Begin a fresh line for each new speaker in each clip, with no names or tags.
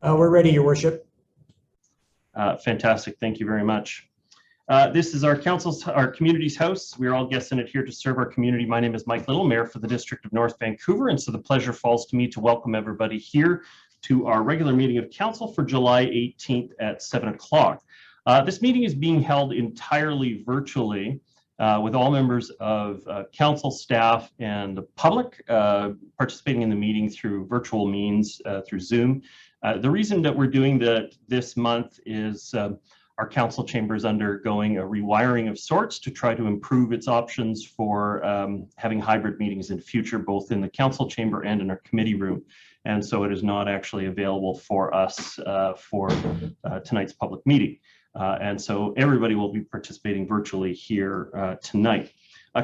We're ready, Your Worship.
Fantastic. Thank you very much. This is our community's house. We are all guests in it here to serve our community. My name is Mike Little, Mayor for the District of North Vancouver, and so the pleasure falls to me to welcome everybody here to our regular meeting of council for July 18th at 7 o'clock. This meeting is being held entirely virtually with all members of council staff and the public participating in the meeting through virtual means through Zoom. The reason that we're doing that this month is our council chamber is undergoing a rewiring of sorts to try to improve its options for having hybrid meetings in future, both in the council chamber and in our committee room. And so it is not actually available for us for tonight's public meeting. And so everybody will be participating virtually here tonight.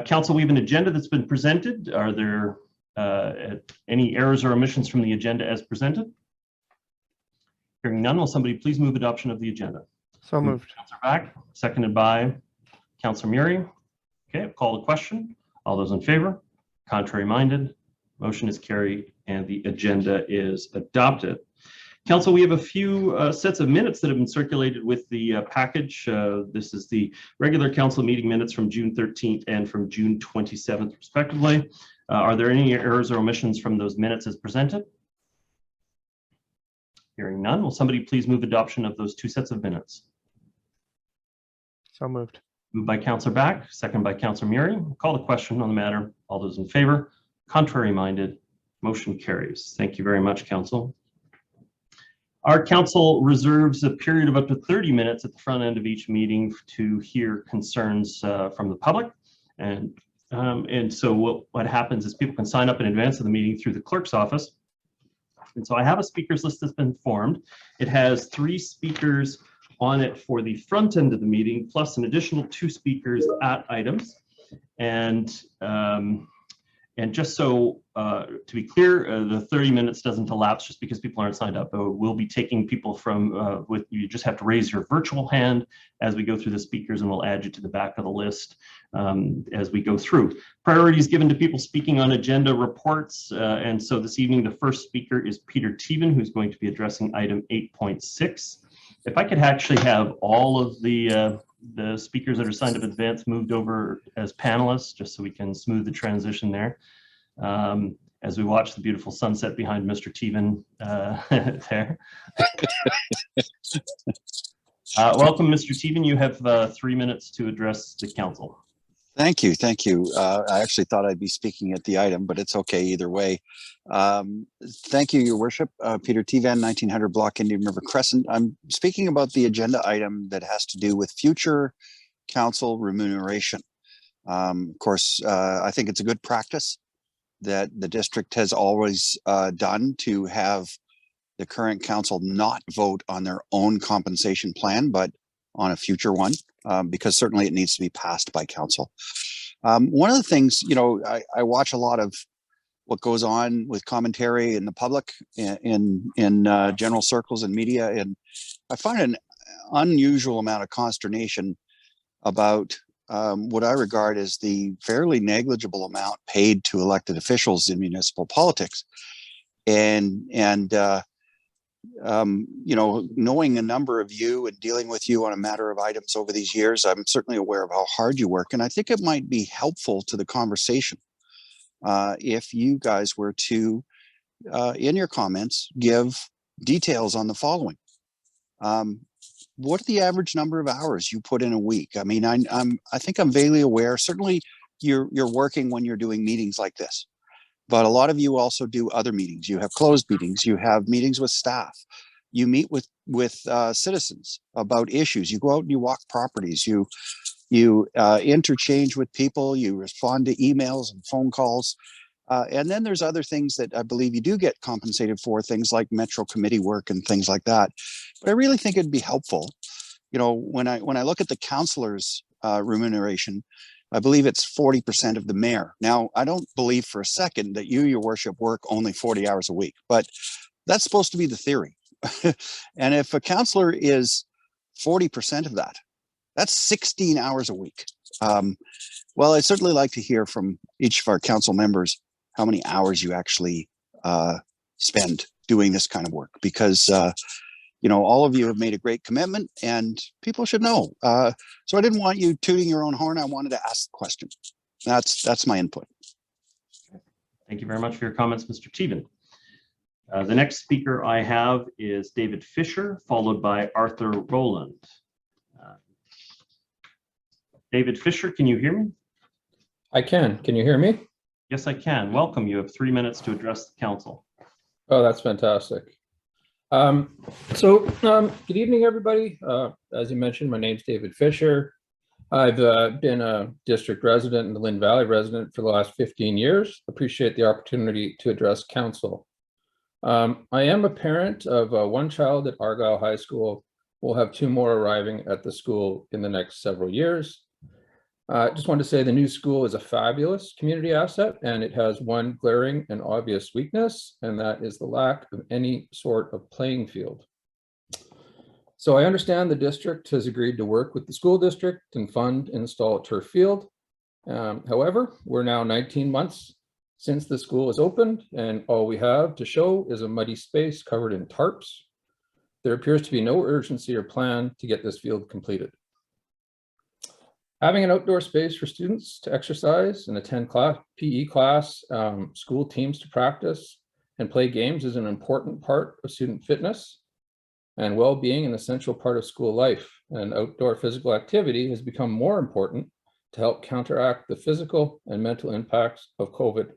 Council, we have an agenda that's been presented. Are there any errors or omissions from the agenda as presented? Hearing none, will somebody please move adoption of the agenda?
So moved.
Councillor Back, seconded by Councillor Murray. Okay, I'll call the question. All those in favor? Contrary minded? Motion is carried and the agenda is adopted. Council, we have a few sets of minutes that have been circulated with the package. This is the regular council meeting minutes from June 13th and from June 27th, respectively. Are there any errors or omissions from those minutes as presented? Hearing none, will somebody please move adoption of those two sets of minutes?
So moved.
Moved by Councillor Back, second by Councillor Murray. Call the question on the matter. All those in favor? Contrary minded? Motion carries. Thank you very much, Council. Our council reserves a period of up to 30 minutes at the front end of each meeting to hear concerns from the public. And so what happens is people can sign up in advance of the meeting through the clerk's office. And so I have a speakers list that's been formed. It has 3 speakers on it for the front end of the meeting, plus an additional 2 speakers at items. And just so to be clear, the 30 minutes doesn't elapse just because people aren't signed up. We'll be taking people from, you just have to raise your virtual hand as we go through the speakers, and we'll add you to the back of the list as we go through. Priority is given to people speaking on agenda reports. And so this evening, the first speaker is Peter Teven, who's going to be addressing item 8.6. If I could actually have all of the speakers that are signed up in advance moved over as panelists, just so we can smooth the transition there. As we watch the beautiful sunset behind Mr. Teven there. Welcome, Mr. Teven. You have 3 minutes to address the council.
Thank you. Thank you. I actually thought I'd be speaking at the item, but it's okay either way. Thank you, Your Worship. Peter Tevan, 1900 Block, Indian River Crescent. I'm speaking about the agenda item that has to do with future council remuneration. Of course, I think it's a good practice that the district has always done to have the current council not vote on their own compensation plan, but on a future one, because certainly it needs to be passed by council. One of the things, you know, I watch a lot of what goes on with commentary in the public, in general circles and media, and I find an unusual amount of consternation about what I regard as the fairly negligible amount paid to elected officials in municipal politics. And you know, knowing a number of you and dealing with you on a matter of items over these years, I'm certainly aware of how hard you work. And I think it might be helpful to the conversation if you guys were to, in your comments, give details on the following. What are the average number of hours you put in a week? I mean, I think I'm vaguely aware. Certainly you're working when you're doing meetings like this. But a lot of you also do other meetings. You have closed meetings. You have meetings with staff. You meet with citizens about issues. You go out and you walk properties. You interchange with people. You respond to emails and phone calls. And then there's other things that I believe you do get compensated for, things like Metro Committee work and things like that. But I really think it'd be helpful. You know, when I look at the councillors' remuneration, I believe it's 40% of the mayor. Now, I don't believe for a second that you, Your Worship, work only 40 hours a week, but that's supposed to be the theory. And if a councillor is 40% of that, that's 16 hours a week. Well, I'd certainly like to hear from each of our council members how many hours you actually spend doing this kind of work, because all of you have made a great commitment and people should know. So I didn't want you tooting your own horn. I wanted to ask the question. That's my input.
Thank you very much for your comments, Mr. Teven. The next speaker I have is David Fisher, followed by Arthur Rowland. David Fisher, can you hear me?
I can. Can you hear me?
Yes, I can. Welcome. You have 3 minutes to address the council.
Oh, that's fantastic. Good evening, everybody. As you mentioned, my name's David Fisher. I've been a district resident and the Lynn Valley resident for the last 15 years. Appreciate the opportunity to address council. I am a parent of one child at Argyle High School. We'll have 2 more arriving at the school in the next several years. I just wanted to say the new school is a fabulous community asset, and it has one glaring and obvious weakness, and that is the lack of any sort of playing field. So I understand the district has agreed to work with the school district and fund and install a turf field. However, we're now 19 months since the school is opened, and all we have to show is a muddy space covered in tarps. There appears to be no urgency or plan to get this field completed. Having an outdoor space for students to exercise and attend PE class, school teams to practice and play games is an important part of student fitness and well-being, an essential part of school life. And outdoor physical activity has become more important to help counteract the physical and mental impacts of COVID.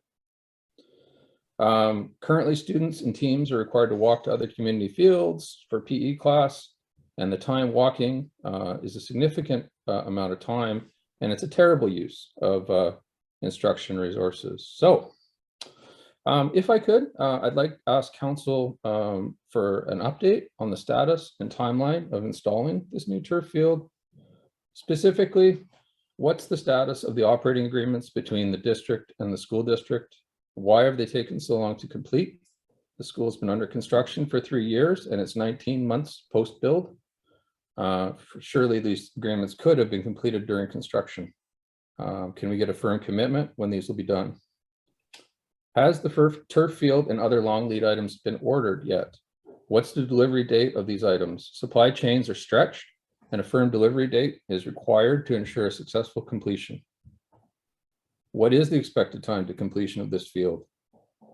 Currently, students and teams are required to walk to other community fields for PE class, and the time walking is a significant amount of time, and it's a terrible use of instruction resources. So if I could, I'd like to ask council for an update on the status and timeline of installing this new turf field. Specifically, what's the status of the operating agreements between the district and the school district? Why have they taken so long to complete? The school's been under construction for 3 years and it's 19 months post-build. Surely these agreements could have been completed during construction. Can we get a firm commitment when these will be done? Has the turf field and other long lead items been ordered yet? What's the delivery date of these items? Supply chains are stretched and a firm delivery date is required to ensure a successful completion. What is the expected time to completion of this field?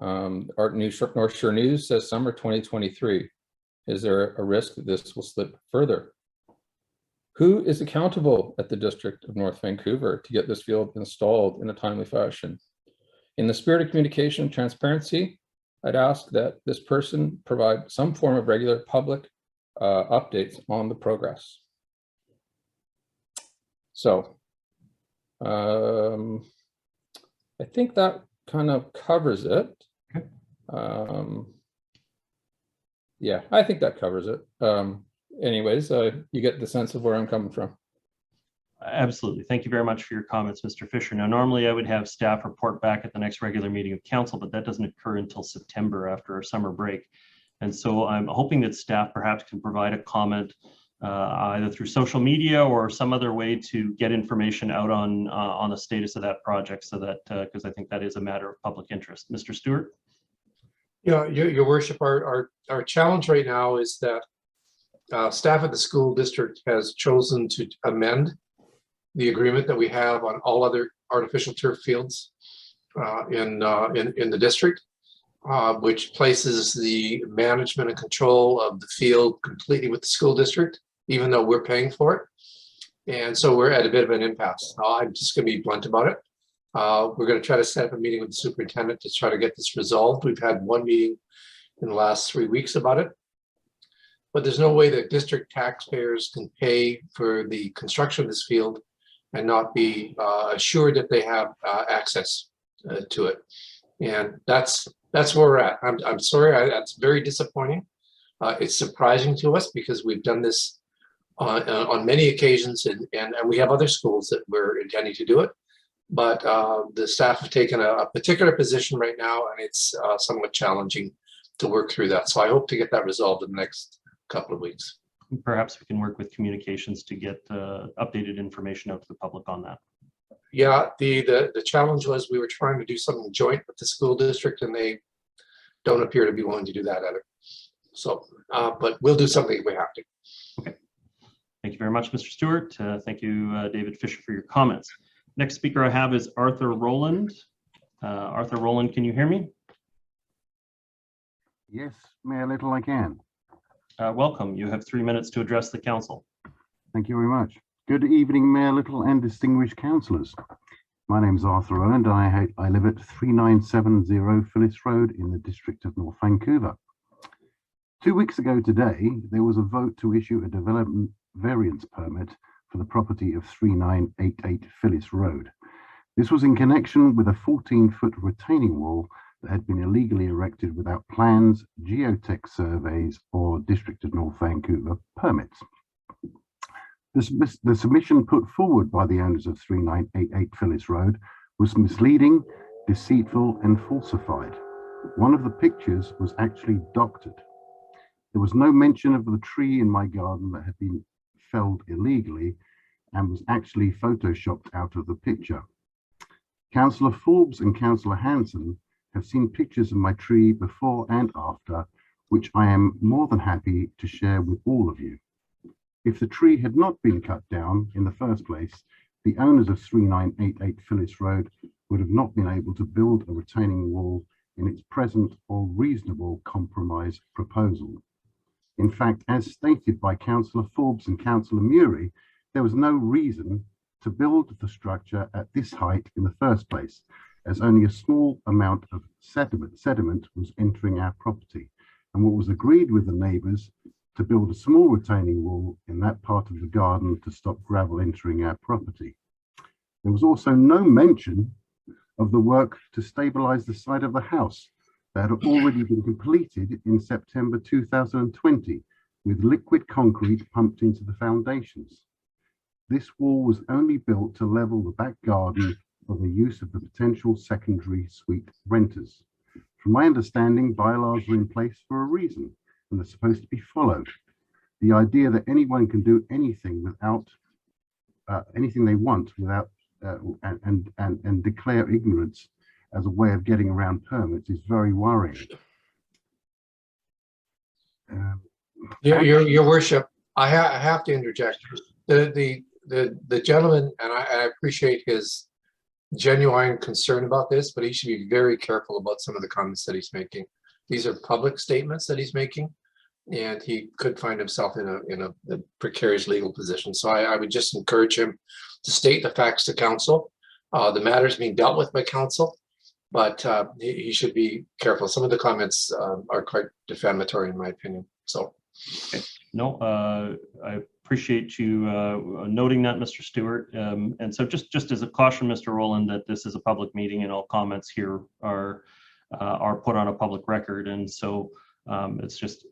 Our North Shore News says summer 2023. Is there a risk that this will slip further? Who is accountable at the District of North Vancouver to get this field installed in a timely fashion? In the spirit of communication and transparency, I'd ask that this person provide some form of regular public updates on the progress. So, I think that kind of covers it. Yeah, I think that covers it. Anyways, you get the sense of where I'm coming from.
Absolutely. Thank you very much for your comments, Mr. Fisher. Now, normally I would have staff report back at the next regular meeting of council, but that doesn't occur until September after our summer break. And so I'm hoping that staff perhaps can provide a comment either through social media or some other way to get information out on the status of that project, so that because I think that is a matter of public interest. Mr. Stewart?
Yeah, your worship, our challenge right now is that staff at the school district has chosen to amend the agreement that we have on all other artificial turf fields in the district, which places the management and control of the field completely with the school district, even though we're paying for it. And so we're at a bit of an impasse. I'm just going to be blunt about it. We're going to try to set up a meeting with the superintendent to try to get this resolved. We've had one meeting in the last 3 weeks about it, but there's no way that district taxpayers can pay for the construction of this field and not be assured that they have access to it. And that's where we're at. I'm sorry, that's very disappointing. It's surprising to us because we've done this on many occasions, and we have other schools that we're intending to do it. But the staff have taken a particular position right now, and it's somewhat challenging to work through that. So I hope to get that resolved in the next couple of weeks.
Perhaps we can work with communications to get updated information out to the public on that.
Yeah, the challenge was we were trying to do something joint with the school district, and they don't appear to be willing to do that either. So, but we'll do something if we have to.
Thank you very much, Mr. Stewart. Thank you, David Fisher, for your comments. Next speaker I have is Arthur Rowland. Arthur Rowland, can you hear me?
Yes, Mayor Little, I can.
Welcome. You have 3 minutes to address the council.
Thank you very much. Good evening, Mayor Little and distinguished councillors. My name is Arthur Rowland. I live at 3970 Phyllis Road in the district of North Vancouver. 2 weeks ago today, there was a vote to issue a development variance permit for the property of 3988 Phyllis Road. This was in connection with a 14-foot retaining wall that had been illegally erected without plans, geotech surveys, or District of North Vancouver permits. The submission put forward by the owners of 3988 Phyllis Road was misleading, deceitful, and falsified. One of the pictures was actually doctored. There was no mention of the tree in my garden that had been felled illegally and was actually photoshopped out of the picture. Councillor Forbes and Councillor Hanson have seen pictures of my tree before and after, which I am more than happy to share with all of you. If the tree had not been cut down in the first place, the owners of 3988 Phyllis Road would have not been able to build a retaining wall in its present or reasonable compromise proposal. In fact, as stated by Councillor Forbes and Councillor Murray, there was no reason to build the structure at this height in the first place, as only a small amount of sediment was entering our property, and what was agreed with the neighbours to build a small retaining wall in that part of the garden to stop gravel entering our property. There was also no mention of the work to stabilise the side of the house that had already been completed in September 2020 with liquid concrete pumped into the foundations. This wall was only built to level the back garden for the use of the potential secondary suite renters. From my understanding, bylaws were in place for a reason and they're supposed to be followed. The idea that anyone can do anything without anything they want without and declare ignorance as a way of getting around permits is very worrying.
Your worship, I have to interject. The gentleman, and I appreciate his genuine concern about this, but he should be very careful about some of the comments that he's making. These are public statements that he's making, and he could find himself in a precarious legal position. So I would just encourage him to state the facts to council. The matter is being dealt with by council, but he should be careful. Some of the comments are quite defamatory, in my opinion. So,
okay. No, I appreciate you noting that, Mr. Stewart. And so just as a caution, Mr. Rowland, that this is a public meeting and all comments here are put on a public record. And so it's just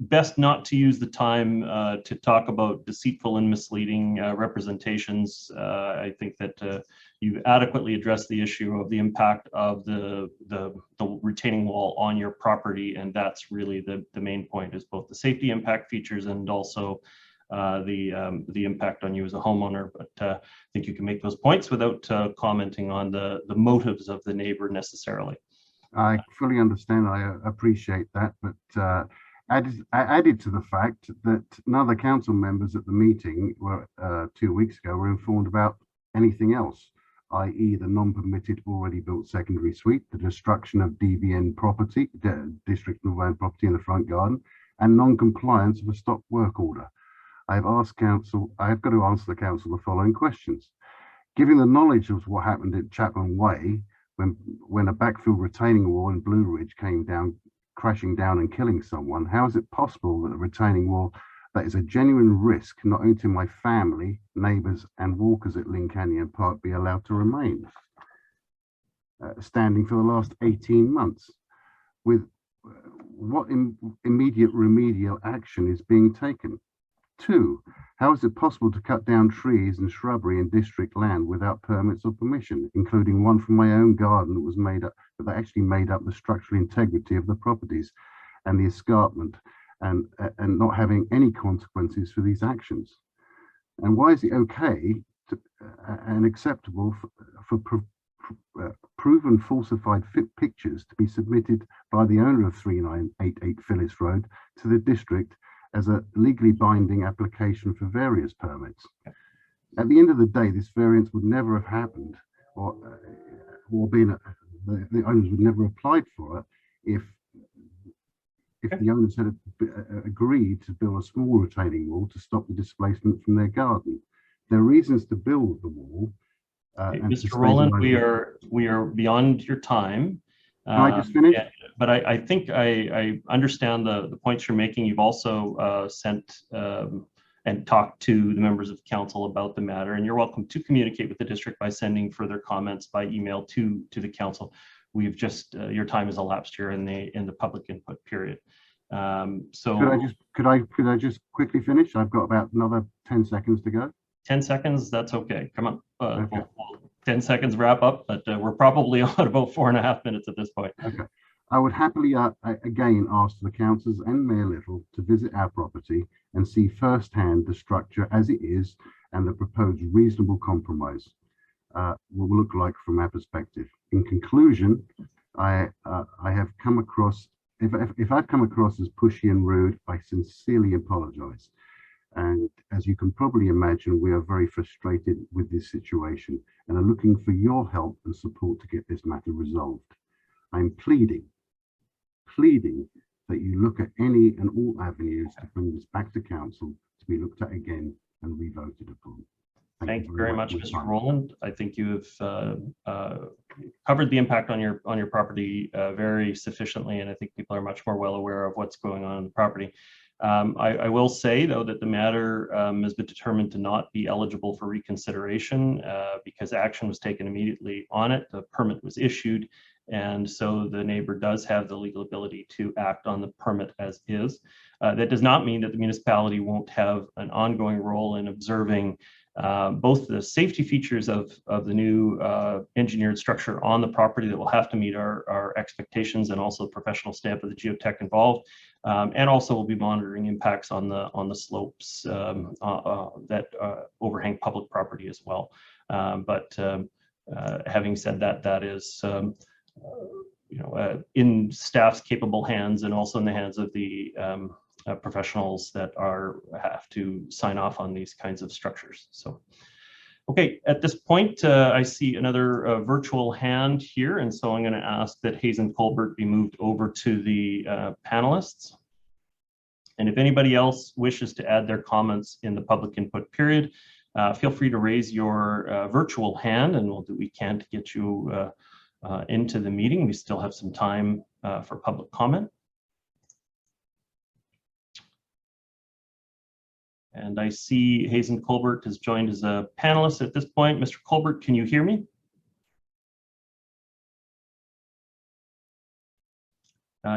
best not to use the time to talk about deceitful and misleading representations. I think that you've adequately addressed the issue of the impact of the retaining wall on your property, and that's really the main point, is both the safety impact features and also the impact on you as a homeowner. But I think you can make those points without commenting on the motives of the neighbor necessarily.
I fully understand. I appreciate that, but added to the fact that none of the council members at the meeting were 2 weeks ago were informed about anything else, i.e. the non-permitted already built secondary suite, the destruction of DVN property, District of North property in the front garden, and non-compliance of a stop work order. I have got to answer the council the following questions. Given the knowledge of what happened at Chapman Way, when a backfill retaining wall in Blue Ridge came down, crashing down and killing someone, how is it possible that a retaining wall that is a genuine risk not only to my family, neighbours and walkers at Lynn Canyon Park be allowed to remain standing for the last 18 months? With what immediate remedial action is being taken? 2, how is it possible to cut down trees and shrubbery in district land without permits or permission, including one from my own garden that was that actually made up the structural integrity of the properties and the escarpment, and not having any consequences for these actions? And why is it okay and acceptable for proven falsified pictures to be submitted by the owner of 3988 Phyllis Road to the district as a legally binding application for various permits. At the end of the day, this variance would never have happened, or the owners would never have applied for it if the owners had agreed to build a small retaining wall to stop the displacement from their garden. There are reasons to build the wall.
Mr. Rowland, we are beyond your time.
Can I just finish?
But I think I understand the points you're making. You've also sent and talked to the members of council about the matter, and you're welcome to communicate with the district by sending further comments by email to the council. We've just your time has elapsed here in the public input period. So
could I just quickly finish? I've got about another 10 seconds to go.
10 seconds, that's okay. Come on,
Okay.
we'll 10 seconds wrap up, but we're probably on about 4.5 minutes at this point.
Okay. I would happily again ask the councillors and Mayor Little to visit our property and see firsthand the structure as it is and the proposed reasonable compromise will look like from our perspective. In conclusion, I have come across, if I've come across as pushy and rude, I sincerely apologize. And as you can probably imagine, we are very frustrated with this situation and are looking for your help and support to get this matter resolved. I'm pleading that you look at any and all avenues to bring this back to council to be looked at again and re-voted upon.
Thank you very much, Mr. Rowland. I think you have covered the impact on your property very sufficiently, and I think people are much more well aware of what's going on in the property. I will say, though, that the matter has been determined to not be eligible for reconsideration because action was taken immediately on it. The permit was issued, and so the neighbor does have the legal ability to act on the permit as is. That does not mean that the municipality won't have an ongoing role in observing both the safety features of the new engineered structure on the property that will have to meet our expectations, and also the professional stamp of the geotech involved, and also we'll be monitoring impacts on the slopes that overhang public property as well. But having said that, that is in staff's capable hands, and also in the hands of the professionals that have to sign off on these kinds of structures. So, okay, at this point, I see another virtual hand here, and so I'm going to ask that Hazen Colbert be moved over to the panelists. And if anybody else wishes to add their comments in the public input period, feel free to raise your virtual hand, and we'll do what we can to get you into the meeting. We still have some time for public comment. And I see Hazen Colbert has joined as a panelist at this point. Mr. Colbert, can you hear me?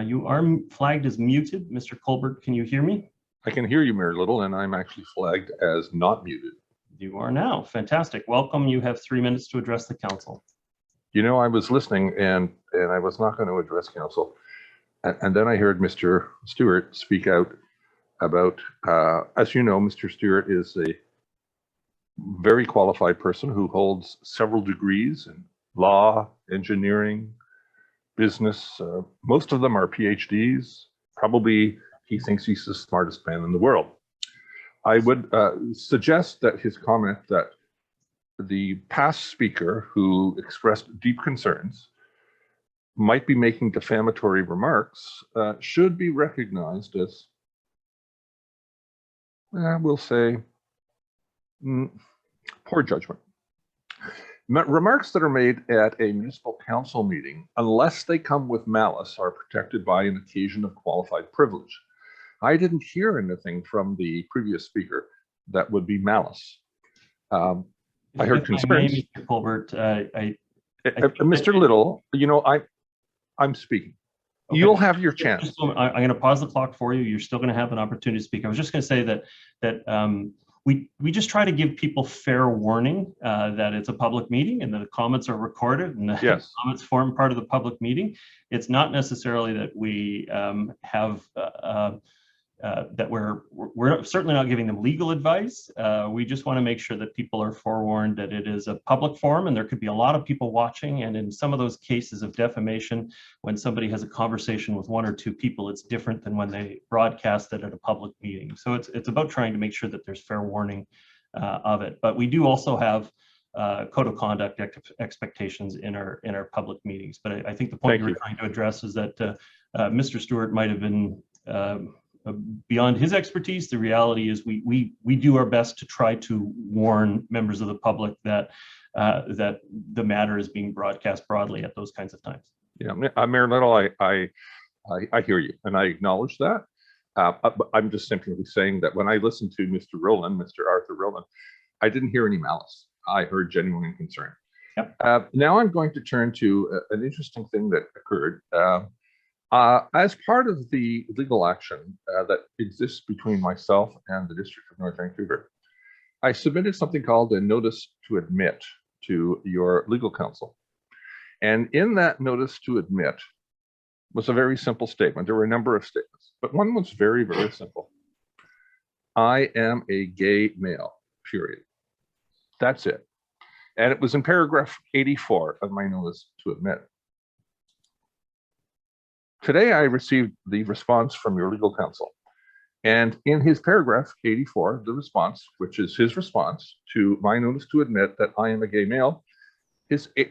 You are flagged as muted. Mr. Colbert, can you hear me?
I can hear you, Mayor Little, and I'm actually flagged as not muted.
You are now. Fantastic. Welcome. You have 3 minutes to address the council.
You know, I was listening and I was not going to address council. And then I heard Mr. Stewart speak out about, as you know, Mr. Stewart is a very qualified person who holds several degrees in law, engineering, business. Most of them are PhDs. Probably he thinks he's the smartest man in the world. I would suggest that his comment that the past speaker who expressed deep concerns might be making defamatory remarks should be recognized as, we'll say, poor judgment. Remarks that are made at a municipal council meeting, unless they come with malice, are protected by an occasion of qualified privilege. I didn't hear anything from the previous speaker that would be malice. I heard concerns.
Mr. Colbert,
Mr. Little, you know, I'm speaking. Okay. You'll have your chance.
I'm going to pause the clock for you. You're still going to have an opportunity to speak. I was just going to say that we just try to give people fair warning that it's a public meeting and that the comments are recorded and the comments form part of the public meeting. It's not necessarily that we have that we're certainly not giving them legal advice. We just want to make sure that people are forewarned that it is a public forum and there could be a lot of people watching. And in some of those cases of defamation, when somebody has a conversation with one or two people, it's different than when they broadcast it at a public meeting. So it's about trying to make sure that there's fair warning of it. But we do also have code of conduct expectations in our public meetings. But I think the point you were trying to address is that Mr. Stewart might have been beyond his expertise. The reality is we do our best to try to warn members of the public that that the matter is being broadcast broadly at those kinds of times.
Yeah, Mayor Little, I hear you, and I acknowledge that. I'm just simply saying that when I listened to Mr. Arthur Rowland, I didn't hear any malice. I heard genuine concern.
Yep.
Now I'm going to turn to an interesting thing that occurred. As part of the legal action that exists between myself and the District of North Vancouver, I submitted something called a notice to admit to your legal counsel. And in that notice to admit was a very simple statement. There were a number of statements, but one was very, very simple. I am a gay male, period. That's it. And it was in paragraph 84 of my notice to admit. Today, I received the response from your legal counsel. And in his paragraph 84, the response, which is his response to my notice to admit that I am a gay male,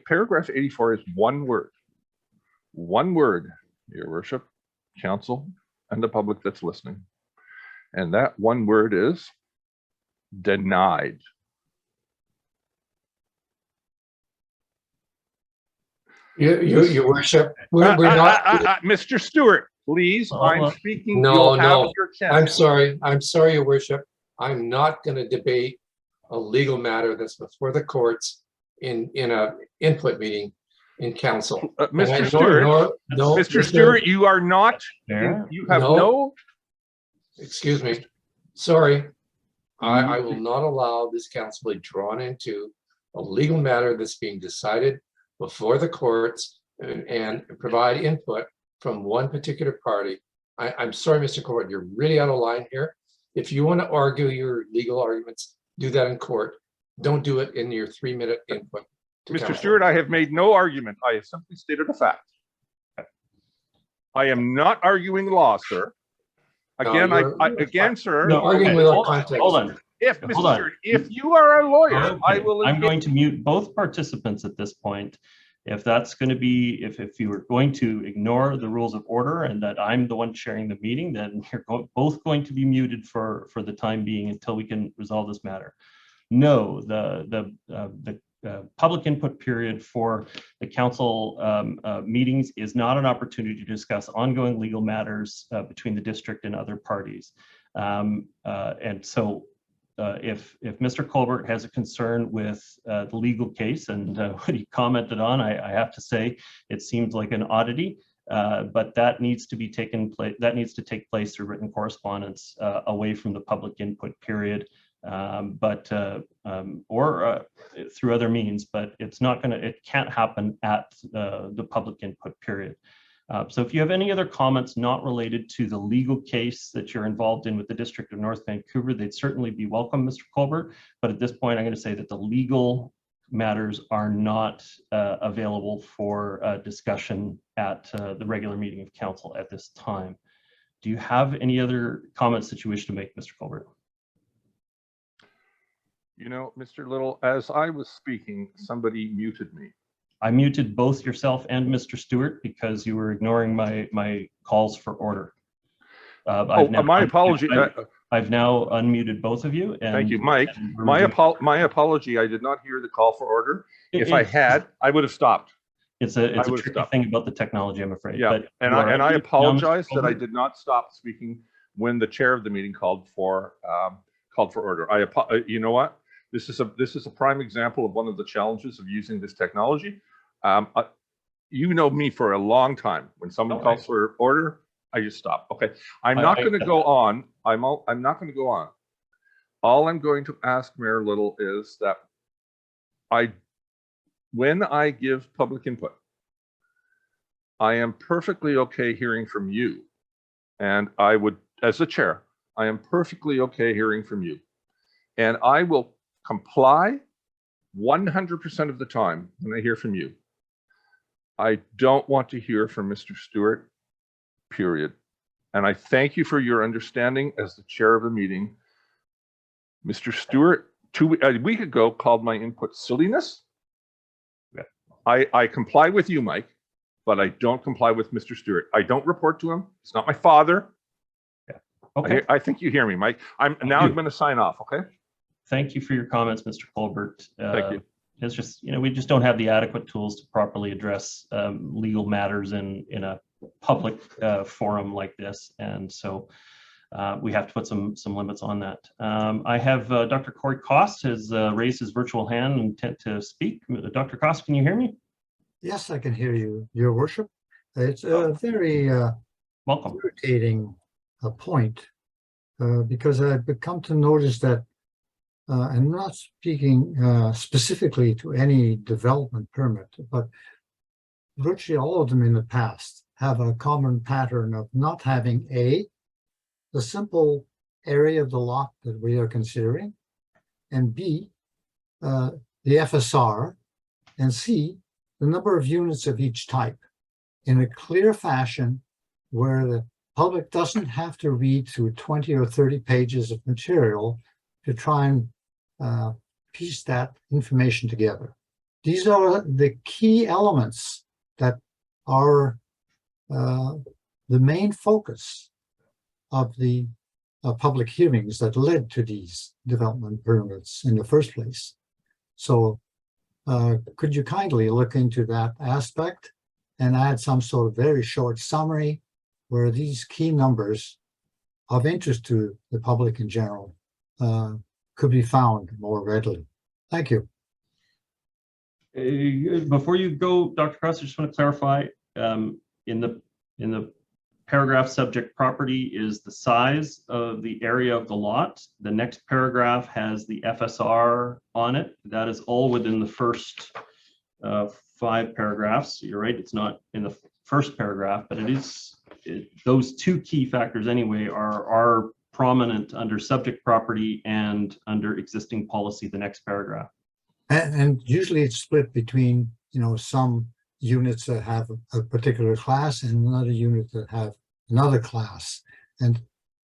paragraph 84 is one word. One word, Your Worship, counsel, and the public that's listening. And that one word is denied.
Your Worship, we're not.
Mr. Stewart, please, I'm speaking.
No,
You'll have
no.
your chance.
I'm sorry, Your Worship. I'm not going to debate a legal matter that's before the courts in a input meeting in council.
Mr. Stewart, Mr. Stewart, you are not. You have no.
Excuse me. Sorry. I will not allow this council to be drawn into a legal matter that's being decided before the courts and provide input from one particular party. I'm sorry, Mr. Corbett, you're really out of line here. If you want to argue your legal arguments, do that in court. Don't do it in your 3-minute input.
Mr. Stewart, I have made no argument. I have simply stated a fact. I am not arguing law, sir. Again, again, sir.
You're arguing without context.
Hold on.
If Mr. Stewart, if you are a lawyer,
Okay.
I will.
I'm going to mute both participants at this point. If that's going to be, if you are going to ignore the rules of order and that I'm the one chairing the meeting, then you're both going to be muted for the time being until we can resolve this matter. No, the public input period for the council meetings is not an opportunity to discuss ongoing legal matters between the district and other parties. And so if Mr. Colbert has a concern with the legal case and what he commented on, I have to say it seems like an oddity, but that needs to be that needs to take place through written correspondence away from the public input period, or through other means. But it's not going to, it can't happen at the public input period. So if you have any other comments not related to the legal case that you're involved in with the District of North Vancouver, they'd certainly be welcome, Mr. Colbert. But at this point, I'm going to say that the legal matters are not available for discussion at the regular meeting of council at this time. Do you have any other comments that you wish to make, Mr. Colbert?
You know, Mr. Little, as I was speaking, somebody muted me.
I muted both yourself and Mr. Stewart because you were ignoring my calls for order.
My apology.
I've now unmuted both of you. And,
thank you, Mike. My apology. I did not hear the call for order. If I had, I would have stopped.
It's a tricky thing about the technology, I'm afraid.
Yeah,
but
and I apologize that I did not stop speaking when the chair of the meeting called for order. You know what? This is a prime example of one of the challenges of using this technology. You know me for a long time. When someone calls for order, I just stop. Okay, I'm not going to go on. I'm not going to go on. All I'm going to ask Mayor Little is that when I give public input, I am perfectly okay hearing from you, and I would as the chair, I am perfectly okay hearing from you. And I will comply 100% of the time when I hear from you. I don't want to hear from Mr. Stewart, period. And I thank you for your understanding as the chair of the meeting. Mr. Stewart, a week ago, called my input silliness. I comply with you, Mike, but I don't comply with Mr. Stewart. I don't report to him. He's not my father.
Okay.
I think you hear me, Mike. I'm going to sign off. Okay.
Thank you for your comments, Mr. Colbert.
Thank you.
It's just, we just don't have the adequate tools to properly address legal matters in a public forum like this. And so we have to put some limits on that. I have Dr. Corey Cost has raised his virtual hand and intent to speak. Dr. Cost, can you hear me?
Yes, I can hear you, Your Worship. It's a very
Welcome.
irritating point because I've come to notice that I'm not speaking specifically to any development permit, but virtually all of them in the past have a common pattern of not having the simple area of the lot that we are considering, and B, the FSR, and C, the number of units of each type in a clear fashion where the public doesn't have to read through 20 or 30 pages of material to try and piece that information together. These are the key elements that are the main focus of the public hearings that led to these development permits in the first place. So could you kindly look into that aspect and add some sort of very short summary where these key numbers of interest to the public in general could be found more readily? Thank you.
Before you go, Dr. Cross, I just want to clarify, in the paragraph subject property is the size of the area of the lot. The next paragraph has the FSR on it. That is all within the first 5 paragraphs. You're right, it's not in the first paragraph, but those 2 key factors anyway are prominent under subject property and under existing policy, the next paragraph.
And usually it's split between, some units that have a particular class and another unit that have another class. And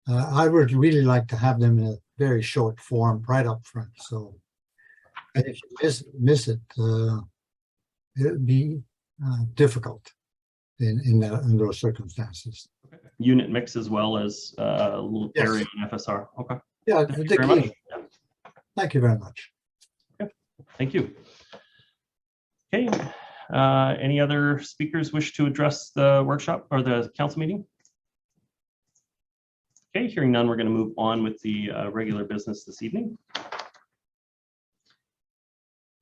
I would really like to have them in a very short form right up front. So and if you miss it, it'd be difficult in those circumstances.
Unit mix as well as
Yes.
area and FSR. Okay.
Yeah,
Thank you
the
very
key.
much. Yeah.
Thank you very much.
Thank you. Okay. Any other speakers wish to address the workshop or the council meeting? Okay, hearing none, we're going to move on with the regular business this evening.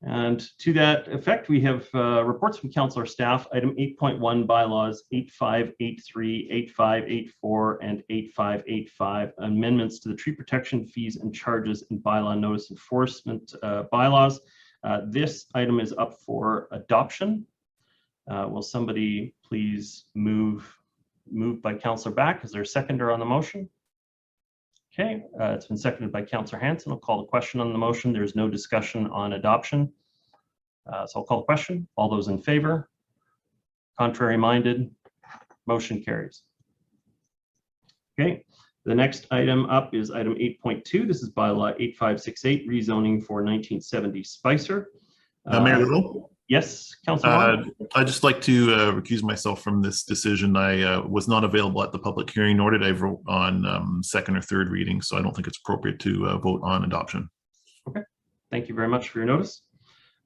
And to that effect, we have reports from council or staff. Item 8.1 bylaws 8583, 8584, and 8585 amendments to the tree protection fees and charges and bylaw notice enforcement bylaws. This item is up for adoption. Will somebody please move by Councillor Back? Is there a seconder on the motion? Okay, it's been seconded by Councillor Hanson. I'll call the question on the motion. There's no discussion on adoption. So I'll call the question. All those in favor? Contrary minded? Motion carries. Okay, the next item up is item 8.2. This is bylaw 8568, rezoning for 1970 Spicer.
Mayor Little?
Yes, Councillor.
I'd just like to recuse myself from this decision. I was not available at the public hearing, nor did I vote on second or third reading, so I don't think it's appropriate to vote on adoption.
Okay, thank you very much for your notice.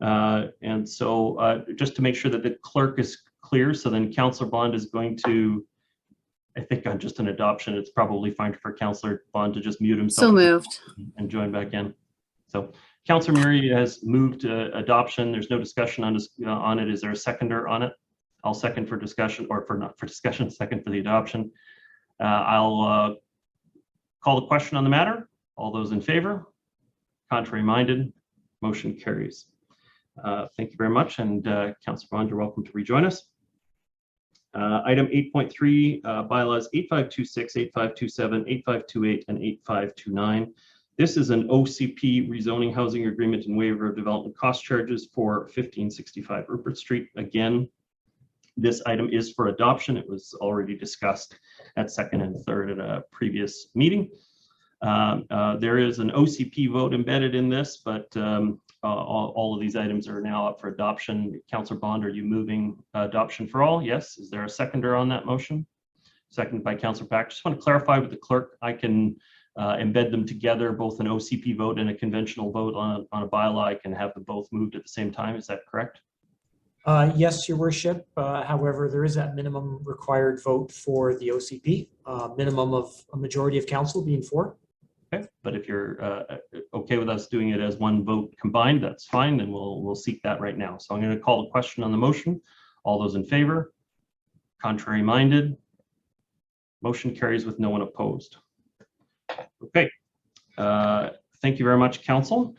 And so just to make sure that the clerk is clear, so then Councillor Bond is going to, I think on just an adoption, it's probably fine for Councillor Bond to just mute himself.
So moved.
And join back in. So Councillor Murray has moved adoption. There's no discussion on it. Is there a seconder on it? I'll second for discussion, or for not for discussion, second for the adoption. I'll call the question on the matter. All those in favor? Contrary minded? Motion carries. Thank you very much. And Councillor Bond, you're welcome to rejoin us. Item 8.3, bylaws 8526, 8527, 8528, and 8529. This is an OCP rezoning housing agreement and waiver of development cost charges for 1565 Rupert Street. Again, this item is for adoption. It was already discussed at second and third at a previous meeting. There is an OCP vote embedded in this, but all of these items are now up for adoption. Councillor Bond, are you moving adoption for all? Yes. Is there a seconder on that motion? Seconded by Councillor Pack. Just want to clarify with the clerk, I can embed them together, both an OCP vote and a conventional vote on a bylaw. I can have them both moved at the same time. Is that correct?
Yes, Your Worship. However, there is that minimum required vote for the OCP, minimum of a majority of council being 4.
Okay, but if you're okay with us doing it as one vote combined, that's fine, and we'll seek that right now. So I'm going to call the question on the motion. All those in favor? Contrary minded? Motion carries with no one opposed. Okay, thank you very much, Council.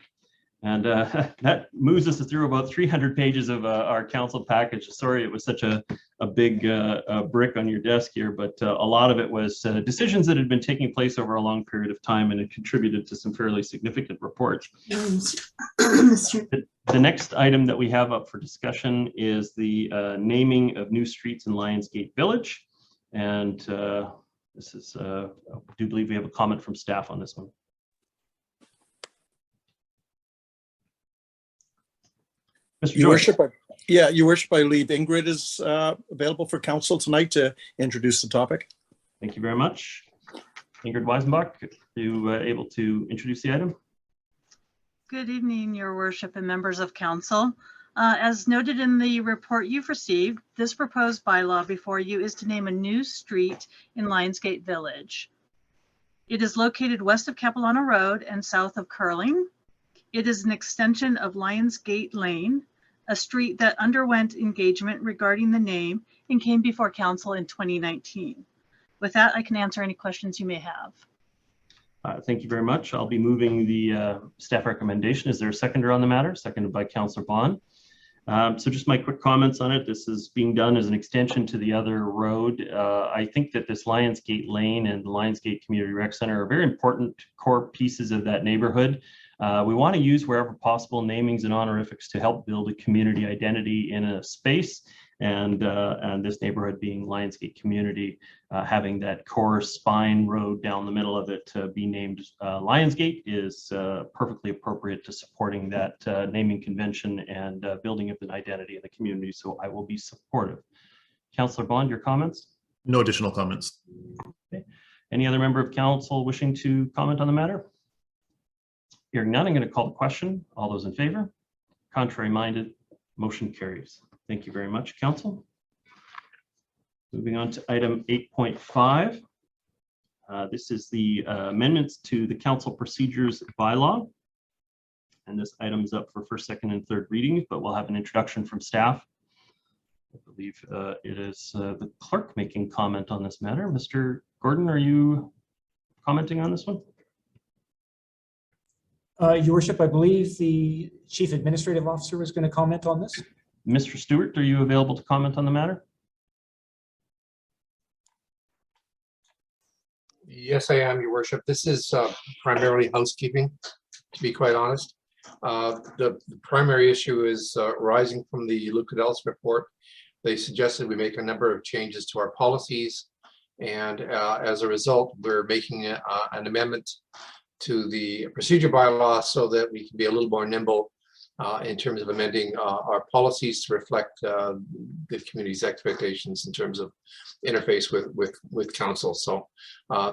And that moves us through about 300 pages of our council package. Sorry, it was such a big brick on your desk here, but a lot of it was decisions that had been taking place over a long period of time, and it contributed to some fairly significant reports. The next item that we have up for discussion is the naming of new streets in Lionsgate Village. And this is, I do believe we have a comment from staff on this one. Mr.
Your
Joyce.
Worship, Your Worship, I believe Ingrid is available for council tonight to introduce the topic.
Thank you very much. Ingrid Weisenbach, are you able to introduce the item?
Good evening, Your Worship and members of council. As noted in the report you've received, this proposed bylaw before you is to name a new street in Lionsgate Village. It is located west of Capilano Road and south of Curling. It is an extension of Lionsgate Lane, a street that underwent engagement regarding the name and came before council in 2019. With that, I can answer any questions you may have.
Thank you very much. I'll be moving the staff recommendation. Is there a seconder on the matter? Seconded by Councillor Bond. So just my quick comments on it. This is being done as an extension to the other road. I think that this Lionsgate Lane and the Lionsgate Community Rec Center are very important core pieces of that neighborhood. We want to use wherever possible namings and honorifics to help build a community identity in a space, and this neighborhood being Lionsgate Community, having that core spine road down the middle of it to be named Lionsgate is perfectly appropriate to supporting that naming convention and building of an identity in the community. So I will be supportive. Councillor Bond, your comments?
No additional comments.
Okay. Any other member of council wishing to comment on the matter? Hearing none, I'm going to call the question. All those in favor? Contrary minded? Motion carries. Thank you very much, council. Moving on to item 8.5. This is the amendments to the council procedures bylaw. And this item is up for first, second, and third readings, but we'll have an introduction from staff. I believe it is the clerk making comment on this matter. Mr. Gordon, are you commenting on this one?
Your Worship, I believe the Chief Administrative Officer was going to comment on this.
Mr. Stewart, are you available to comment on the matter?
Yes, I am, Your Worship. This is primarily housekeeping, to be quite honest. The primary issue is arising from the Lucadel's report. They suggested we make a number of changes to our policies, and as a result, we're making an amendment to the procedure bylaw so that we can be a little more nimble in terms of amending our policies to reflect the community's expectations in terms of interface with council. So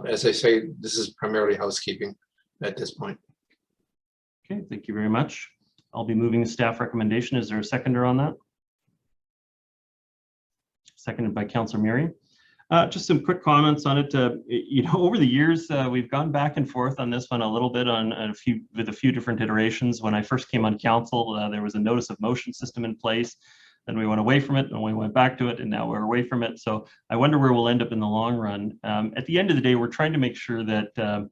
as I say, this is primarily housekeeping at this point.
Okay, thank you very much. I'll be moving the staff recommendation. Is there a seconder on that? Seconded by Councillor Murray. Just some quick comments on it. You know, over the years, we've gone back and forth on this one a little bit with a few different iterations. When I first came on council, there was a notice of motion system in place. Then we went away from it, and we went back to it, and now we're away from it. So I wonder where we'll end up in the long run. At the end of the day, we're trying to make sure that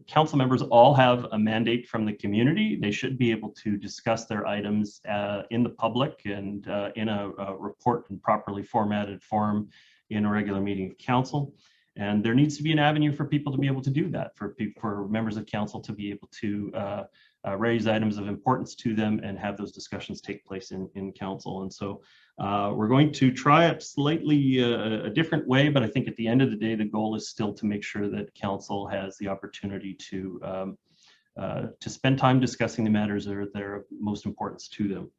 council members all have a mandate from the community. They should be able to discuss their items in the public and in a report and properly formatted form in a regular meeting of council. And there needs to be an avenue for people to be able to do that, for members of council to be able to raise items of importance to them and have those discussions take place in council. And so we're going to try it slightly a different way, but I think at the end of the day, the goal is still to make sure that council has the opportunity to spend time discussing the matters that are of most importance to them.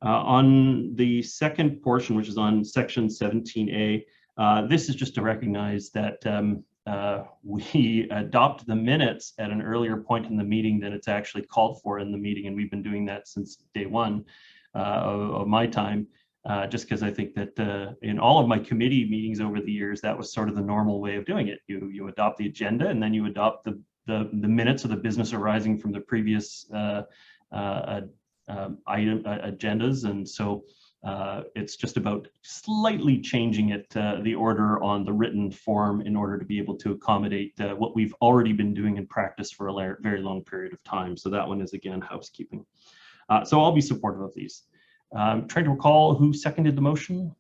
On the second portion, which is on section 17A, this is just to recognize that we adopt the minutes at an earlier point in the meeting than it's actually called for in the meeting, and we've been doing that since day one of my time, just because I think that in all of my committee meetings over the years, that was sort of the normal way of doing it. You adopt the agenda, and then you adopt the minutes of the business arising from the previous agendas, and so it's just about slightly changing it, the order on the written form, in order to be able to accommodate what we've already been doing in practice for a very long period of time. So that one is, again, housekeeping. So I'll be supportive of these. I'm trying to recall who seconded the motion.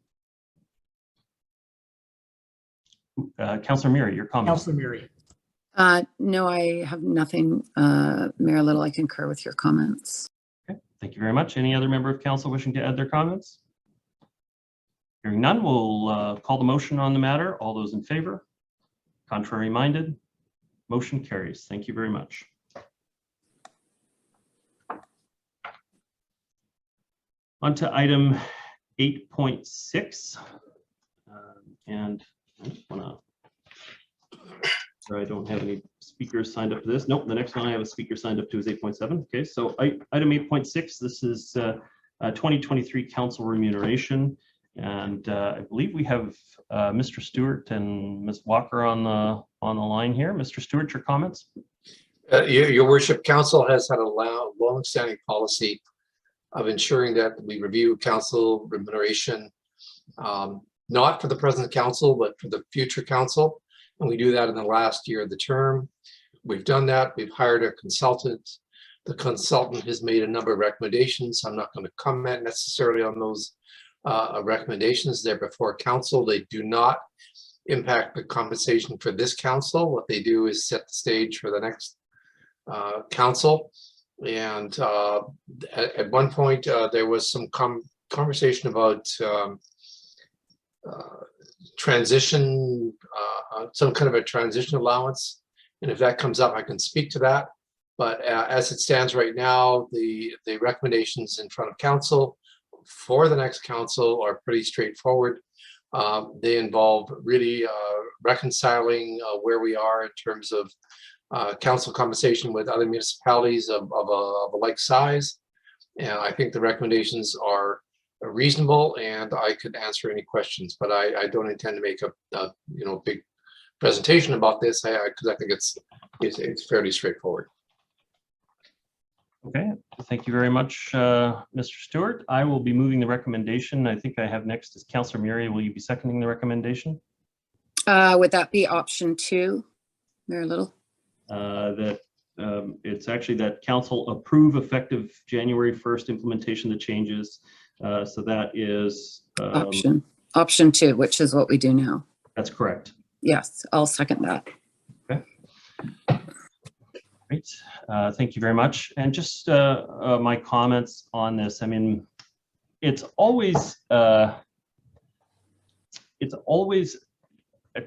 Councillor Murray, your comment.
Councillor Murray.
No, I have nothing. Mayor Little, I concur with your comments.
Okay, thank you very much. Any other member of council wishing to add their comments? Hearing none, we'll call the motion on the matter. All those in favor? Contrary minded? Motion carries. Thank you very much. On to item 8.6. And I just want to, I don't have any speakers signed up to this. Nope, the next one I have a speaker signed up to is 8.7. Okay, so item 8.6, this is 2023 council remuneration. And I believe we have Mr. Stewart and Ms. Walker on the line here. Mr. Stewart, your comments?
Your worship, council has had a long-standing policy of ensuring that we review council remuneration, not for the present council, but for the future council. And we do that in the last year of the term. We've done that. We've hired a consultant. The consultant has made a number of recommendations. I'm not going to comment necessarily on those recommendations. They're before council. They do not impact the compensation for this council. What they do is set the stage for the next council. And at one point, there was some conversation about transition, some kind of a transition allowance. And if that comes up, I can speak to that. But as it stands right now, the recommendations in front of council for the next council are pretty straightforward. They involve really reconciling where we are in terms of council compensation with other municipalities of a like size. And I think the recommendations are reasonable, and I could answer any questions, but I don't intend to make a big presentation about this because I think it's fairly straightforward.
Okay, thank you very much, Mr. Stewart. I will be moving the recommendation. I think I have next is Councillor Murray. Will you be seconding the recommendation?
Would that be option 2, Mayor Little?
That it's actually that council approve effective January 1st implementation of the changes. So that is
option 2, which is what we do now.
That's correct.
Yes, I'll second that.
Okay. Great. Thank you very much. And just my comments on this. I mean, it's always a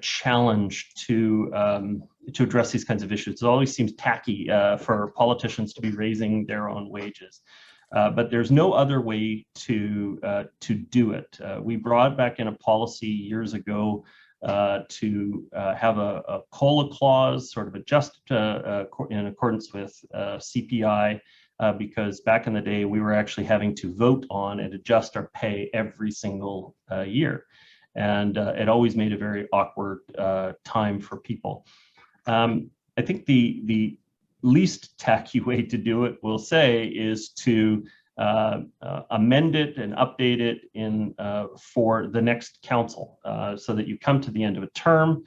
challenge to address these kinds of issues. It always seems tacky for politicians to be raising their own wages. But there's no other way to do it. We brought back in a policy years ago to have a COLA clause, sort of adjust in accordance with CPI, because back in the day we were actually having to vote on and adjust our pay every single year. And it always made a very awkward time for people. I think the least tacky way to do it, we'll say, is to amend it and update it in for the next council, so that you come to the end of a term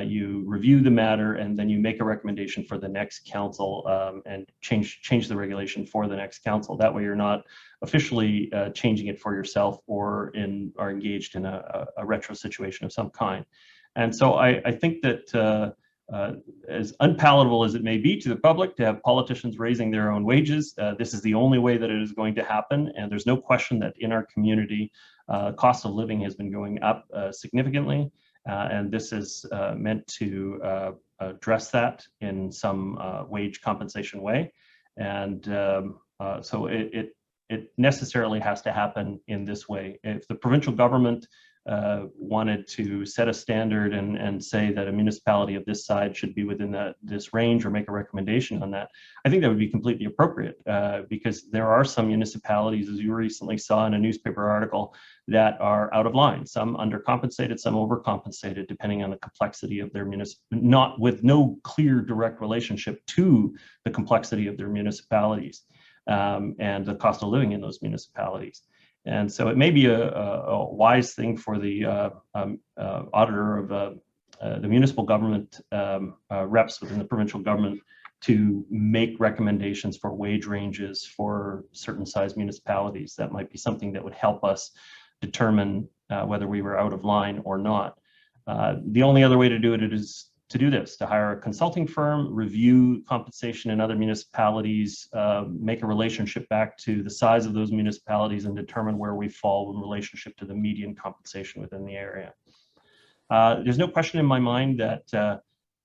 you review the matter, and then you make a recommendation for the next council and change the regulation for the next council. That way you're not officially changing it for yourself or are engaged in a retro situation of some kind. And so I think that as unpalatable as it may be to the public to have politicians raising their own wages, this is the only way that it is going to happen. And there's no question that in our community, cost of living has been going up significantly. And this is meant to address that in some wage compensation way. And so it necessarily has to happen in this way. If the provincial government wanted to set a standard and say that a municipality of this size should be within this range or make a recommendation on that, I think that would be completely appropriate because there are some municipalities, as you recently saw in a newspaper article, that are out of line, some undercompensated, some overcompensated, depending on the complexity of their with no clear direct relationship to the complexity of their municipalities and the cost of living in those municipalities. And so it may be a wise thing for the auditor of the municipal government reps within the provincial government to make recommendations for wage ranges for certain size municipalities. That might be something that would help us determine whether we were out of line or not. The only other way to do it is to do this, to hire a consulting firm, review compensation in other municipalities, make a relationship back to the size of those municipalities and determine where we fall in relationship to the median compensation within the area. There's no question in my mind that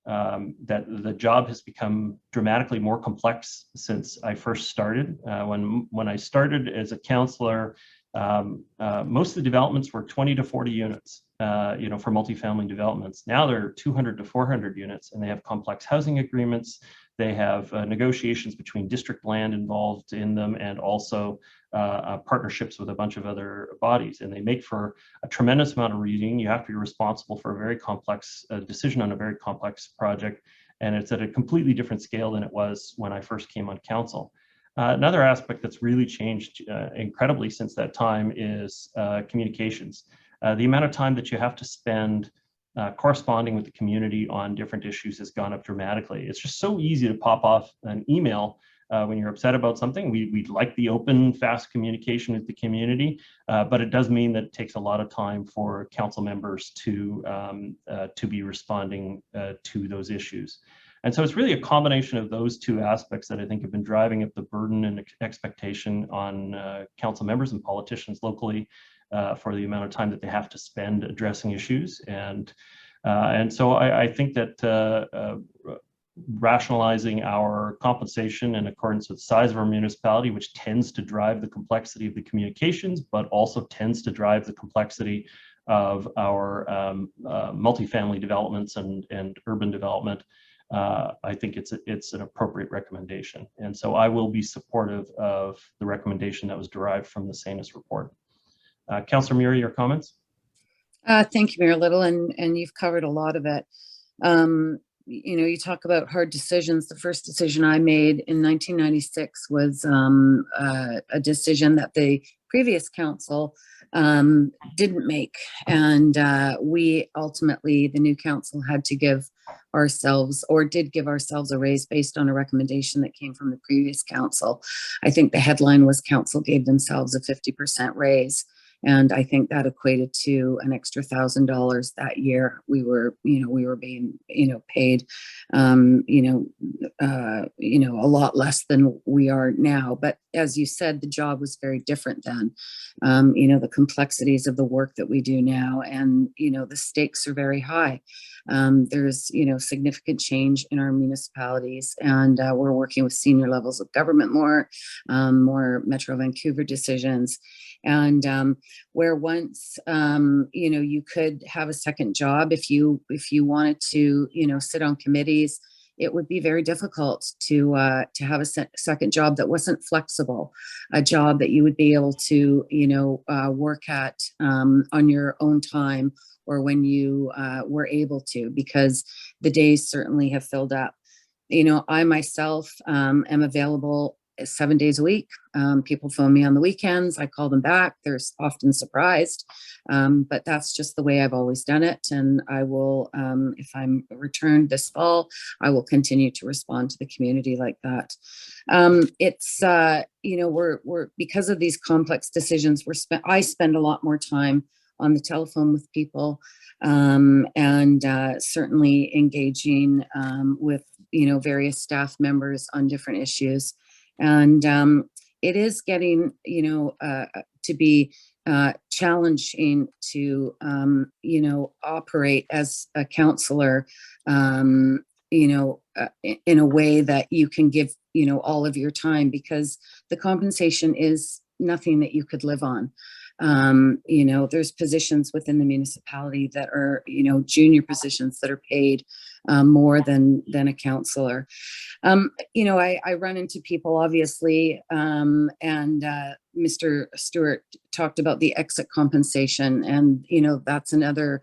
that the job has become dramatically more complex since I first started. When I started as a councillor, most of the developments were 20 to 40 units, for multifamily developments. Now they're 200 to 400 units, and they have complex housing agreements. They have negotiations between district land involved in them, and also partnerships with a bunch of other bodies. And they make for a tremendous amount of reading. You have to be responsible for a very complex decision on a very complex project, and it's at a completely different scale than it was when I first came on council. Another aspect that's really changed incredibly since that time is communications. The amount of time that you have to spend corresponding with the community on different issues has gone up dramatically. It's just so easy to pop off an email when you're upset about something. We'd like the open, fast communication with the community, but it does mean that it takes a lot of time for council members to be responding to those issues. And so it's really a combination of those two aspects that I think have been driving up the burden and expectation on council members and politicians locally for the amount of time that they have to spend addressing issues. And so I think that rationalizing our compensation in accordance with the size of our municipality, which tends to drive the complexity of the communications, but also tends to drive the complexity of our multifamily developments and urban development, I think it's an appropriate recommendation. And so I will be supportive of the recommendation that was derived from the SANUS report. Councillor Murray, your comments?
Thank you, Mayor Little, and you've covered a lot of it. You talk about hard decisions. The first decision I made in 1996 was a decision that the previous council didn't make. And we ultimately, the new council, had to give ourselves, or did give ourselves, a raise based on a recommendation that came from the previous council. I think the headline was council gave themselves a 50% raise. And I think that equated to an extra $1,000 that year. We were being, paid, a lot less than we are now. But as you said, the job was very different then. The complexities of the work that we do now, and, the stakes are very high. There's, significant change in our municipalities, and we're working with senior levels of government more Metro Vancouver decisions. And where once, you could have a second job if you wanted to, sit on committees, it would be very difficult to have a second job that wasn't flexible, a job that you would be able to, work at on your own time, or when you were able to, because the days certainly have filled up. I myself am available 7 days a week. People phone me on the weekends. I call them back. They're often surprised, but that's just the way I've always done it. And I will, if I'm returned this fall, I will continue to respond to the community like that. It's, we're because of these complex decisions, I spend a lot more time on the telephone with people, and certainly engaging with various staff members on different issues. And it is getting to be challenging to operate as a counselor in a way that you can give all of your time, because the compensation is nothing that you could live on. There's positions within the municipality that are, junior positions that are paid more than a counselor. I run into people, obviously, and Mr. Stewart talked about the exit compensation, and that's another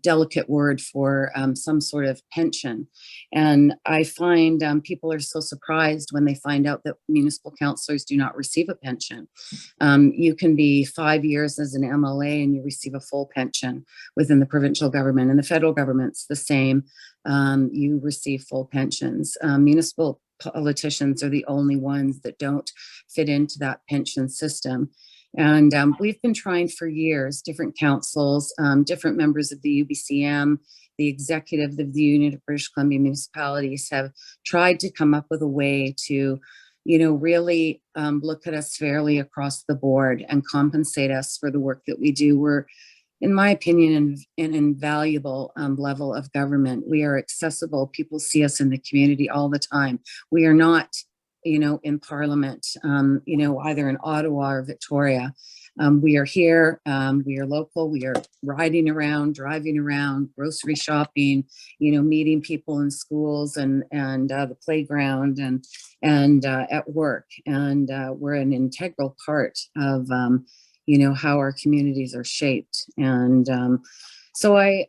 delicate word for some sort of pension. And I find people are so surprised when they find out that municipal councillors do not receive a pension. You can be 5 years as an MLA and you receive a full pension within the provincial government, and the federal government's the same. You receive full pensions. Municipal politicians are the only ones that don't fit into that pension system. And we've been trying for years, different councils, different members of the UBCM, the executive of the Union of British Columbia Municipalities have tried to come up with a way to, really look at us fairly across the board and compensate us for the work that we do. We're, in my opinion, an invaluable level of government. We are accessible. People see us in the community all the time. We are not, in Parliament, either in Ottawa or Victoria. We are here. We are local. We are riding around, driving around, grocery shopping, meeting people in schools and the playground and at work. And we're an integral part of how our communities are shaped. And so as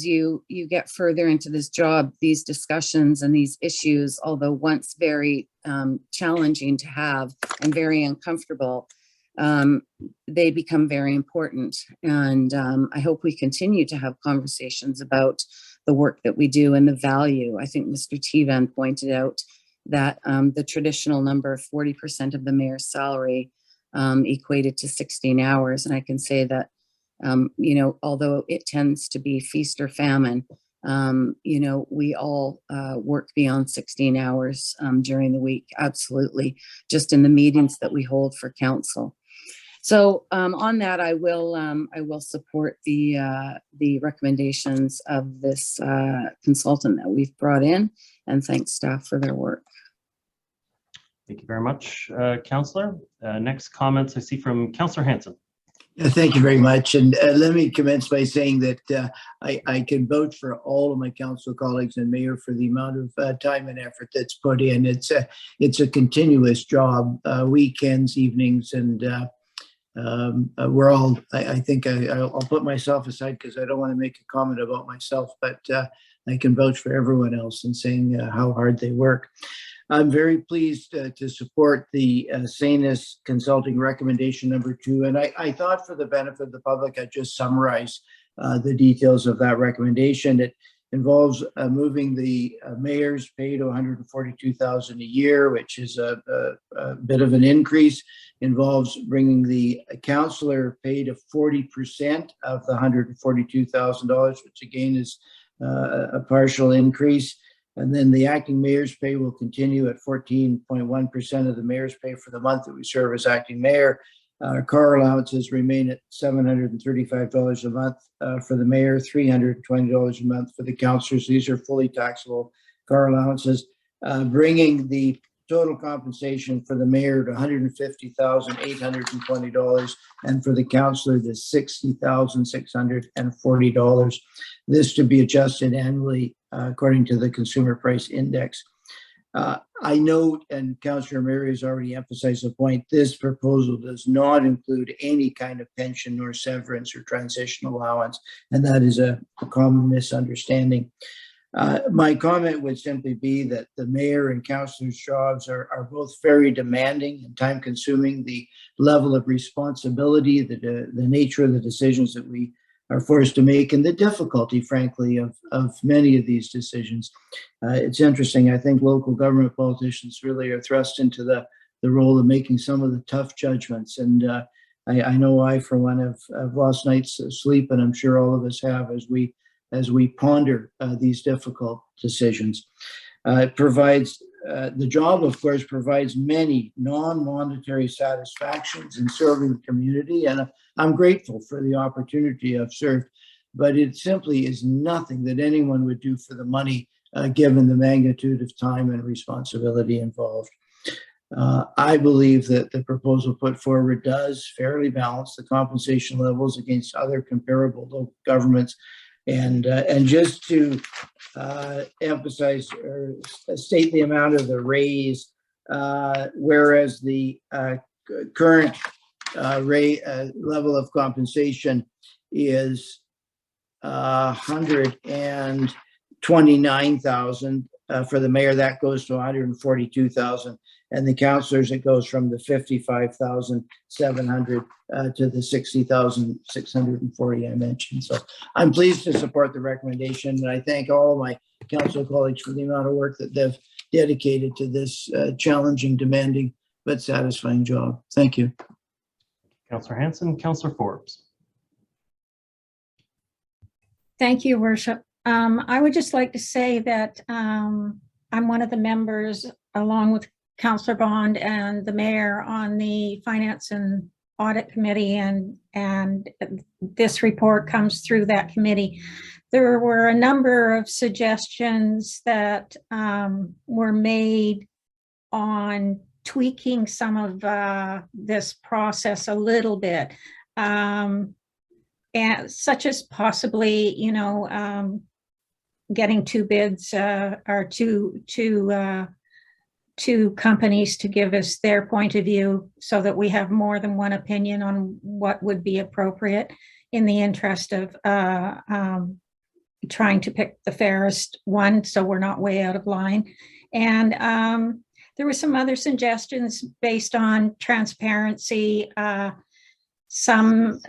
you get further into this job, these discussions and these issues, although once very challenging to have and very uncomfortable, they become very important. And I hope we continue to have conversations about the work that we do and the value. I think Mr. Tevan pointed out that the traditional number of 40% of the mayor's salary equated to 16 hours. And I can say that, although it tends to be feast or famine, we all work beyond 16 hours during the week, absolutely, just in the meetings that we hold for council. So on that, I will support the recommendations of this consultant that we've brought in, and thank staff for their work.
Thank you very much, Councillor. Next comments I see from Councillor Hanson.
Thank you very much. And let me commence by saying that I can vouch for all of my council colleagues and mayor for the amount of time and effort that's put in. It's a continuous job, weekends, evenings, and we're all, I think I'll put myself aside because I don't want to make a comment about myself, but I can vouch for everyone else in saying how hard they work. I'm very pleased to support the SANUS consulting recommendation number 2. And I thought for the benefit of the public, I'd just summarize the details of that recommendation. It involves moving the mayor's pay to $142,000 a year, which is a bit of an increase. Involves bringing the councillor pay to 40% of the $142,000, which again is a partial increase. And then the acting mayor's pay will continue at 14.1% of the mayor's pay for the month that we serve as acting mayor. Car allowances remain at $735 a month for the mayor, $320 a month for the councillors. These are fully taxable car allowances, bringing the total compensation for the mayor to $150,820 and for the councillor to $60,640. This to be adjusted annually according to the Consumer Price Index. I note, and Councillor Mary has already emphasized the point, this proposal does not include any kind of pension nor severance or transition allowance, and that is a common misunderstanding. My comment would simply be that the mayor and councillors' jobs are both very demanding and time consuming. The level of responsibility, the nature of the decisions that we are forced to make, and the difficulty, frankly, of many of these decisions. It's interesting. I think local government politicians really are thrust into the role of making some of the tough judgments. And I know I, for one, have lost nights of sleep, and I'm sure all of us have as we ponder these difficult decisions. It provides, the job, of course, provides many non-monetary satisfactions in serving the community, and I'm grateful for the opportunity I've served, but it simply is nothing that anyone would do for the money, given the magnitude of time and responsibility involved. I believe that the proposal put forward does fairly balance the compensation levels against other comparable local governments. And just to emphasize or state the amount of the raise, whereas the current level of compensation is 129,000 for the mayor, that goes to 142,000. And the councillors, it goes from the 55,700 to the 60,640 I mentioned. So I'm pleased to support the recommendation, and I thank all of my council colleagues for the amount of work that they've dedicated to this challenging, demanding, but satisfying job. Thank you.
Councillor Hanson, Councillor Forbes.
Thank you, Worship. I would just like to say that I'm one of the members, along with Councillor Bond and the mayor, on the Finance and Audit Committee, and this report comes through that committee. There were a number of suggestions that were made on tweaking some of this process a little bit, and such as possibly, getting two bids or two companies to give us their point of view, so that we have more than one opinion on what would be appropriate, in the interest of trying to pick the fairest one, so we're not way out of line. And there were some other suggestions based on transparency. Some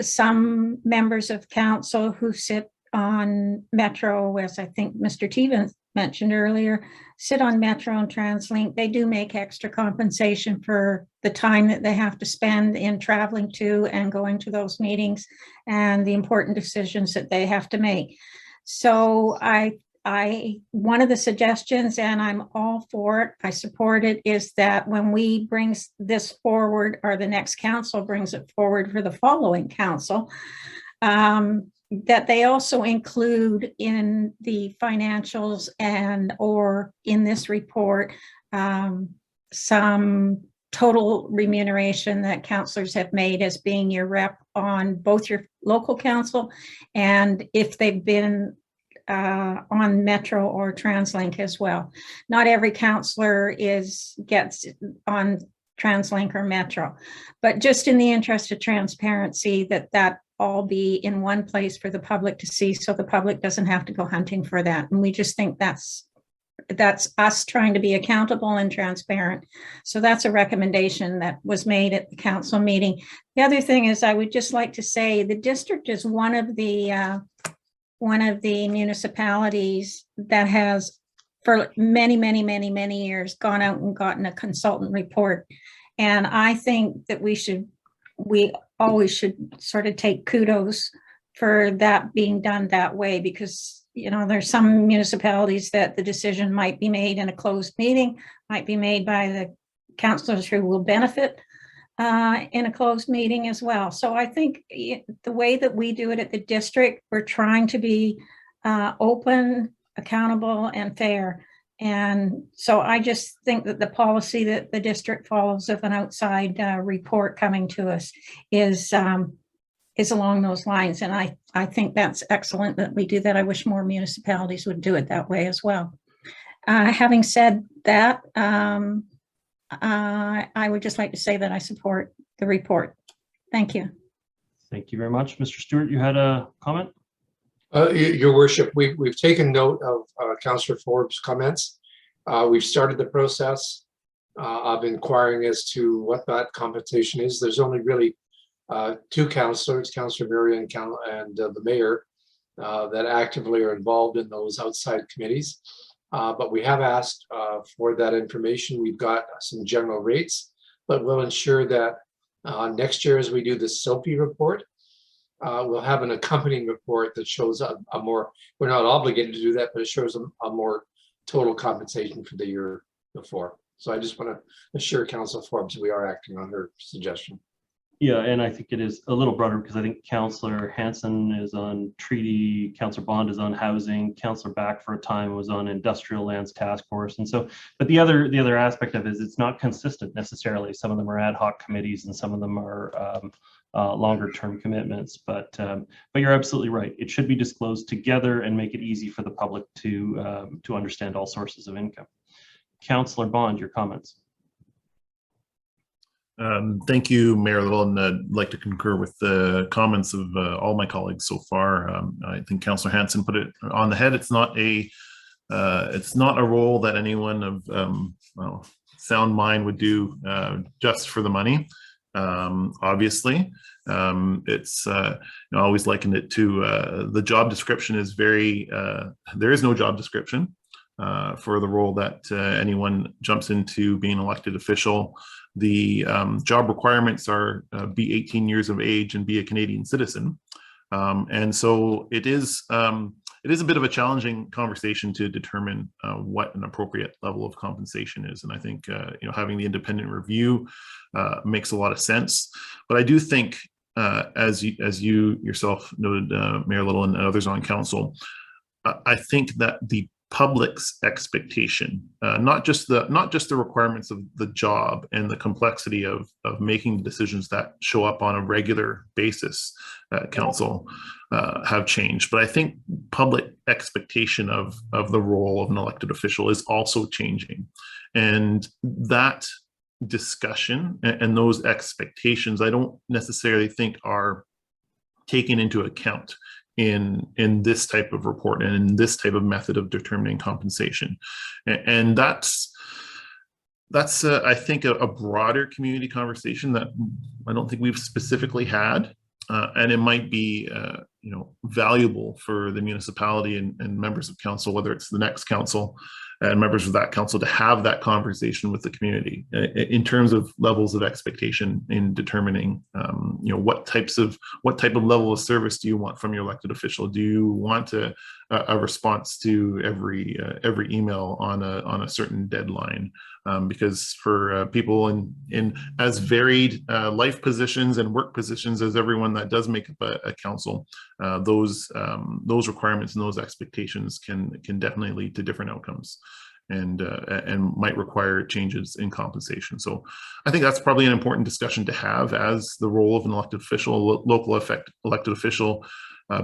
members of council who sit on Metro, as I think Mr. Teven mentioned earlier, sit on Metro and TransLink. They do make extra compensation for the time that they have to spend in traveling to and going to those meetings and the important decisions that they have to make. So one of the suggestions, and I'm all for it, I support it, is that when we bring this forward, or the next council brings it forward for the following council, that they also include in the financials and or in this report some total remuneration that councillors have made as being your rep on both your local council, and if they've been on Metro or TransLink as well. Not every councillor gets on TransLink or Metro, but just in the interest of transparency, that all be in one place for the public to see, so the public doesn't have to go hunting for that. And we just think that's us trying to be accountable and transparent. So that's a recommendation that was made at the council meeting. The other thing is, I would just like to say the district is one of the municipalities that has, for many years, gone out and gotten a consultant report. And I think that we always should sort of take kudos for that being done that way, because there's some municipalities that the decision might be made in a closed meeting, might be made by the councillors who will benefit in a closed meeting as well. So I think the way that we do it at the district, we're trying to be open, accountable, and fair. And so I just think that the policy that the district follows of an outside report coming to us is along those lines. And I think that's excellent that we do that. I wish more municipalities would do it that way as well. Having said that, I would just like to say that I support the report. Thank you.
Thank you very much. Mr. Stewart, you had a comment?
Your worship, we've taken note of Councillor Forbes' comments. We've started the process of inquiring as to what that compensation is. There's only really two councillors, Councillor Murray and the mayor, that actively are involved in those outside committees. But we have asked for that information. We've got some general rates, but we'll ensure that next year as we do the SOPI report, we'll have an accompanying report that shows a more, we're not obligated to do that, but it shows a more total compensation for the year before. So I just want to assure Council Forbes we are acting on her suggestion.
Yeah, and I think it is a little broader because I think Councillor Hanson is on treaty, Councillor Bond is on housing, Councillor Back for a time was on industrial lands task force. And so, but the other aspect of it is it's not consistent necessarily. Some of them are ad hoc committees and some of them are longer term commitments, but you're absolutely right. It should be disclosed together and make it easy for the public to understand all sources of income. Councillor Bond, your comments.
Thank you, Mayor Little, and I'd like to concur with the comments of all my colleagues so far. I think Councillor Hanson put it on the head. It's not a role that anyone of sound mind would do just for the money. Obviously, it's I always likened it to the job description is very. There is no job description for the role that anyone jumps into being an elected official. The job requirements are be 18 years of age and be a Canadian citizen. And so it is a bit of a challenging conversation to determine what an appropriate level of compensation is. And I think having the independent review makes a lot of sense. But I do think, as you yourself noted, Mayor Little and others on council, I think that the public's expectation, not just the requirements of the job and the complexity of making decisions that show up on a regular basis at council have changed. But I think public expectation of the role of an elected official is also changing. And that discussion and those expectations, I don't necessarily think are taken into account in this type of report and in this type of method of determining compensation. And that's I think a broader community conversation that I don't think we've specifically had, and it might be valuable for the municipality and members of council, whether it's the next council and members of that council, to have that conversation with the community in terms of levels of expectation in determining what type of level of service do you want from your elected official? Do you want a response to every email on a certain deadline? Because for people in as varied life positions and work positions as everyone that does make up a council, those requirements and those expectations can definitely lead to different outcomes, and might require changes in compensation. So I think that's probably an important discussion to have as the role of an elected official, local elected official,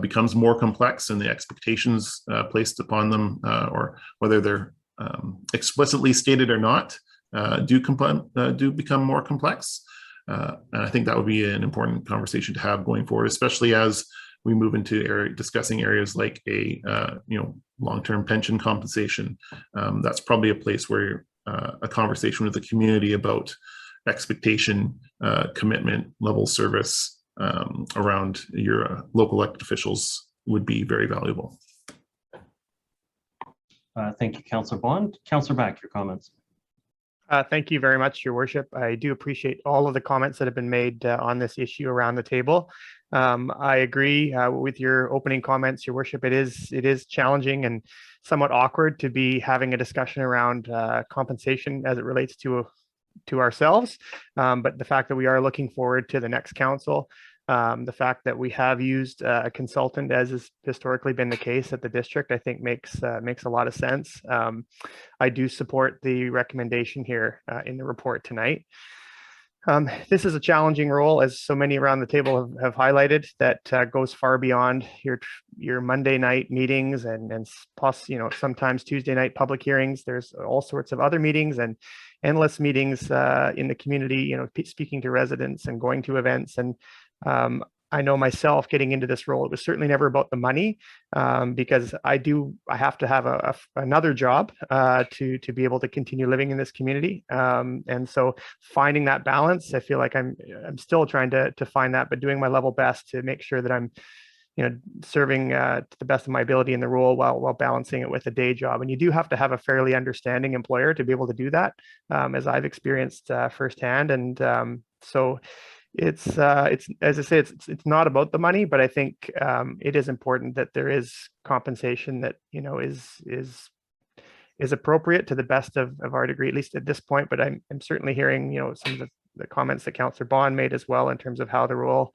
becomes more complex, and the expectations placed upon them, or whether they're explicitly stated or not, do become more complex. And I think that would be an important conversation to have going forward, especially as we move into discussing areas like a long-term pension compensation. That's probably a place where a conversation with the community about expectation, commitment, level service around your local elected officials would be very valuable.
Thank you, Councillor Bond. Councillor Back, your comments.
Thank you very much, Your Worship. I do appreciate all of the comments that have been made on this issue around the table. I agree with your opening comments, Your Worship. It is challenging and somewhat awkward to be having a discussion around compensation as it relates to ourselves. But the fact that we are looking forward to the next council, the fact that we have used a consultant, as has historically been the case at the district, I think makes a lot of sense. I do support the recommendation here in the report tonight. This is a challenging role, as so many around the table have highlighted, that goes far beyond your Monday night meetings and plus, sometimes Tuesday night public hearings. There's all sorts of other meetings and endless meetings in the community, speaking to residents and going to events. And I know myself getting into this role, it was certainly never about the money, because I have to have another job to be able to continue living in this community. And so finding that balance, I feel like I'm still trying to find that, but doing my level best to make sure that I'm, serving to the best of my ability in the role while balancing it with a day job. And you do have to have a fairly understanding employer to be able to do that, as I've experienced firsthand. And so it's as I say, it's not about the money, but I think it is important that there is compensation that is appropriate to the best of our degree, at least at this point. But I'm certainly hearing some of the comments that Councillor Bond made as well in terms of how the role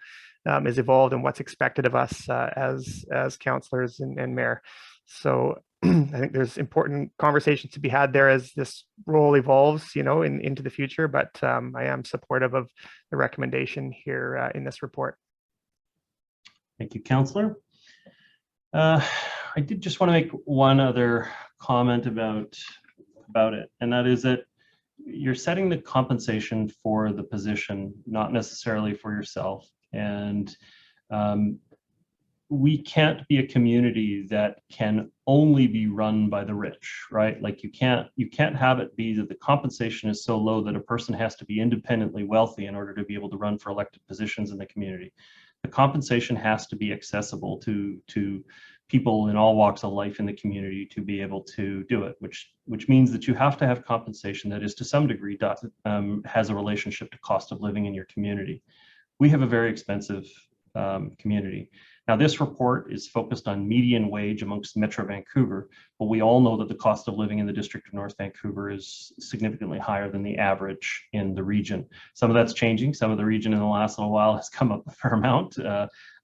is evolved and what's expected of us as councillors and mayor. So I think there's important conversations to be had there as this role evolves, into the future. But I am supportive of the recommendation here in this report.
Thank you, Councillor. I did just want to make one other comment about it, and that is that you're setting the compensation for the position, not necessarily for yourself. And we can't be a community that can only be run by the rich, right? Like you can't have it be that the compensation is so low that a person has to be independently wealthy in order to be able to run for elected positions in the community. The compensation has to be accessible to people in all walks of life in the community to be able to do it, which means that you have to have compensation that is to some degree has a relationship to cost of living in your community. We have a very expensive community. Now, this report is focused on median wage amongst Metro Vancouver, but we all know that the cost of living in the District of North Vancouver is significantly higher than the average in the region. Some of that's changing. Some of the region in the last little while has come up a fair amount,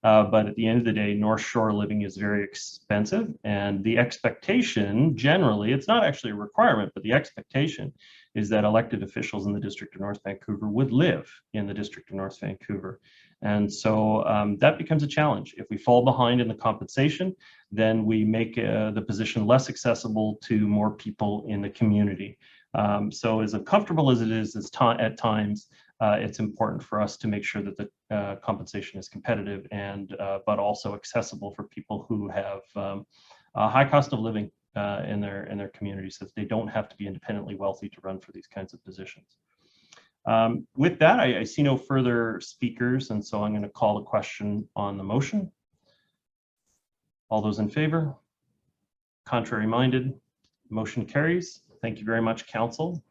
but at the end of the day, North Shore living is very expensive, and the expectation generally, it's not actually a requirement, but the expectation is that elected officials in the District of North Vancouver would live in the District of North Vancouver. And so that becomes a challenge. If we fall behind in the compensation, then we make the position less accessible to more people in the community. So as uncomfortable as it is at times, it's important for us to make sure that the compensation is competitive and but also accessible for people who have a high cost of living in their community, so that they don't have to be independently wealthy to run for these kinds of positions. With that, I see no further speakers, and so I'm going to call the question on the motion. All those in favor? Contrary minded? Motion carries. Thank you very much, Council.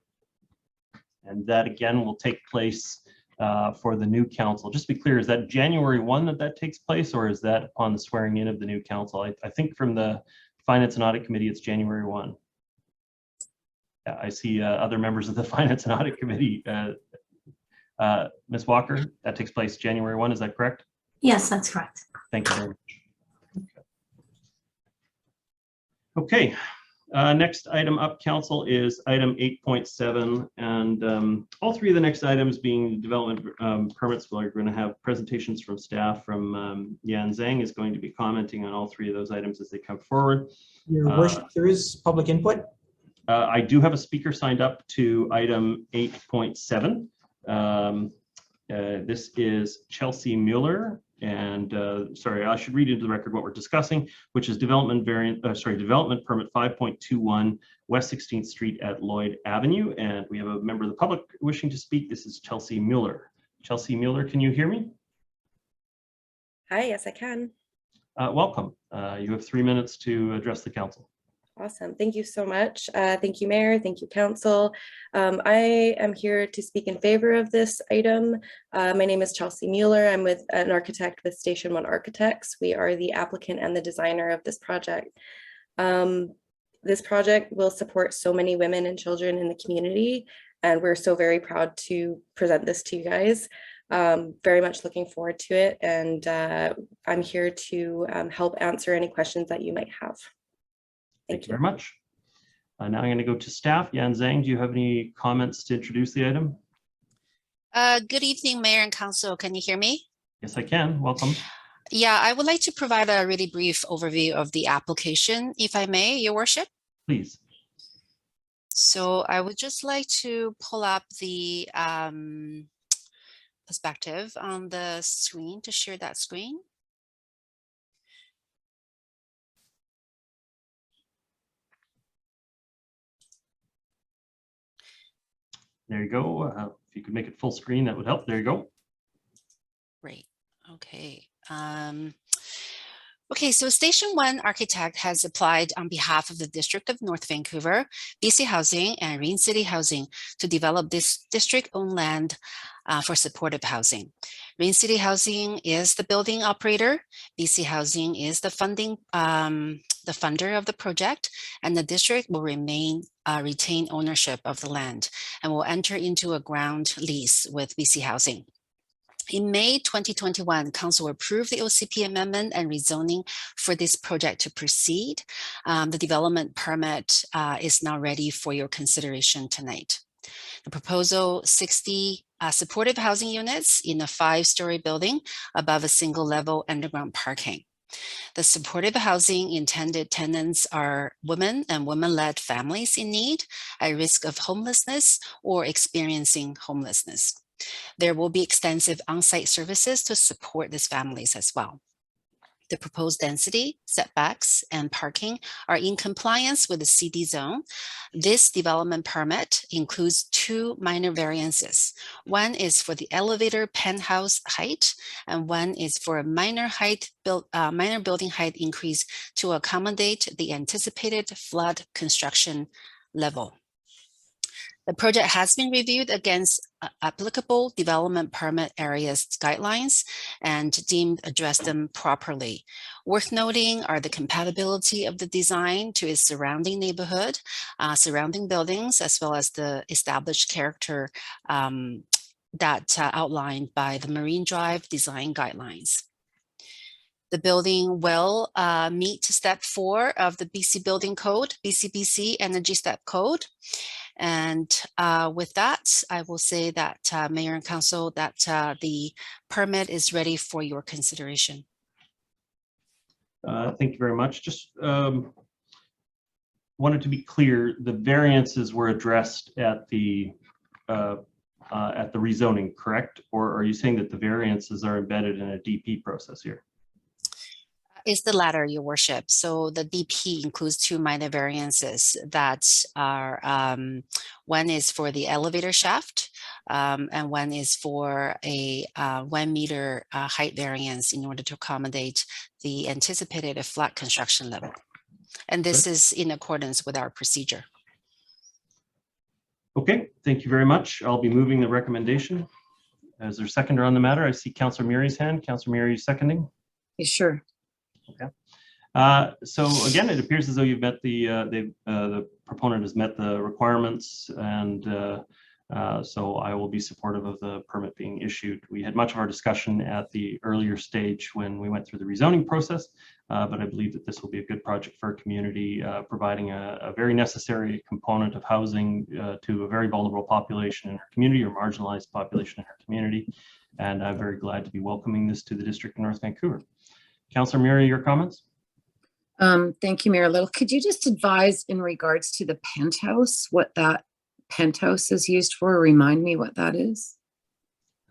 And that again will take place for the new council. Just to be clear, is that January 1 that takes place, or is that upon the swearing in of the new council? I think from the Finance and Audit Committee, it's January 1. Yeah, I see other members of the Finance and Audit Committee. Ms. Walker, that takes place January 1, is that correct?
Yes, that's correct.
Thank you very much. Okay, next item up, Council, is item 8.7, and all three of the next items being development permits. We're going to have presentations from staff. From Yan Zhang is going to be commenting on all three of those items as they come forward.
Your worship, there is public input.
I do have a speaker signed up to item 8.7. This is Chelsea Mueller, and sorry, I should read into the record what we're discussing, which is development permit 5.21 West 16th Street at Lloyd Avenue. And we have a member of the public wishing to speak. This is Chelsea Mueller. Chelsea Mueller, can you hear me?
Hi, yes, I can.
Welcome. You have 3 minutes to address the council.
Awesome. Thank you so much. Thank you, Mayor. Thank you, Council. I am here to speak in favor of this item. My name is Chelsea Mueller. I'm with an architect with Station 1 Architects. We are the applicant and the designer of this project. This project will support so many women and children in the community, and we're so very proud to present this to you guys. Very much looking forward to it, and I'm here to help answer any questions that you might have.
Thank you very much. Now I'm going to go to staff. Yan Zhang, do you have any comments to introduce the item?
Good evening, Mayor and Council. Can you hear me?
Yes, I can. Welcome.
Yeah, I would like to provide a really brief overview of the application, if I may, Your Worship.
Please.
So I would just like to pull up the perspective on the screen to share that screen.
There you go. If you could make it full screen, that would help. There you go.
Great. Okay. Okay, so Station 1 Architect has applied on behalf of the District of North Vancouver, BC Housing, and Green City Housing to develop this district-owned land for supportive housing. Green City Housing is the building operator. BC Housing is the the funder of the project, and the district will retain ownership of the land and will enter into a ground lease with BC Housing. In May 2021, Council approved the OCP amendment and rezoning for this project to proceed. The development permit is now ready for your consideration tonight. The proposal 60 supportive housing units in a 5-story building above a single-level underground parking. The supportive housing intended tenants are women and women-led families in need, at risk of homelessness, or experiencing homelessness. There will be extensive on-site services to support these families as well. The proposed density, setbacks, and parking are in compliance with the CD zone. This development permit includes 2 minor variances. One is for the elevator penthouse height, and one is for a minor building height increase to accommodate the anticipated flood construction level. The project has been reviewed against applicable development permit areas guidelines and deemed address them properly. Worth noting are the compatibility of the design to its surrounding neighborhood, surrounding buildings, as well as the established character that outlined by the Marine Drive design guidelines. The building will meet Step 4 of the BC Building Code, BCBC Energy Step Code. And with that, I will say that Mayor and Council, that the permit is ready for your consideration.
Thank you very much. Just wanted to be clear, the variances were addressed at the rezoning, correct? Or are you saying that the variances are embedded in a DP process here?
Is the latter, Your Worship. So the DP includes 2 minor variances that are, one is for the elevator shaft, and one is for a 1 meter height variance in order to accommodate the anticipated flat construction level. And this is in accordance with our procedure.
Okay, thank you very much. I'll be moving the recommendation. As their seconder on the matter, I see Councillor Murray's hand. Councillor Murray, seconding?
Sure.
Okay. So again, it appears as though you've met the proponent has met the requirements, and so I will be supportive of the permit being issued. We had much of our discussion at the earlier stage when we went through the rezoning process, but I believe that this will be a good project for our community, providing a very necessary component of housing to a very vulnerable population in our community, or marginalized population in our community. And I'm very glad to be welcoming this to the District of North Vancouver. Councillor Murray, your comments?
Thank you, Mayor Little. Could you just advise in regards to the penthouse, what that penthouse is used for? Remind me what that is.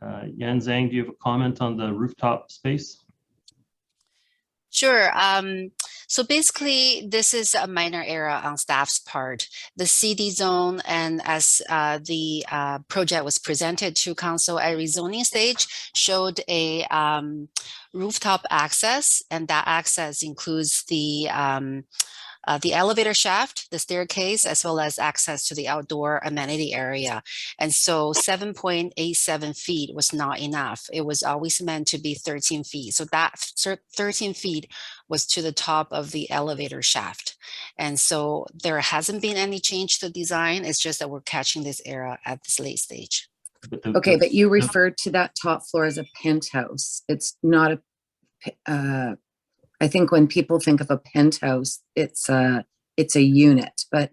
Yan Zhang, do you have a comment on the rooftop space?
Sure. So basically, this is a minor error on staff's part. The CD zone, and as the project was presented to council at rezoning stage, showed a rooftop access, and that access includes the elevator shaft, the staircase, as well as access to the outdoor amenity area. And so 7.87 feet was not enough. It was always meant to be 13 feet. So that 13 feet was to the top of the elevator shaft. And so there hasn't been any change to design. It's just that we're catching this error at this late stage.
Okay, but you referred to that top floor as a penthouse. It's not a, I think when people think of a penthouse, it's a unit, but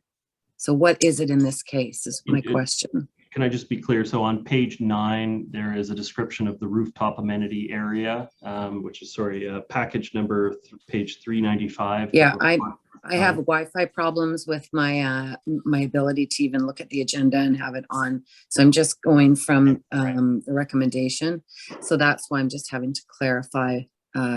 so what is it in this case is my question.
Can I just be clear? So on page 9, there is a description of the rooftop amenity area, which is, package number page 395.
Yeah, I have Wi-Fi problems with my my ability to even look at the agenda and have it on. So I'm just going from the recommendation. So that's why I'm just having to clarify.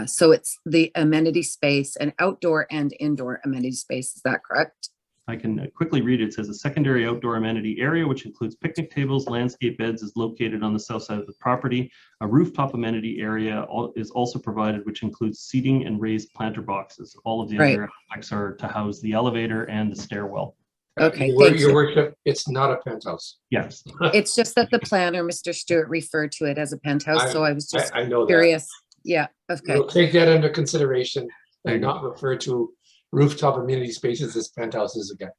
So it's the amenity space, and outdoor and indoor amenity space. Is that correct?
I can quickly read it. It says a secondary outdoor amenity area, which includes picnic tables, landscape beds, is located on the south side of the property. A rooftop amenity area is also provided, which includes seating and raised planter boxes. All of the other aspects are to house the elevator and the stairwell.
Okay,
Your worship, it's not a penthouse.
Yes.
It's just that the planner, Mr. Stewart, referred to it as a penthouse, so I was just
I know
curious.
that.
Yeah, okay.
We'll take that into consideration and not refer to rooftop amenity spaces as penthouses again.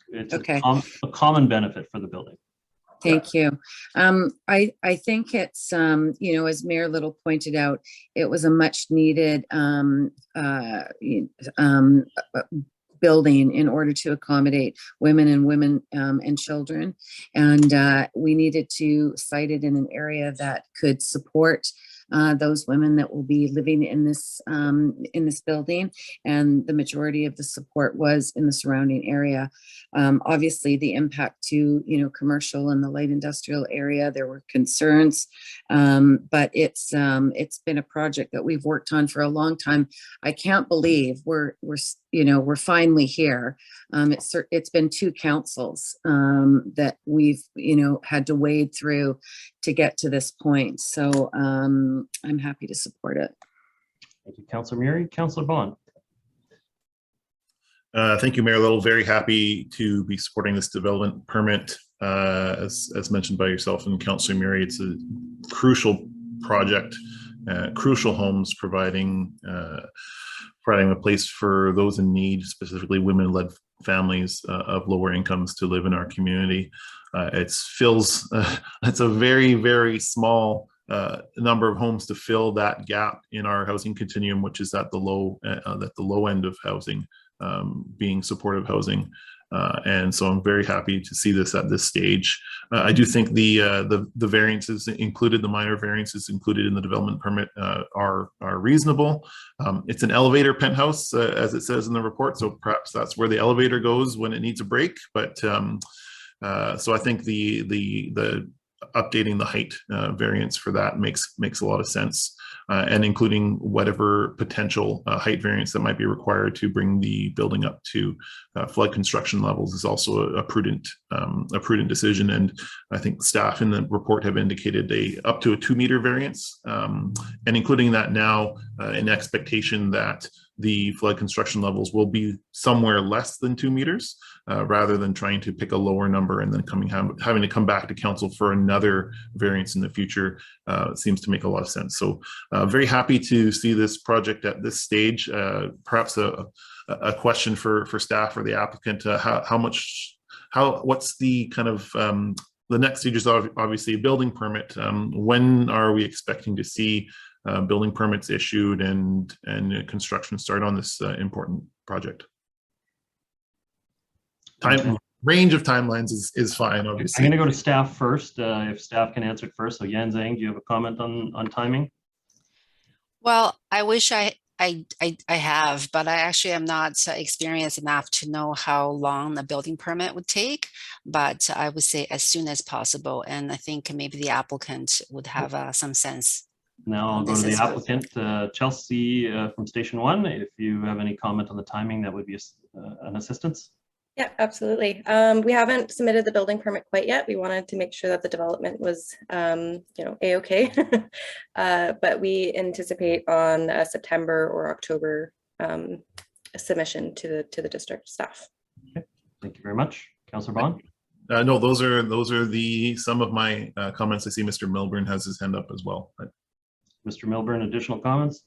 It's
Okay.
a common benefit for the building.
Thank you. I think it's, you know, as Mayor Little pointed out, it was a much needed building in order to accommodate women and children. And we needed to site it in an area that could support those women that will be living in this building, and the majority of the support was in the surrounding area. Obviously, the impact to commercial and the light industrial area, there were concerns, but it's been a project that we've worked on for a long time. I can't believe we're finally here. It's been 2 councils that we've had to wade through to get to this point. So I'm happy to support it.
Thank you, Councillor Murray. Councillor Bond.
Thank you, Mayor Little. Very happy to be supporting this development permit. As mentioned by yourself and Councillor Murray, it's a crucial project, crucial homes, providing a place for those in need, specifically women-led families of lower incomes, to live in our community. It's a very, very small number of homes to fill that gap in our housing continuum, which is at the low end of housing, being supportive housing. And so I'm very happy to see this at this stage. I do think the variances included, the minor variances included in the development permit are reasonable. It's an elevator penthouse, as it says in the report, so perhaps that's where the elevator goes when it needs a break. But so I think the updating the height variance for that makes a lot of sense, and including whatever potential height variance that might be required to bring the building up to flood construction levels is also a prudent decision. And I think staff in the report have indicated up to a 2-meter variance, and including that now in expectation that the flood construction levels will be somewhere less than 2 meters, rather than trying to pick a lower number and then having to come back to council for another variance in the future. Seems to make a lot of sense. So very happy to see this project at this stage. Perhaps a question for staff or the applicant: what's the kind of the next stage is obviously a building permit. When are we expecting to see building permits issued and construction start on this important project? Range of timelines is fine, obviously.
I'm going to go to staff first, if staff can answer it first. So Yan Zhang, do you have a comment on timing?
Well, I wish I have, but I actually am not experienced enough to know how long a building permit would take. But I would say as soon as possible, and I think maybe the applicant would have some sense.
Now I'll go to the applicant, Chelsea from Station 1. If you have any comment on the timing, that would be an assistance.
Yeah, absolutely. We haven't submitted the building permit quite yet. We wanted to make sure that the development was, A-okay. But we anticipate on a September or October submission to the district staff.
Okay, thank you very much. Councillor Bond?
No, those are some of my comments. I see Mr. Milburn has his hand up as well.
Mr. Milburn, additional comments?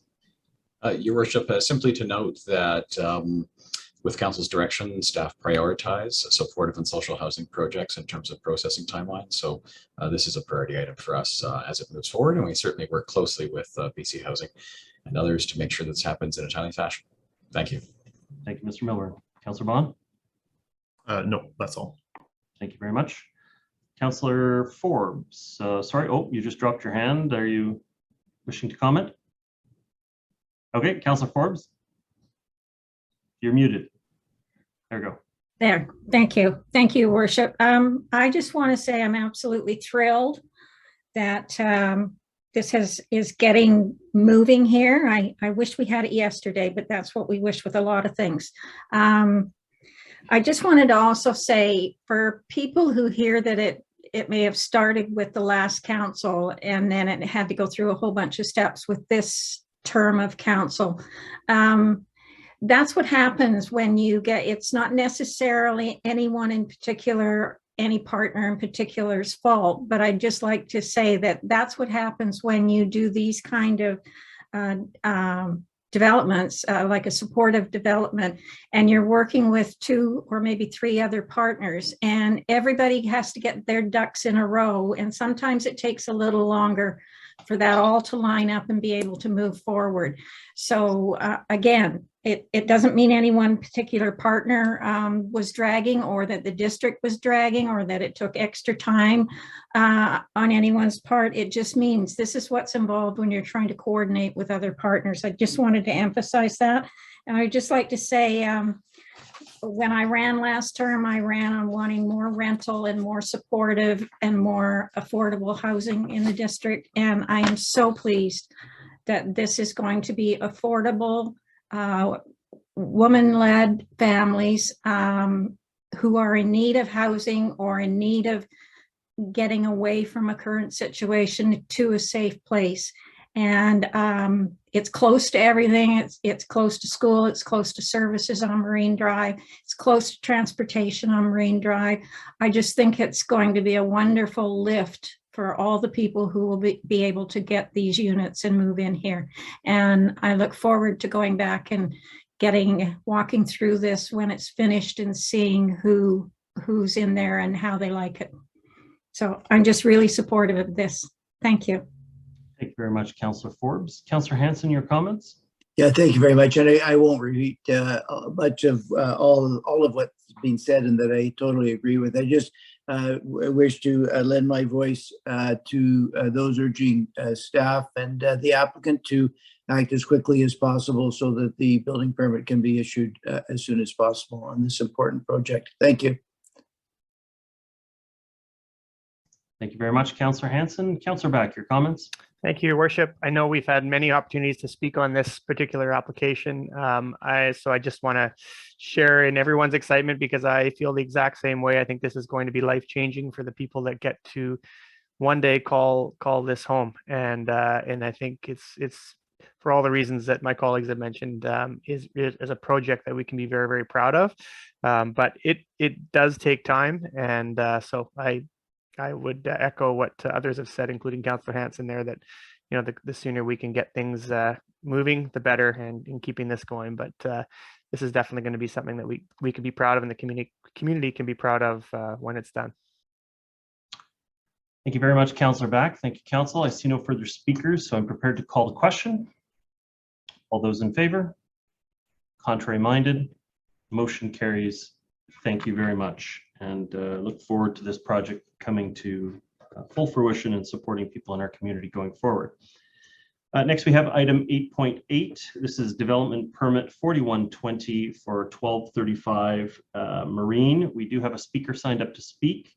Your Worship, simply to note that with Council's direction, staff prioritize supportive and social housing projects in terms of processing timelines. So this is a priority item for us as it moves forward, and we certainly work closely with BC Housing and others to make sure this happens in a timely fashion. Thank you.
Thank you, Mr. Milburn. Councillor Bond?
No, that's all.
Thank you very much. Councillor Forbes, sorry, oh, you just dropped your hand. Are you wishing to comment? Okay, Councillor Forbes, you're muted. There we go.
There, thank you. Thank you, Worship. I just want to say I'm absolutely thrilled that this is getting moving here. I wish we had it yesterday, but that's what we wish with a lot of things. I just wanted to also say, for people who hear that it may have started with the last council and then it had to go through a whole bunch of steps with this term of council. That's what happens when you get, it's not necessarily anyone in particular, any partner in particular's fault, but I'd just like to say that that's what happens when you do these kind of developments, like a supportive development, and you're working with 2 or maybe 3 other partners, and everybody has to get their ducks in a row, and sometimes it takes a little longer for that all to line up and be able to move forward. So again, it doesn't mean any one particular partner was dragging, or that the district was dragging, or that it took extra time on anyone's part. It just means this is what's involved when you're trying to coordinate with other partners. I just wanted to emphasize that. And I'd just like to say, when I ran last term, I ran on wanting more rental and more supportive and more affordable housing in the district. And I am so pleased that this is going to be affordable, woman-led families who are in need of housing or in need of getting away from a current situation to a safe place. And it's close to everything. It's close to school. It's close to services on Marine Drive. It's close to transportation on Marine Drive. I just think it's going to be a wonderful lift for all the people who will be able to get these units and move in here. And I look forward to going back and walking through this when it's finished and seeing who's in there and how they like it. So I'm just really supportive of this. Thank you.
Thank you very much, Councillor Forbes. Councillor Hanson, your comments?
Yeah, thank you very much. And I won't repeat much of all of what's been said and that I totally agree with. I just wish to lend my voice to those urging staff and the applicant to act as quickly as possible so that the building permit can be issued as soon as possible on this important project. Thank you.
Thank you very much, Councillor Hanson. Councillor Back, your comments?
Thank you, Your Worship. I know we've had many opportunities to speak on this particular application. So I just want to share in everyone's excitement because I feel the exact same way. I think this is going to be life-changing for the people that get to one day call this home. And I think it's for all the reasons that my colleagues have mentioned, is a project that we can be very, very proud of. But it does take time. And so I would echo what others have said, including Councillor Hanson there, that the sooner we can get things moving, the better, and in keeping this going. But this is definitely going to be something that we can be proud of, and the community can be proud of when it's done.
Thank you very much, Councillor Back. Thank you, Council. I see no further speakers, so I'm prepared to call the question. All those in favor? Contrary minded? Motion carries. Thank you very much, and look forward to this project coming to full fruition and supporting people in our community going forward. Next, we have item 8.8. This is development permit 4120 for 1235 Marine. We do have a speaker signed up to speak.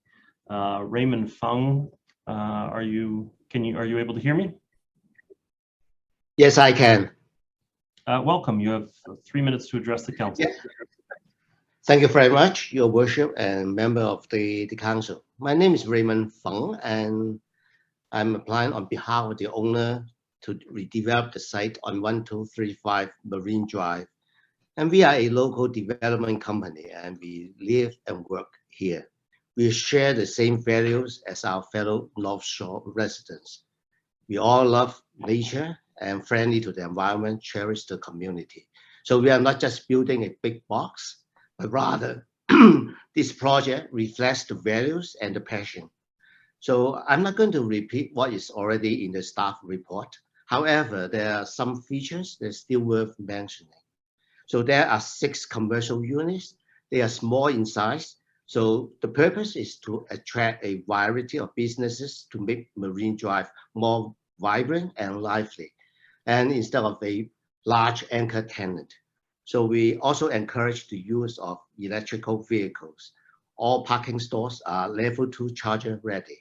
Raymond Fung, are you able to hear me?
Yes, I can.
Welcome. You have 3 minutes to address the council.
Yeah. Thank you very much, Your Worship and member of the council. My name is Raymond Fung, and I'm applying on behalf of the owner to redevelop the site on 1235 Marine Drive. And we are a local development company, and we live and work here. We share the same values as our fellow North Shore residents. We all love nature and friendly to the environment, cherish the community. So we are not just building a big box, but rather this project reflects the values and the passion. So I'm not going to repeat what is already in the staff report. However, there are some features that are still worth mentioning. So there are 6 commercial units. They are small in size, So the purpose is to attract a variety of businesses to make Marine Drive more vibrant and lively, and instead of a large anchor tenant. So we also encourage the use of electrical vehicles. All parking stores are level 2 charger ready.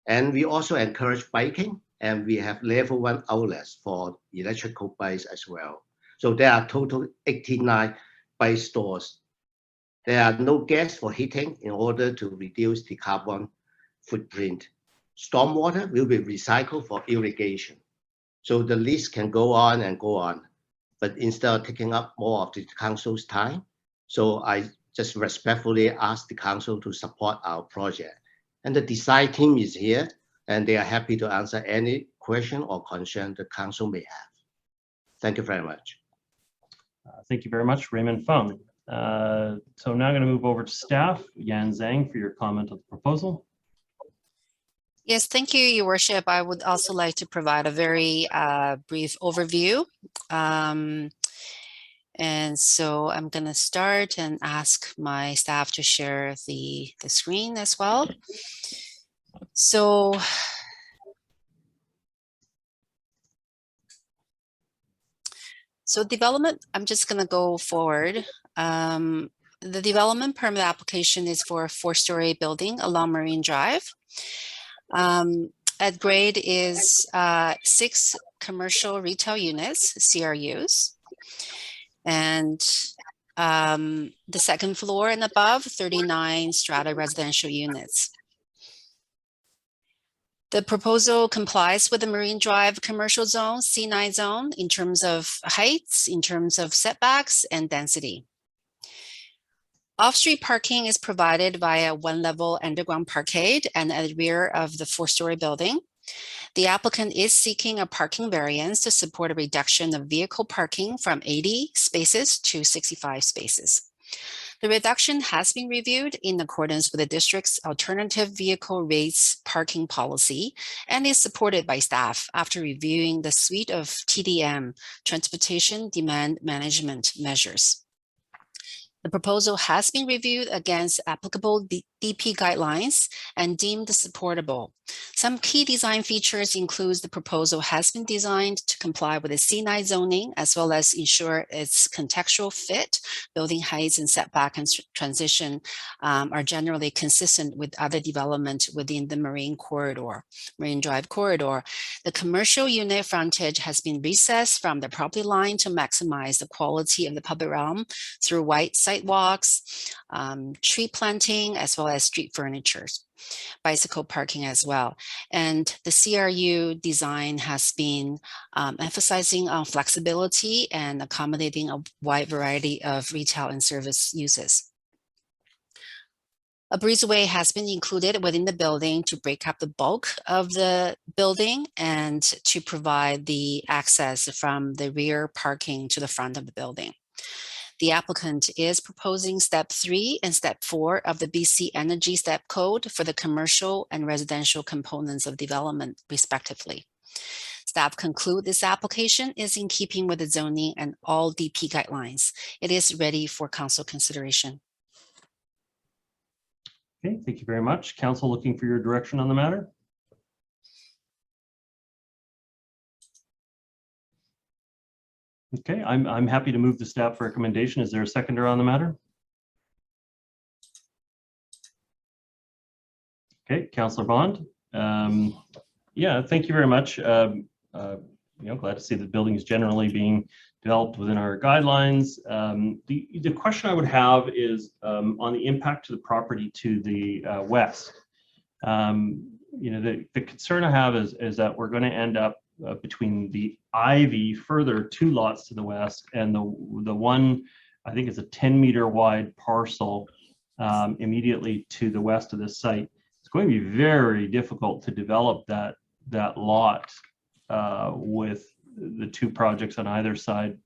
And we also encourage biking, and we have level 1 outlets for electrical bikes as well. So there are total 89 bike stores. There are no gas for heating in order to reduce the carbon footprint. Stormwater will be recycled for irrigation. So the list can go on and go on. But instead of taking up more of the council's time, so I just respectfully ask the council to support our project. And the design team is here, and they are happy to answer any question or concern the council may have. Thank you very much.
Thank you very much, Raymond Fung. So now I'm going to move over to staff. Yan Zhang, for your comment on the proposal.
Yes, thank you, Your Worship. I would also like to provide a very brief overview. And so I'm going to start and ask my staff to share the screen as well. So development, I'm just going to go forward. The development permit application is for a 4-story building along Marine Drive. At grade is 6 commercial retail units, CRUs. And the second floor and above, 39 strata residential units. The proposal complies with the Marine Drive commercial zone, C9 zone, in terms of heights, in terms of setbacks and density. Off-street parking is provided via 1-level underground parkade and at the rear of the 4-story building. The applicant is seeking a parking variance to support a reduction of vehicle parking from 80 spaces to 65 spaces. The reduction has been reviewed in accordance with the district's alternative vehicle rates parking policy and is supported by staff after reviewing the suite of TDM, transportation demand management measures. The proposal has been reviewed against applicable DP guidelines and deemed supportable. Some key design features include the proposal has been designed to comply with the C9 zoning as well as ensure its contextual fit. Building heights and setback and transition are generally consistent with other development within the Marine Drive corridor. The commercial unit frontage has been recessed from the property line to maximize the quality of the public realm through white sidewalks, tree planting, as well as street furniture, bicycle parking as well. And the CRU design has been emphasizing on flexibility and accommodating a wide variety of retail and service uses. A breezeway has been included within the building to break up the bulk of the building and to provide the access from the rear parking to the front of the building. The applicant is proposing step 3 and step 4 of the BC Energy Step Code for the commercial and residential components of development, respectively. Staff conclude this application is in keeping with the zoning and all DP guidelines. It is ready for council consideration.
Okay, thank you very much. Council looking for your direction on the matter. Okay, I'm happy to move the staff recommendation. Is there a seconder on the matter? Okay, Councillor Bond. Yeah, thank you very much. Glad to see that the building is generally being developed within our guidelines. The question I would have is on the impact to the property to the west. The concern I have is that we're going to end up between the Ivy further 2 lots to the west and the one, I think it's a 10-meter wide parcel immediately to the west of this site. It's going to be very difficult to develop that lot with the 2 projects on either side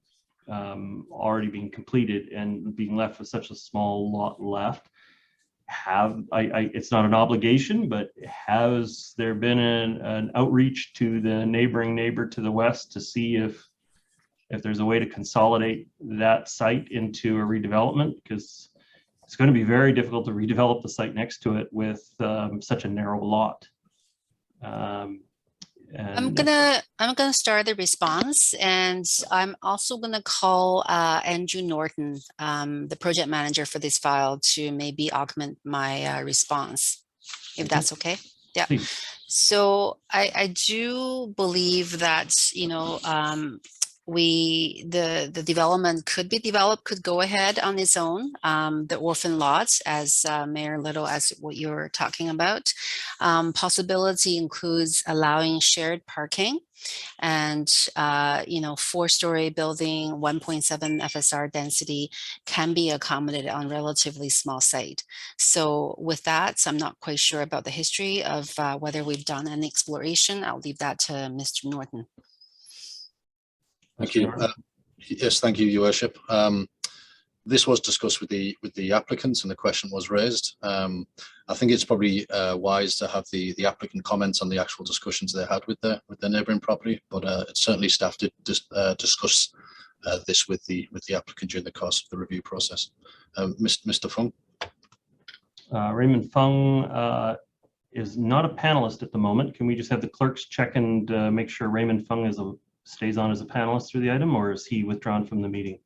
already being completed and being left with such a small lot left. It's not an obligation, but has there been an outreach to the neighboring neighbor to the west to see if there's a way to consolidate that site into a redevelopment? Because it's going to be very difficult to redevelop the site next to it with such a narrow lot.
I'm gonna start the response, and I'm also gonna call Andrew Norton, the project manager for this file, to maybe augment my response, if that's okay. Yeah.
Please.
So I do believe that, you know, the development could go ahead on its own, the orphan lots, as Mayor Little, as what you're talking about. Possibility includes allowing shared parking and, you know, 4-story building, 1.7 FSR density can be accommodated on relatively small site. So with that, so I'm not quite sure about the history of whether we've done any exploration. I'll leave that to Mr. Norton.
Thank you. Yes, thank you, Your Worship. This was discussed with the applicants, and the question was raised. I think it's probably wise to have the applicant comments on the actual discussions they had with their neighbouring property. But it's certainly staff did discuss this with the applicant during the course of the review process. Mr. Fung.
Raymond Fung is not a panelist at the moment. Can we just have the clerks check and make sure Raymond Fung stays on as a panelist through the item, or is he withdrawn from the meeting?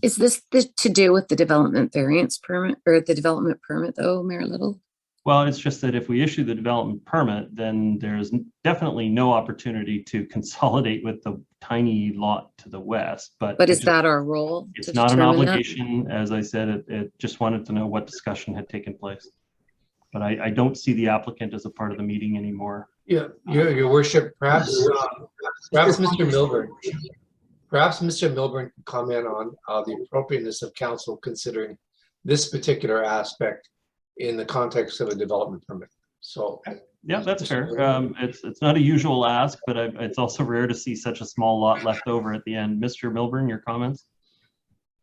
Is this to do with the development variance permit or the development permit though, Mayor Little?
Well, it's just that if we issue the development permit, then there's definitely no opportunity to consolidate with the tiny lot to the west. But
is that our role?
It's not an obligation. As I said, it just wanted to know what discussion had taken place. But I don't see the applicant as a part of the meeting anymore.
Yeah, Your Worship, perhaps Mr. Milburn. Perhaps Mr. Milburn can comment on the appropriateness of council considering this particular aspect in the context of a development permit. So
yeah, that's fair. It's not a usual ask, but it's also rare to see such a small lot left over at the end. Mr. Milburn, your comments?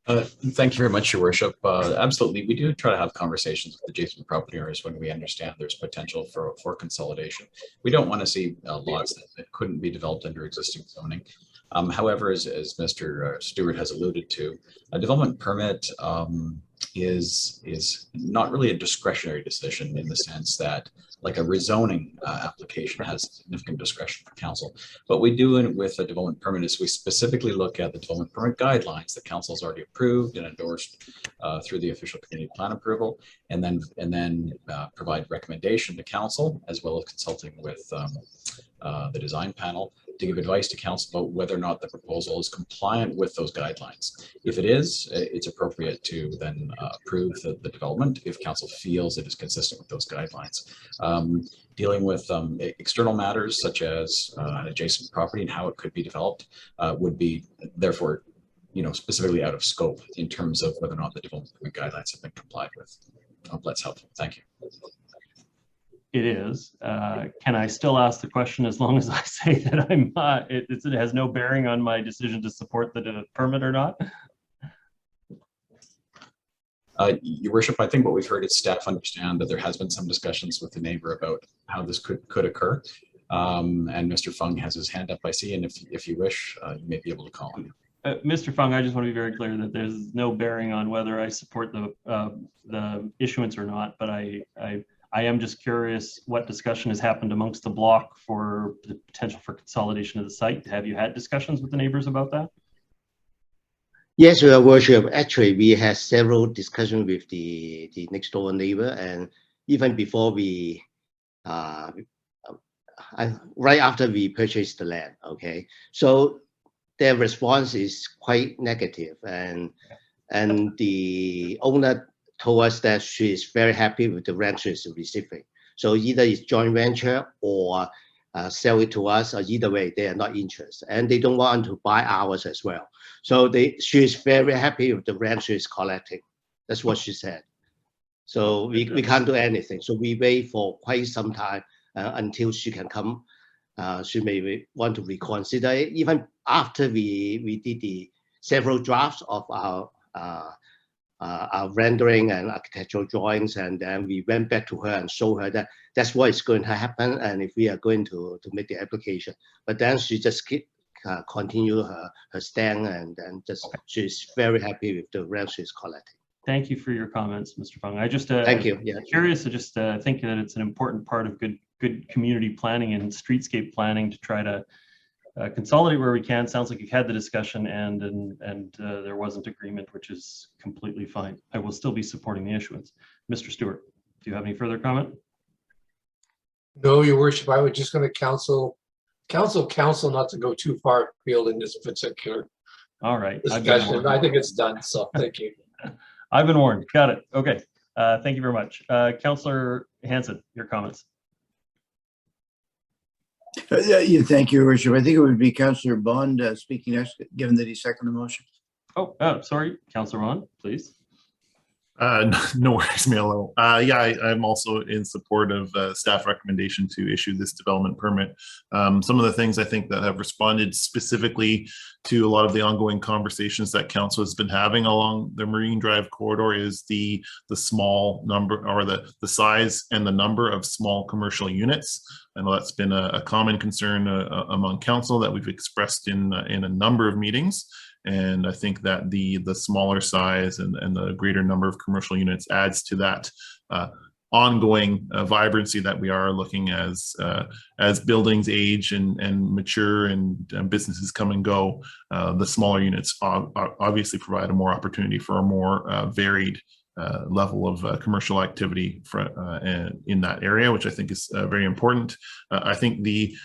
Thank you very much, Your Worship. Absolutely, we do try to have conversations with adjacent property owners when we understand there's potential for consolidation. We don't want to see lots that couldn't be developed under existing zoning. However, as Mr. Stewart has alluded to, a development permit is not really a discretionary decision in the sense that, like a rezoning application has significant discretion for council. What we do with a development permit is we specifically look at the development permit guidelines that council has already approved and endorsed through the official community plan approval, and then provide recommendation to council, as well as consulting with the design panel to give advice to council about whether or not the proposal is compliant with those guidelines. If it is, it's appropriate to then approve the development if council feels it is consistent with those guidelines. Dealing with external matters such as an adjacent property and how it could be developed would be therefore, specifically out of scope in terms of whether or not the development guidelines have been complied with. I hope that's helpful. Thank you.
It is. Can I still ask the question as long as I say that I'm it has no bearing on my decision to support the permit or not?
Your Worship, I think what we've heard is staff understand that there has been some discussions with the neighbor about how this could occur. And Mr. Fung has his hand up, I see, and if you wish, you may be able to call on him.
Mr. Fung, I just want to be very clear that there's no bearing on whether I support the issuance or not, but I am just curious what discussion has happened amongst the block for the potential for consolidation of the site. Have you had discussions with the neighbors about that?
Yes, Your Worship. Actually, we had several discussions with the next door neighbor, and even before we, right after we purchased the land. Okay, so their response is quite negative, and the owner told us that she is very happy with the rent she is receiving. So either it's joint venture or sell it to us, or either way, they are not interested. And they don't want to buy ours as well. So she is very happy with the rent she is collecting. That's what she said. So we can't do anything. So we wait for quite some time until she can come. She may want to reconsider it. Even after we did the several drafts of our rendering and architectural drawings, and then we went back to her and showed her that that's what is going to happen, and if we are going to make the application. But then she just continue her stand, and just she's very happy with the rent she's collecting.
Thank you for your comments, Mr. Fung. I just
Thank you. Yeah.
curious. I just think that it's an important part of good community planning and streetscape planning to try to consolidate where we can. Sounds like you've had the discussion and there wasn't agreement, which is completely fine. I will still be supporting the issuance. Mr. Stewart, do you have any further comment?
No, Your Worship, I was just going to counsel not to go too far afield in this particular
All right.
discussion. I think it's done, so thank you.
I've been warned. Got it. Okay. Thank you very much. Councillor Hanson, your comments.
Yeah, thank you, Your Worship. I think it would be Councillor Bond speaking next, given that he seconded the motion.
Oh, sorry, Councillor Bond, please.
No worries, Milo. Yeah, I'm also in support of staff recommendation to issue this development permit. Some of the things I think that have responded specifically to a lot of the ongoing conversations that council has been having along the Marine Drive corridor is the small number, or the size and the number of small commercial units. I know that's been a common concern among council that we've expressed in a number of meetings. And I think that the smaller size and the greater number of commercial units adds to that ongoing vibrancy that we are looking as buildings age and mature and businesses come and go. The smaller units obviously provide a more opportunity for a more varied level of commercial activity in that area, which I think is very important. I think the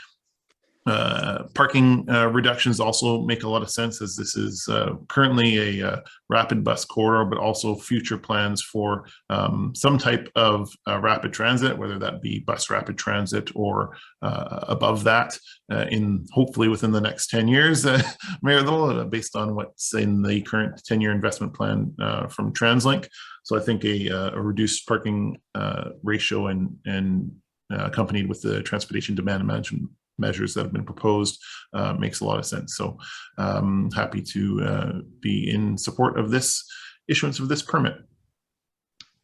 parking reductions also make a lot of sense, as this is currently a rapid bus corridor, but also future plans for some type of rapid transit, whether that be bus rapid transit or above that, hopefully within the next 10 years, Mayor Little, based on what's in the current 10-year investment plan from TransLink. So I think a reduced parking ratio and accompanied with the transportation demand management measures that have been proposed makes a lot of sense. So happy to be in support of this issuance of this permit.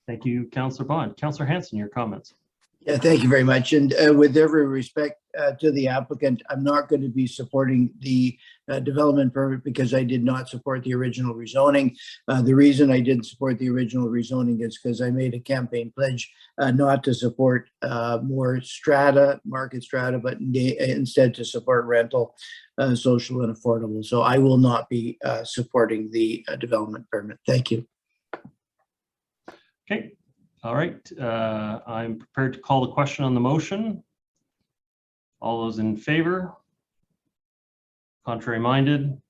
Thank you, Councillor Bond. Councillor Hanson, your comments.
Yeah, thank you very much. And with every respect to the applicant, I'm not going to be supporting the development permit because I did not support the original rezoning. The reason I didn't support the original rezoning is because I made a campaign pledge not to support more strata, market strata, but instead to support rental, social and affordable. So I will not be supporting the development permit. Thank you.
Okay. All right, I'm prepared to call the question on the motion. All those in favor? Contrary minded?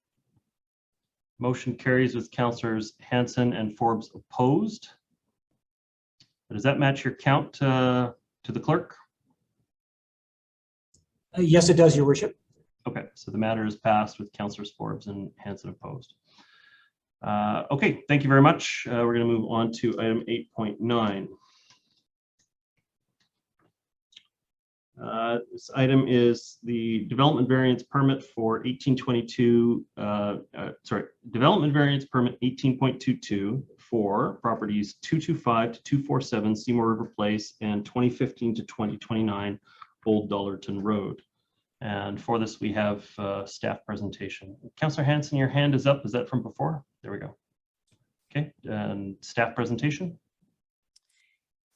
Motion carries with Councillors Hanson and Forbes opposed. Does that match your count to the clerk?
Yes, it does, Your Worship.
Okay, so the matter is passed with Councillors Forbes and Hanson opposed. Okay, thank you very much. We're going to move on to item 8.9. This item is the development variance permit for 1822, development variance permit 18.22 for properties 225 to 247 Seymour River Place and 2015 to 2029 Old Dollarton Road. And for this, we have staff presentation. Councillor Hanson, your hand is up. Is that from before? There we go. Okay, and staff presentation.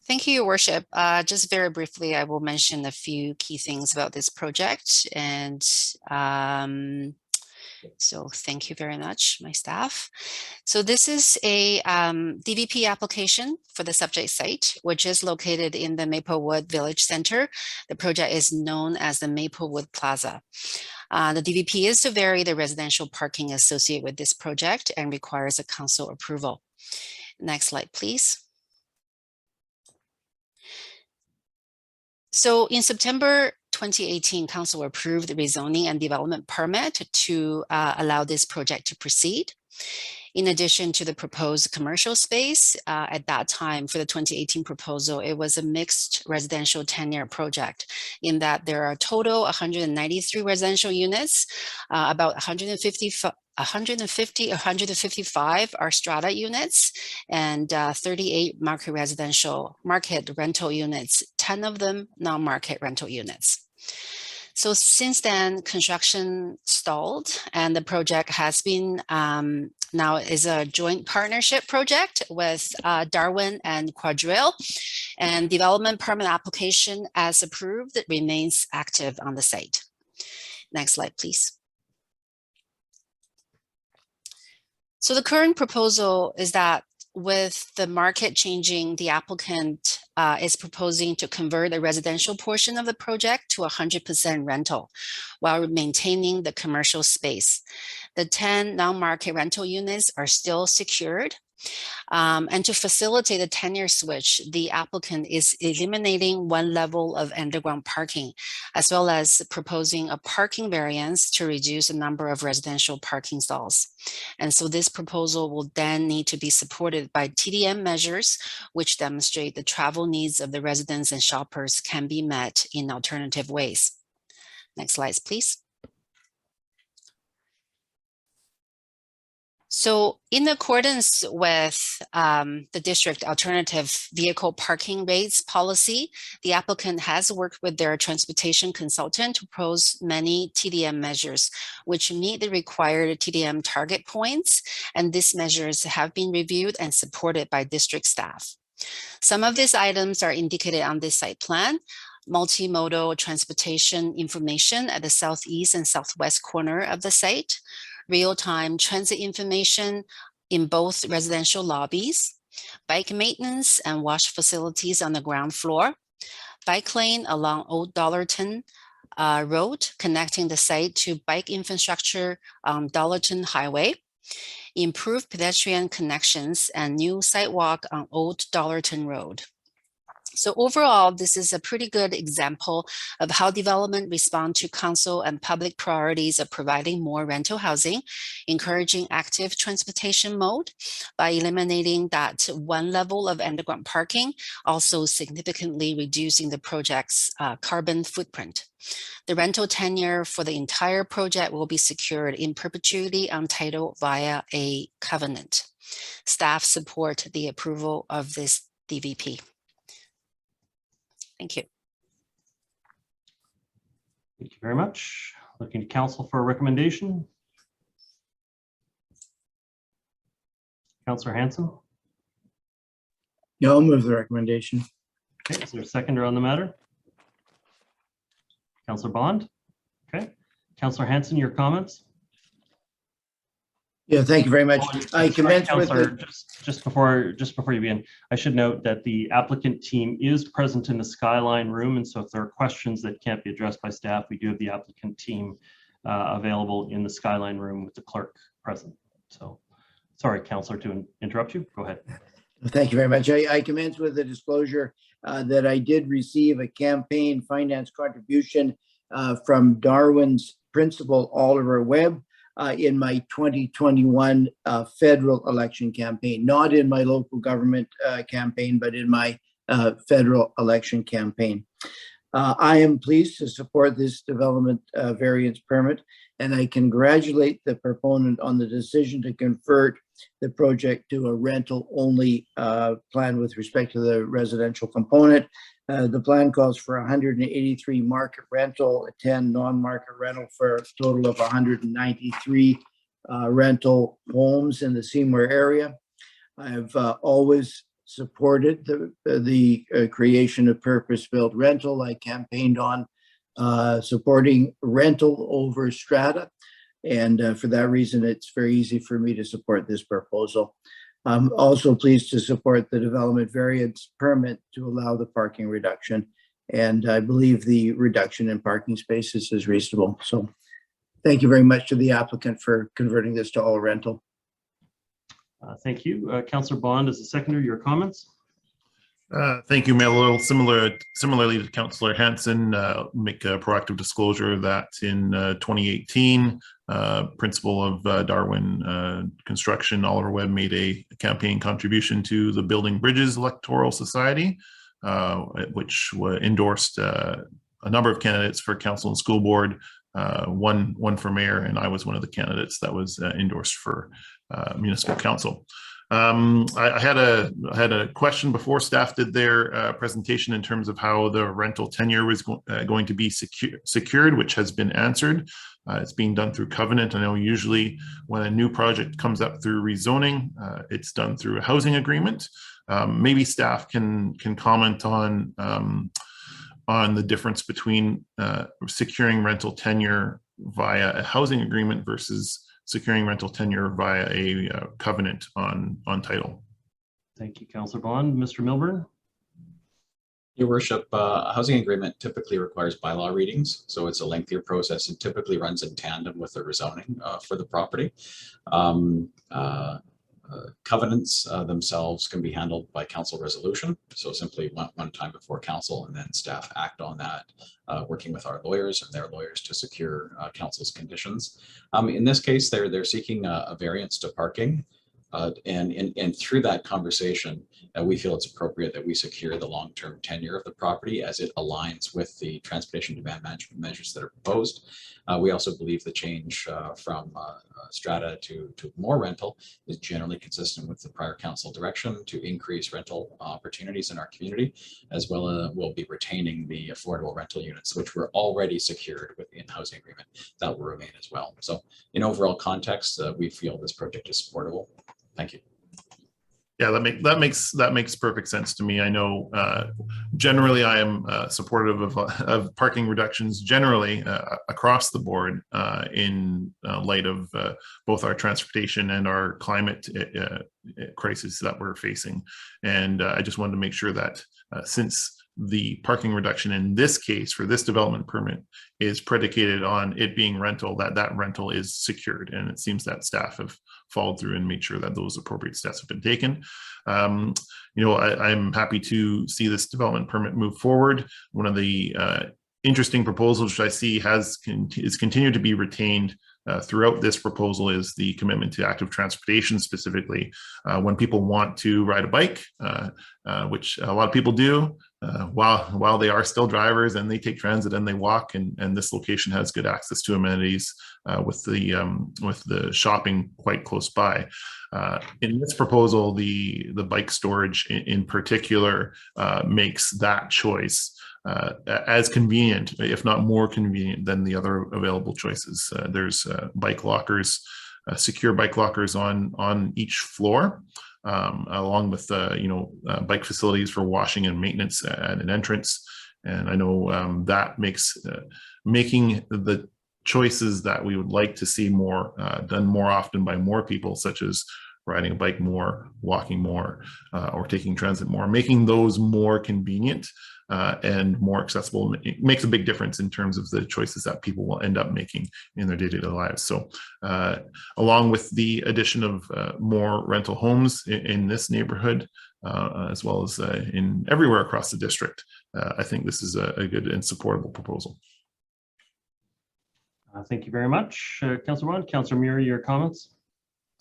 Thank you, Your Worship. Just very briefly, I will mention a few key things about this project. And so thank you very much, my staff. So this is a DVP application for the subject site, which is located in the Maplewood Village Center. The project is known as the Maplewood Plaza. The DVP is to vary the residential parking associated with this project and requires a council approval. Next slide, please. So in September 2018, council approved the rezoning and development permit to allow this project to proceed. In addition to the proposed commercial space, at that time for the 2018 proposal, it was a mixed residential 10-year project in that there are a total 193 residential units, about 155 are strata units, and 38 market rental units, 10 of them non-market rental units. So since then, construction stalled, and the project has been now is a joint partnership project with Darwin and Quadrille, and development permit application as approved remains active on the site. Next slide, please. So the current proposal is that with the market changing, the applicant is proposing to convert the residential portion of the project to 100% rental while maintaining the commercial space. The 10 non-market rental units are still secured. And to facilitate the 10-year switch, the applicant is eliminating one level of underground parking, as well as proposing a parking variance to reduce the number of residential parking stalls. And so this proposal will then need to be supported by TDM measures, which demonstrate the travel needs of the residents and shoppers can be met in alternative ways. Next slide, please. So in accordance with the district alternative vehicle parking rates policy, the applicant has worked with their transportation consultant to propose many TDM measures which meet the required TDM target points, and these measures have been reviewed and supported by district staff. Some of these items are indicated on this site plan. Multimodal transportation information at the southeast and southwest corner of the site, real-time transit information in both residential lobbies, bike maintenance and wash facilities on the ground floor, bike lane along Old Dollarton Road connecting the site to bike infrastructure on Dollarton Highway, improved pedestrian connections and new sidewalk on Old Dollarton Road. So overall, this is a pretty good example of how development respond to council and public priorities of providing more rental housing, encouraging active transportation mode by eliminating that one level of underground parking, also significantly reducing the project's carbon footprint. The rental tenure for the entire project will be secured in perpetuity on title via a covenant. Staff support the approval of this DVP. Thank you.
Thank you very much. Looking to council for a recommendation. Councillor Hanson.
Yeah, I'll move the recommendation.
Okay, is there a seconder on the matter? Councillor Bond. Okay. Councillor Hanson, your comments?
Yeah, thank you very much. I commence with
just before you begin, I should note that the applicant team is present in the Skyline room, and so if there are questions that can't be addressed by staff, we do have the applicant team available in the Skyline room with the clerk present. So, sorry, Councillor, to interrupt you. Go ahead.
Thank you very much. I commence with a disclosure that I did receive a campaign finance contribution from Darwin's principal, Oliver Webb, in my 2021 federal election campaign, not in my local government campaign, but in my federal election campaign. I am pleased to support this development variance permit, and I congratulate the proponent on the decision to convert the project to a rental-only plan with respect to the residential component. The plan calls for 183 market rental, 10 non-market rental, for a total of 193 rental homes in the Seymour area. I've always supported the creation of purpose-built rental. I campaigned on supporting rental over strata, and for that reason, it's very easy for me to support this proposal. I'm also pleased to support the development variance permit to allow the parking reduction, and I believe the reduction in parking spaces is reasonable. So thank you very much to the applicant for converting this to all rental.
Thank you. Councillor Bond, as a seconder, your comments?
Thank you, Mayor Little. Similarly to Councillor Hanson, make a proactive disclosure that in 2018, principal of Darwin Construction, Oliver Webb, made a campaign contribution to the Building Bridges Electoral Society, which endorsed a number of candidates for council and school board, one for mayor, and I was one of the candidates that was endorsed for municipal council. I had a question before staff did their presentation in terms of how the rental tenure was going to be secured, which has been answered. It's being done through covenant. I know usually when a new project comes up through rezoning, it's done through a housing agreement. Maybe staff can comment on the difference between securing rental tenure via a housing agreement versus securing rental tenure via a covenant on title.
Thank you, Councillor Bond. Mr. Milburn?
Your worship, a housing agreement typically requires bylaw readings, so it's a lengthier process and typically runs in tandem with the rezoning for the property. Covenants themselves can be handled by council resolution, so simply one time before council, and then staff act on that, working with our lawyers and their lawyers to secure council's conditions. In this case, they're seeking a variance to parking, and through that conversation, we feel it's appropriate that we secure the long-term tenure of the property as it aligns with the transportation demand management measures that are proposed. We also believe the change from strata to more rental is generally consistent with the prior council direction to increase rental opportunities in our community, as well as we'll be retaining the affordable rental units, which were already secured within housing agreement. That will remain as well. So in overall context, we feel this project is supportable. Thank you.
Yeah, that makes perfect sense to me. I know generally I am supportive of parking reductions generally across the board in light of both our transportation and our climate crisis that we're facing. And I just wanted to make sure that since the parking reduction in this case for this development permit is predicated on it being rental, that rental is secured. And it seems that staff have followed through and made sure that those appropriate steps have been taken. I'm happy to see this development permit move forward. One of the interesting proposals which I see is continued to be retained throughout this proposal is the commitment to active transportation, specifically when people want to ride a bike, which a lot of people do while they are still drivers, and they take transit and they walk, and this location has good access to amenities with the shopping quite close by. In this proposal, the bike storage in particular makes that choice as convenient, if not more convenient, than the other available choices. There's bike lockers, secure bike lockers on each floor, along with bike facilities for washing and maintenance at an entrance. And I know that makes making the choices that we would like to see more done more often by more people, such as riding a bike more, walking more, or taking transit more, making those more convenient and more accessible. It makes a big difference in terms of the choices that people will end up making in their day-to-day lives. So along with the addition of more rental homes in this neighborhood, as well as in everywhere across the district, I think this is a good and supportable proposal.
Thank you very much. Councillor Bond. Councillor Murray, your comments?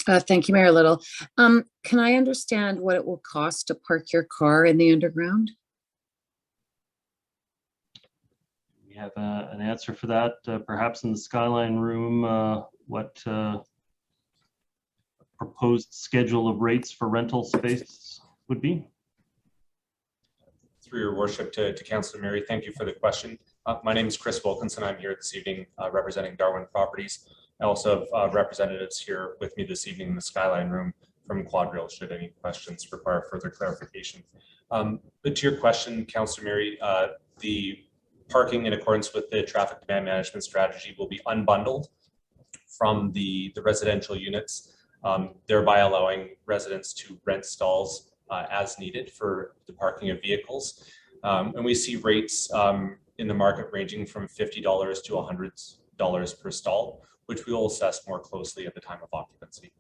Thank you, Mayor Little. Can I understand what it will cost to park your car in the underground?
We have an answer for that, perhaps in the Skyline room, what proposed schedule of rates for rental space would be.
Through your worship to Councillor Murray, thank you for the question. My name is Chris Wilkinson. I'm here this evening representing Darwin Properties. I also have representatives here with me this evening in the Skyline room from Quadrille, should any questions require further clarification. But to your question, Councillor Murray, the parking in accordance with the traffic demand management strategy will be unbundled from the residential units, thereby allowing residents to rent stalls as needed for the parking of vehicles. And we see rates in the market ranging from $50 to $100 per stall, which we will assess more closely at the time of occupancy.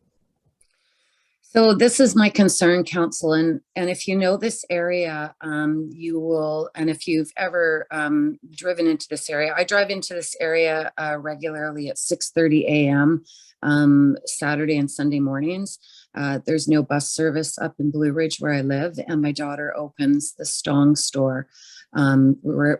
So this is my concern, Council, and if you know this area, you will, and if you've ever driven into this area, I drive into this area regularly at 6:30 a.m. Saturday and Sunday mornings. There's no bus service up in Blue Ridge where I live, and my daughter opens the Stong store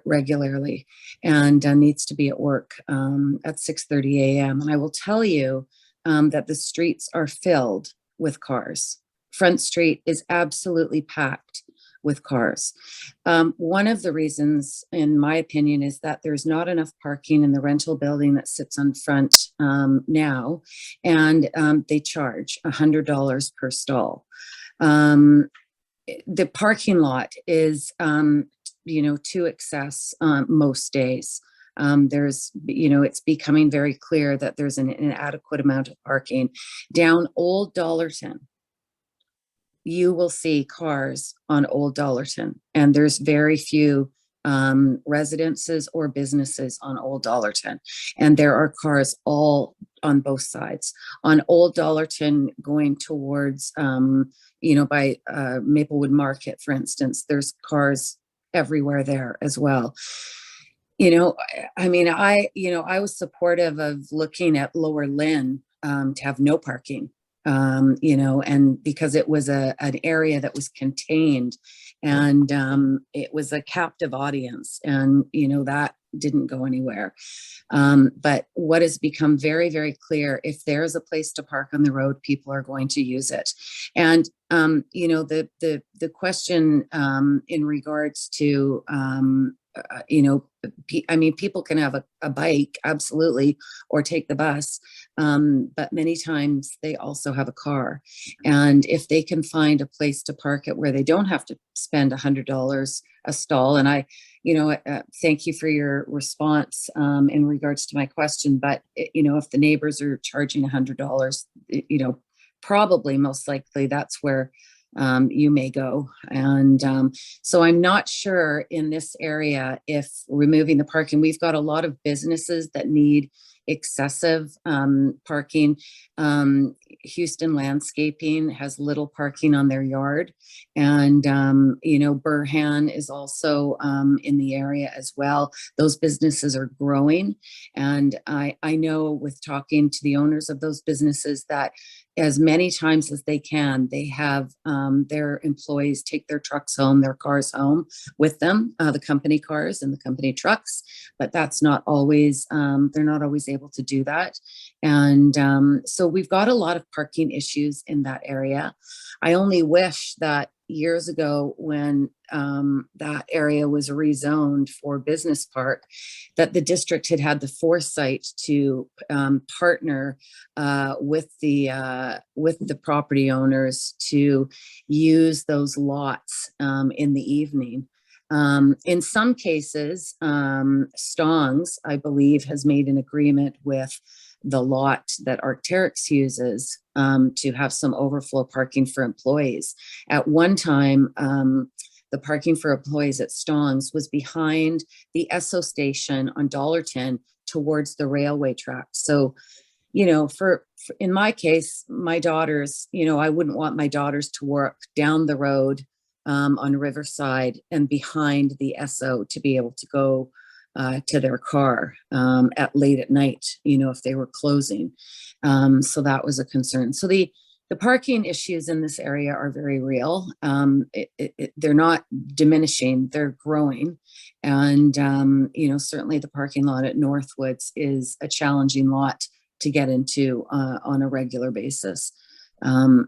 regularly and needs to be at work at 6:30 a.m. And I will tell you that the streets are filled with cars Front Street is absolutely packed with cars. One of the reasons, in my opinion, is that there's not enough parking in the rental building that sits on Front now, and they charge $100 per stall. The parking lot is, to excess most days. It's becoming very clear that there's an inadequate amount of parking. Down Old Dollarton, you will see cars on Old Dollarton, and there's very few residences or businesses on Old Dollarton, and there are cars all on both sides. On Old Dollarton, going towards by Maplewood Market, for instance, there's cars everywhere there as well. I was supportive of looking at Lower Lynn to have no parking. And because it was an area that was contained, and it was a captive audience, and that didn't go anywhere. But what has become very, very clear, if there's a place to park on the road, people are going to use it. And the question in regards to people can have a bike, absolutely, or take the bus, but many times they also have a car. And if they can find a place to park it where they don't have to spend $100 a stall, and I thank you for your response in regards to my question, but if the neighbors are charging $100, probably most likely that's where you may go. And so I'm not sure in this area if removing the parking, we've got a lot of businesses that need excessive parking. Houston Landscaping has little parking on their yard, and Burhan is also in the area as well. Those businesses are growing, and I know with talking to the owners of those businesses that as many times as they can, they have their employees take their trucks home, their cars home with them, the company cars and the company trucks, but that's not always, they're not always able to do that. And so we've got a lot of parking issues in that area. I only wish that years ago when that area was rezoned for business park, that the district had the foresight to partner with the property owners to use those lots in the evening. In some cases, Stong's, I believe, has made an agreement with the lot that Arc'teryx uses to have some overflow parking for employees. At one time, the parking for employees at Stong's was behind the Esso station on Dollarton towards the railway track. So, for in my case, my daughters, I wouldn't want my daughters to work down the road on Riverside and behind the Esso to be able to go to their car at late at night, if they were closing. So that was a concern. So the parking issues in this area are very real. They're not diminishing, they're growing. And, certainly the parking lot at Northwoods is a challenging lot to get into on a regular basis.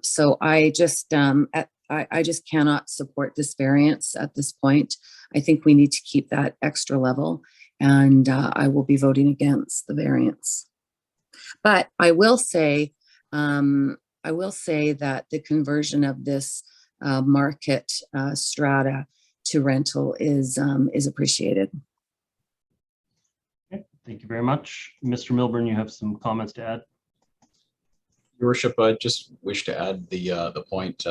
So I just cannot support this variance at this point. I think we need to keep that extra level, and I will be voting against the variance. But I will say that the conversion of this market strata to rental is appreciated.
Okay, thank you very much. Mr. Milburn, you have some comments to add?
Your Worship, I just wish to add the point,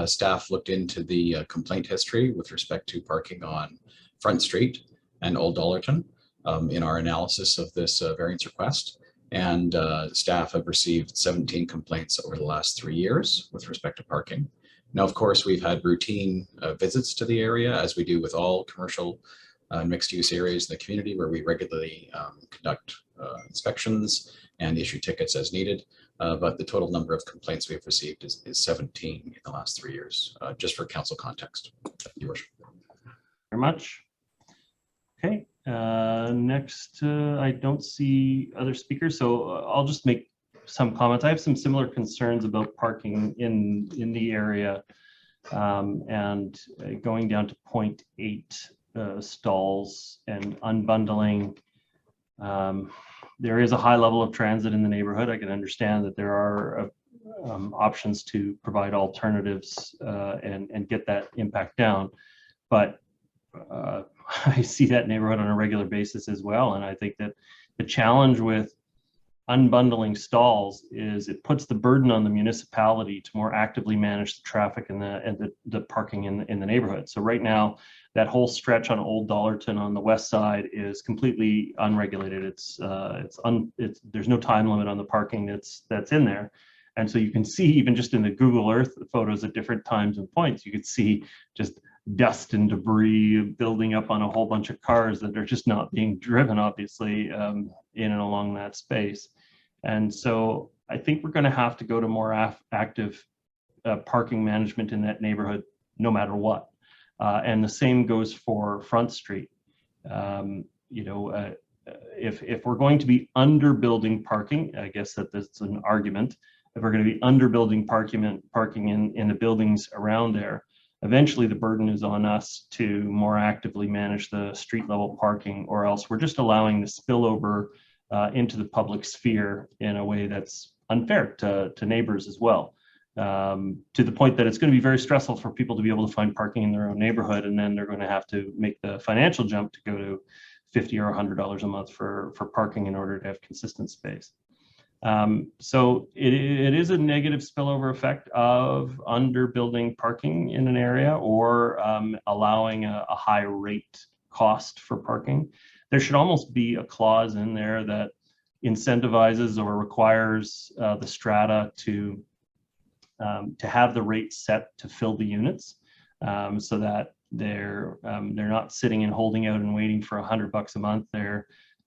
staff looked into the complaint history with respect to parking on Front Street and Old Dollarton in our analysis of this variance request. And staff have received 17 complaints over the last 3 years with respect to parking. Now, of course, we've had routine visits to the area, as we do with all commercial mixed-use areas in the community, where we regularly conduct inspections and issue tickets as needed. But the total number of complaints we've received is 17 in the last 3 years, just for council context. Your Worship.
Very much. Okay, next, I don't see other speakers, so I'll just make some comments. I have some similar concerns about parking in the area, and going down to 0.8 stalls and unbundling. There is a high level of transit in the neighborhood. I can understand that there are options to provide alternatives and get that impact down, but I see that neighborhood on a regular basis as well. And I think that the challenge with unbundling stalls is it puts the burden on the municipality to more actively manage the traffic and the parking in the neighborhood. So right now, that whole stretch on Old Dollarton on the west side is completely unregulated. There's no time limit on the parking that's in there. And so you can see, even just in the Google Earth photos at different times and points, you could see just dust and debris building up on a whole bunch of cars that are just not being driven, obviously, in and along that space. And so I think we're going to have to go to more active parking management in that neighborhood, no matter what. And the same goes for Front Street. If we're going to be underbuilding parking, I guess that's an argument. If we're going to be underbuilding parking in the buildings around there, eventually the burden is on us to more actively manage the street level parking, or else we're just allowing the spillover into the public sphere in a way that's unfair to neighbors as well. To the point that it's going to be very stressful for people to be able to find parking in their own neighborhood, and then they're going to have to make the financial jump to go to $50 or $100 a month for parking in order to have consistent space. So it is a negative spillover effect of underbuilding parking in an area, or allowing a high rate cost for parking. There should almost be a clause in there that incentivizes or requires the strata to have the rate set to fill the units, so that they're not sitting and holding out and waiting for $100 a month.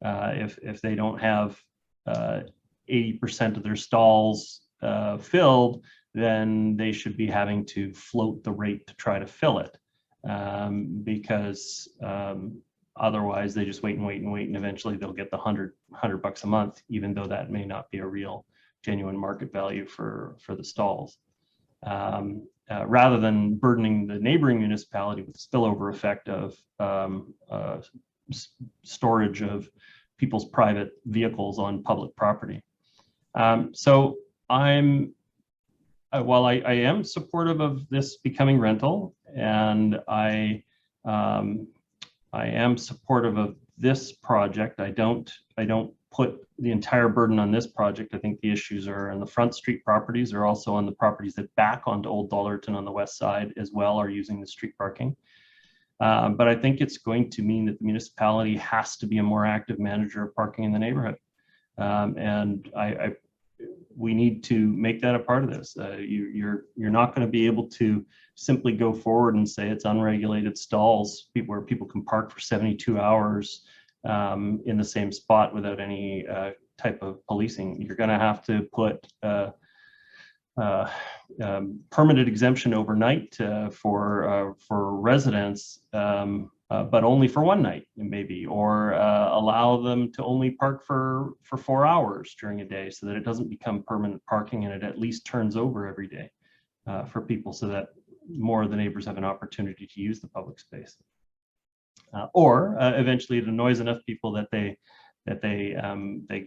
If they don't have 80% of their stalls filled, then they should be having to float the rate to try to fill it, because otherwise they just wait, and eventually they'll get the $100 a month, even though that may not be a real genuine market value for the stalls. Rather than burdening the neighboring municipality with the spillover effect of storage of people's private vehicles on public property. So while I am supportive of this becoming rental, and I am supportive of this project, I don't put the entire burden on this project. I think the issues are on the Front Street properties, or also on the properties that back onto Old Dollarton on the west side as well are using the street parking. But I think it's going to mean that the municipality has to be a more active manager of parking in the neighborhood. And we need to make that a part of this. You're not going to be able to simply go forward and say it's unregulated stalls where people can park for 72 hours in the same spot without any type of policing. You're going to have to put permitted exemption overnight for residents, but only for one night maybe, or allow them to only park for 4 hours during a day, so that it doesn't become permanent parking, and it at least turns over every day for people, so that more of the neighbors have an opportunity to use the public space. Or eventually it annoys enough people that they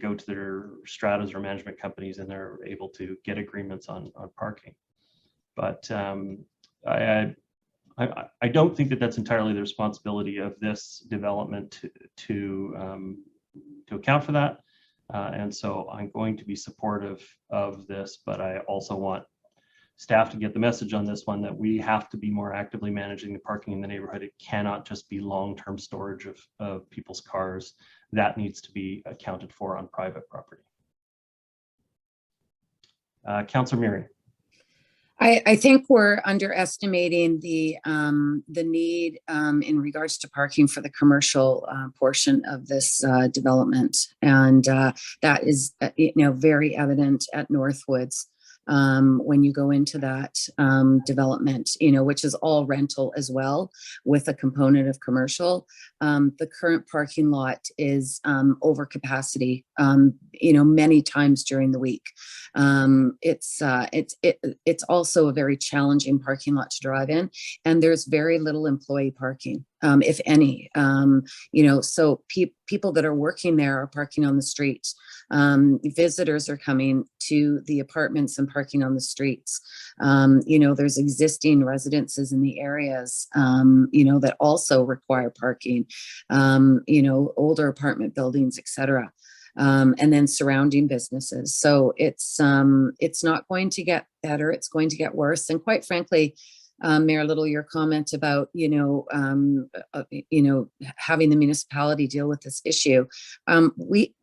go to their stratas or management companies, and they're able to get agreements on parking. But I don't think that that's entirely the responsibility of this development to account for that. And so I'm going to be supportive of this, but I also want staff to get the message on this one, that we have to be more actively managing the parking in the neighborhood. It cannot just be long-term storage of people's cars. That needs to be accounted for on private property. Councillor Miri.
I think we're underestimating the need in regards to parking for the commercial portion of this development, and that is very evident at Northwoods. when you go into that development, which is all rental as well with a component of commercial. The current parking lot is over capacity, many times during the week. It's also a very challenging parking lot to drive in, and there's very little employee parking, if any. So people that are working there are parking on the streets. Visitors are coming to the apartments and parking on the streets. There's existing residences in the areas, that also require parking, older apartment buildings, etc. And then surrounding businesses. So it's not going to get better. It's going to get worse. And quite frankly, Mayor Little, your comment about, having the municipality deal with this issue. We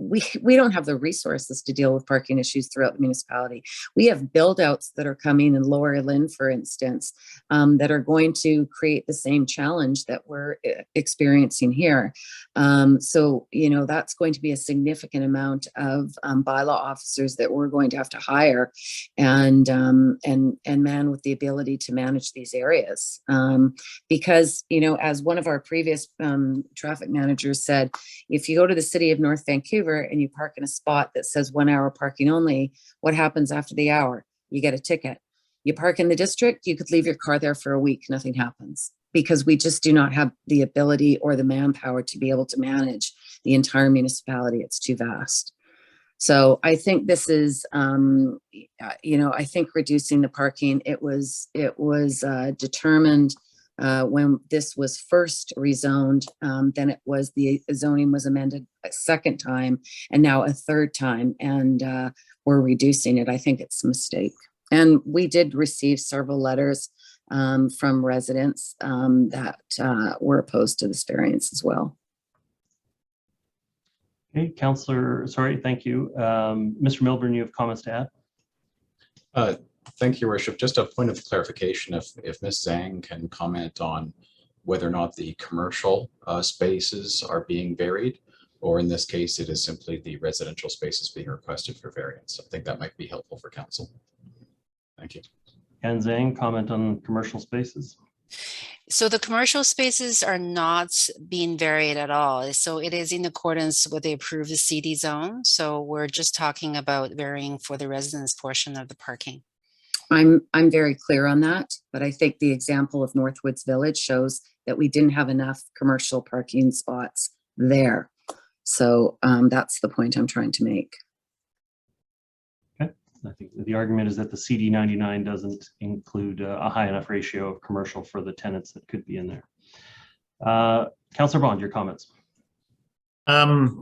don't have the resources to deal with parking issues throughout the municipality. We have build outs that are coming in Lower Lynn, for instance, that are going to create the same challenge that we're experiencing here. So, that's going to be a significant amount of bylaw officers that we're going to have to hire and man with the ability to manage these areas, because as one of our previous traffic managers said, if you go to the city of North Vancouver and you park in a spot that says 1 hour parking only, what happens after the hour? You get a ticket. You park in the district, you could leave your car there for a week, nothing happens, because we just do not have the ability or the manpower to be able to manage the entire municipality. It's too vast. So I think this is, I think reducing the parking, it was determined when this was first rezoned, then it was the zoning was amended a second time and now a third time, and we're reducing it. I think it's a mistake. And we did receive several letters from residents that were opposed to this variance as well.
Okay, thank you. Mr. Milburn, you have comments to add?
Thank you, Your Worship. Just a point of clarification, if Ms. Zhang can comment on whether or not the commercial spaces are being varied, or in this case, it is simply the residential spaces being requested for variance. I think that might be helpful for council. Thank you.
And Zhang, comment on commercial spaces.
So the commercial spaces are not being varied at all. So it is in accordance with the approved CD zone. So we're just talking about varying for the residence portion of the parking.
I'm very clear on that, but I think the example of Northwoods Village shows that we didn't have enough commercial parking spots there. So that's the point I'm trying to make.
Okay, I think the argument is that the CD 99 doesn't include a high enough ratio of commercial for the tenants that could be in there. Councillor Bond, your comments.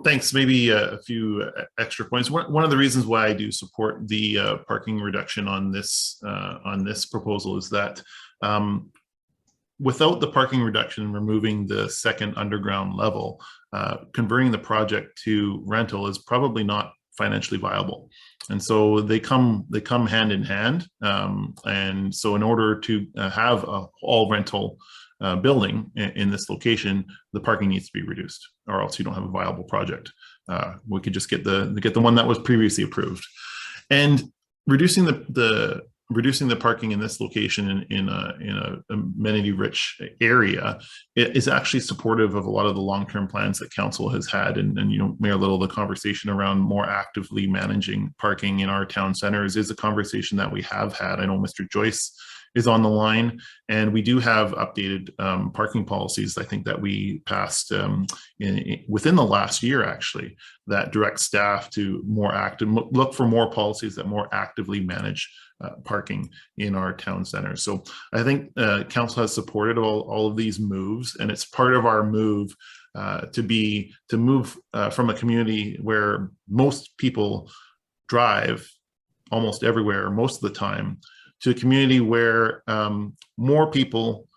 Thanks. Maybe a few extra points. One of the reasons why I do support the parking reduction on this proposal is that without the parking reduction, removing the second underground level, converting the project to rental is probably not financially viable. And so they come hand in hand. And so in order to have a all rental building in this location, the parking needs to be reduced, or else you don't have a viable project. We could just get the one that was previously approved, and reducing the parking in this location in a amenity-rich area is actually supportive of a lot of the long-term plans that council has had. And Mayor Little, the conversation around more actively managing parking in our town centers is a conversation that we have had. I know Mr. Joyce is on the line, and we do have updated parking policies, I think, that we passed within the last year, actually, that direct staff to look for more policies that more actively manage parking in our town centers. So I think council has supported all of these moves, and it's part of our move to move from a community where most people drive almost everywhere most of the time to a community where more people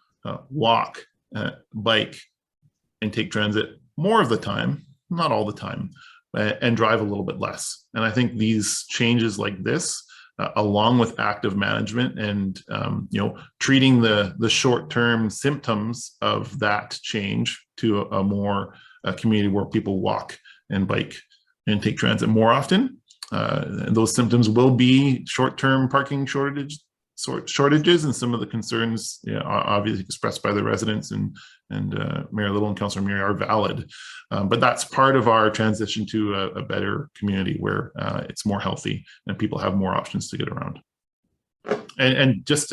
walk, bike, and take transit more of the time, not all the time, and drive a little bit less. And I think these changes like this, along with active management and treating the short-term symptoms of that change to a community where people walk and bike and take transit more often, Those symptoms will be short-term parking shortages and some of the concerns obviously expressed by the residents and Mayor Little and Councillor Murray are valid. But that's part of our transition to a better community where it's more healthy and people have more options to get around. And just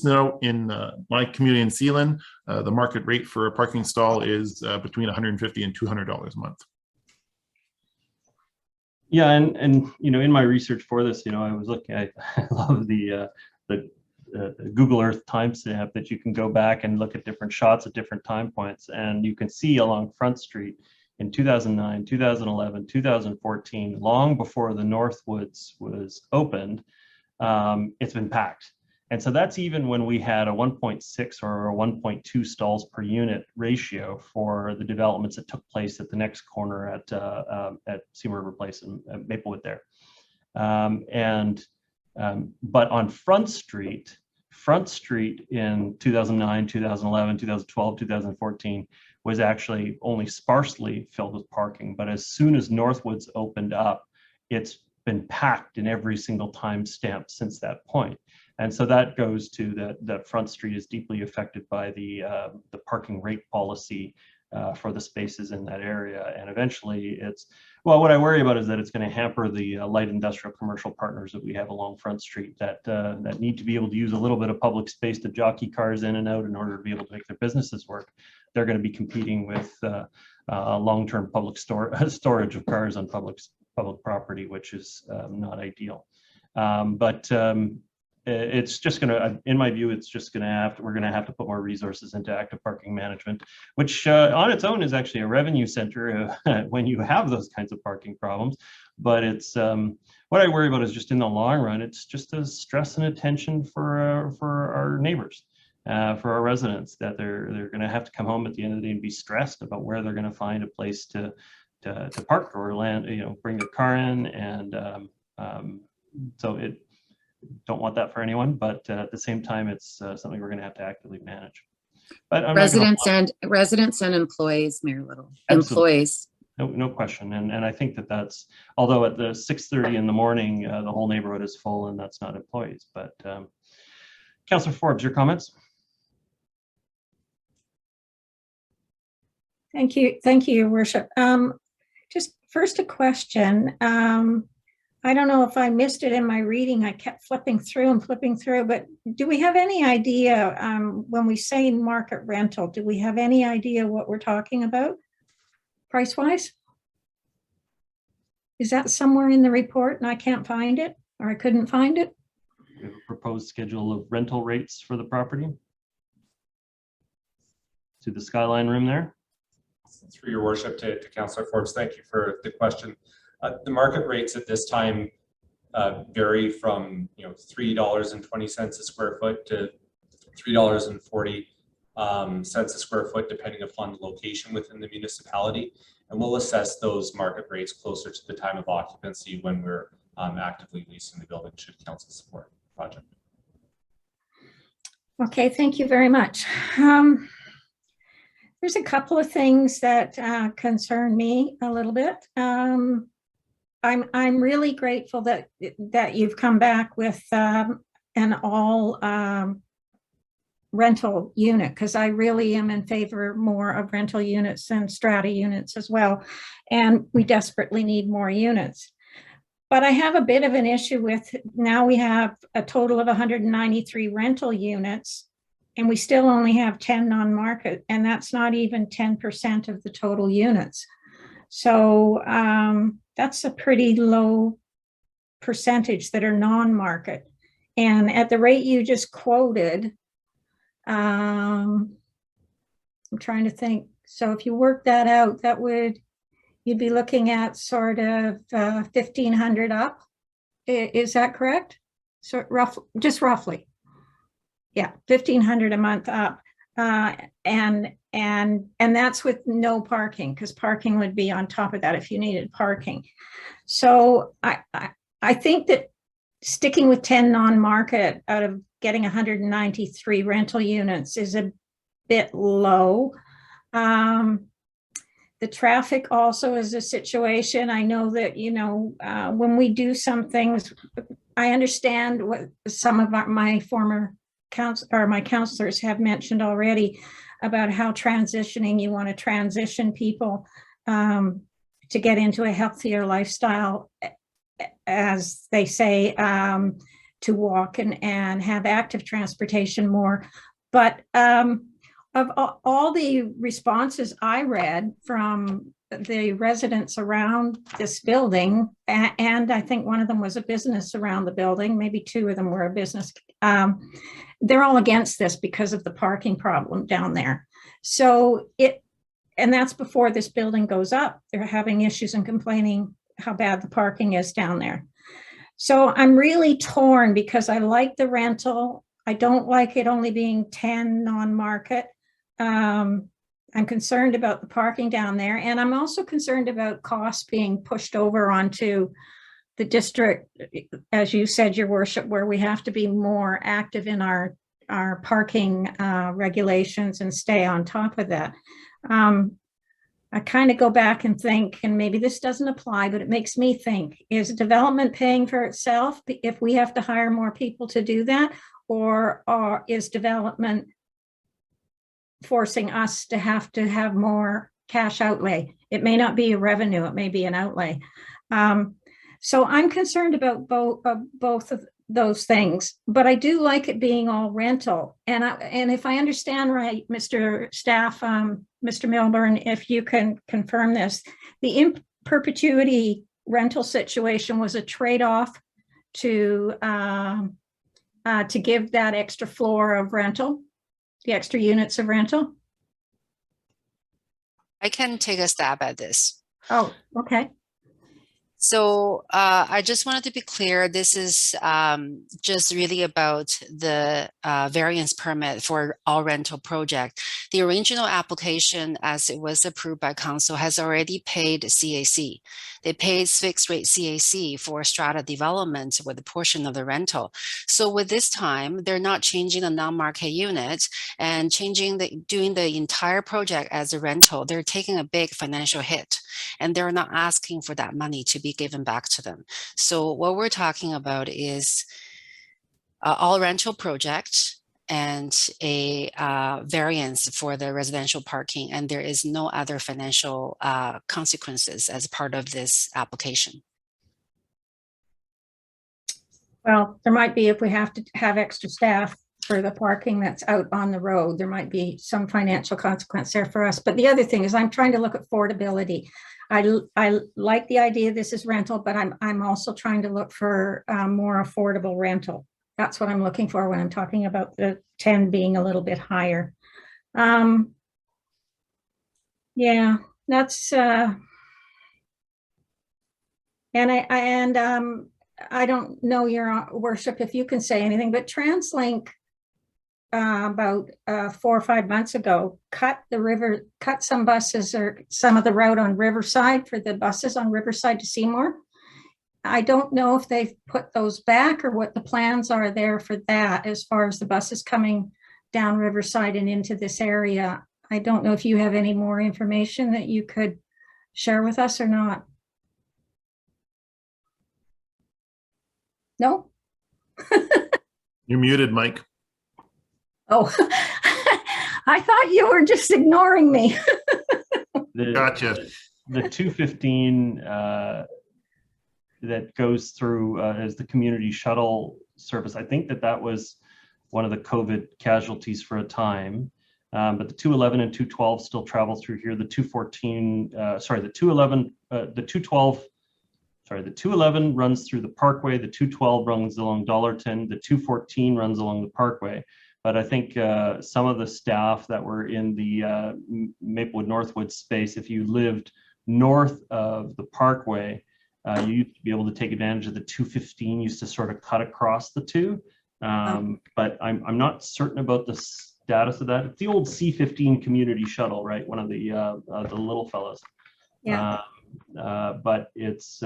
know, in my community in Sealand, the market rate for a parking stall is between $150 and $200 a month.
Yeah, and in my research for this, I was looking. I love the Google Earth timestamp that you can go back and look at different shots at different time points, and you can see along Front Street in 2009, 2011, 2014, long before the Northwoods was opened, it's been packed. And so that's even when we had a 1.6 or a 1.2 stalls per unit ratio for the developments that took place at the next corner at Seymour River Place and Maplewood there. But on Front Street in 2009, 2011, 2012, 2014 was actually only sparsely filled with parking. But as soon as Northwoods opened up, it's been packed in every single time stamp since that point. And so that goes to that Front Street is deeply affected by the parking rate policy for the spaces in that area. And eventually what I worry about is that it's going to hamper the light industrial commercial partners that we have along Front Street that need to be able to use a little bit of public space to jockey cars in and out in order to be able to make their businesses work. They're going to be competing with long-term public storage of cars on public property, which is not ideal. It's just going to, in my view, we're going to have to put more resources into active parking management, which on its own is actually a revenue center when you have those kinds of parking problems. But it's what I worry about is just in the long run, it's just a stress and attention for our neighbors, for our residents, that they're going to have to come home at the end of the day and be stressed about where they're going to find a place to park or land, bring their car in, and don't want that for anyone, but at the same time, it's something we're going to have to actively manage. But
residents and employees, Mayor Little.
Absolutely.
Employees.
No question. And I think that's, although at the 6:30 in the morning, the whole neighborhood is full, and that's not employees. But Councillor Forbes, your comments?
Thank you, Your Worship. Just first a question. I don't know if I missed it in my reading. I kept flipping through, but do we have any idea, when we say market rental, do we have any idea what we're talking about price-wise? Is that somewhere in the report and I can't find it, or I couldn't find it?
We have a proposed schedule of rental rates for the property. To the Skyline Room there.
Through your worship to Councillor Forbes, thank you for the question. The market rates at this time vary from $3.20 a square foot to $3.40 a square foot, depending upon the location within the municipality. And we'll assess those market rates closer to the time of occupancy when we're actively leasing the building, should council support the project.
Okay, thank you very much. There's a couple of things that concern me a little bit. I'm really grateful that you've come back with an all rental unit, because I really am in favor more of rental units and strata units as well, and we desperately need more units. But I have a bit of an issue with, now we have a total of 193 rental units, and we still only have 10 non-market, and that's not even 10% of the total units. So that's a pretty low percentage that are non-market. And at the rate you just quoted, I'm trying to think. So if you work that out, you'd be looking at sort of 1,500 up. Is that correct? So just roughly. Yeah, 1,500 a month up. And that's with no parking, because parking would be on top of that if you needed parking. So I think that sticking with 10 non-market out of getting 193 rental units is a bit low. The traffic also is a situation. I know that, when we do some things, I understand what some of my former my counselors have mentioned already about how you want to transition people to get into a healthier lifestyle, as they say, to walk and have active transportation more. But of all the responses I read from the residents around this building, and I think one of them was a business around the building, maybe two of them were a business, they're all against this because of the parking problem down there. So and that's before this building goes up. They're having issues and complaining how bad the parking is down there. So I'm really torn because I like the rental. I don't like it only being 10 non-market. I'm concerned about the parking down there, and I'm also concerned about costs being pushed over onto the district, as you said, Your Worship, where we have to be more active in our parking regulations and stay on top of that. I kind of go back and think, and maybe this doesn't apply, but it makes me think, is development paying for itself if we have to hire more people to do that? Or is development forcing us to have more cash outlay? It may not be a revenue, it may be an outlay. So I'm concerned about both of those things, but I do like it being all rental. And if I understand right, Mr. Staff, Mr. Milburn, if you can confirm this, the in perpetuity rental situation was a trade-off to give that extra floor of rental, the extra units of rental?
I can take a stab at this.
Oh, okay.
So I just wanted to be clear, this is just really about the variance permit for all rental project. The original application, as it was approved by council, has already paid CAC. They paid fixed rate CAC for strata development with a portion of the rental. So with this time, they're not changing the non-market unit and doing the entire project as a rental. They're taking a big financial hit, and they're not asking for that money to be given back to them. So what we're talking about is all rental project and a variance for the residential parking, and there is no other financial consequences as part of this application.
Well, there might be, if we have to have extra staff for the parking that's out on the road, there might be some financial consequence there for us. But the other thing is I'm trying to look at affordability. I like the idea this is rental, but I'm also trying to look for more affordable rental. That's what I'm looking for when I'm talking about the 10 being a little bit higher. Yeah, that's and I don't know, Your Worship, if you can say anything, but TransLink about 4 or 5 months ago cut some buses or some of the route on Riverside for the buses on Riverside to Seymour. I don't know if they've put those back or what the plans are there for that as far as the buses coming down Riverside and into this area. I don't know if you have any more information that you could share with us or not. No?
You're muted, Mike.
Oh, I thought you were just ignoring me.
Gotcha.
The 215 that goes through as the community shuttle service, I think that was one of the COVID casualties for a time. But the 211 and 212 still travel through here. The 214, the 211 runs through the Parkway. The 212 runs along Dollarton. The 214 runs along the Parkway. But I think some of the staff that were in the Maplewood Northwood space, if you lived north of the Parkway, you used to be able to take advantage of the 215, used to sort of cut across the two. But I'm not certain about the status of that. It's the old C15 community shuttle, right? One of the little fellas.
Yeah.
But it's,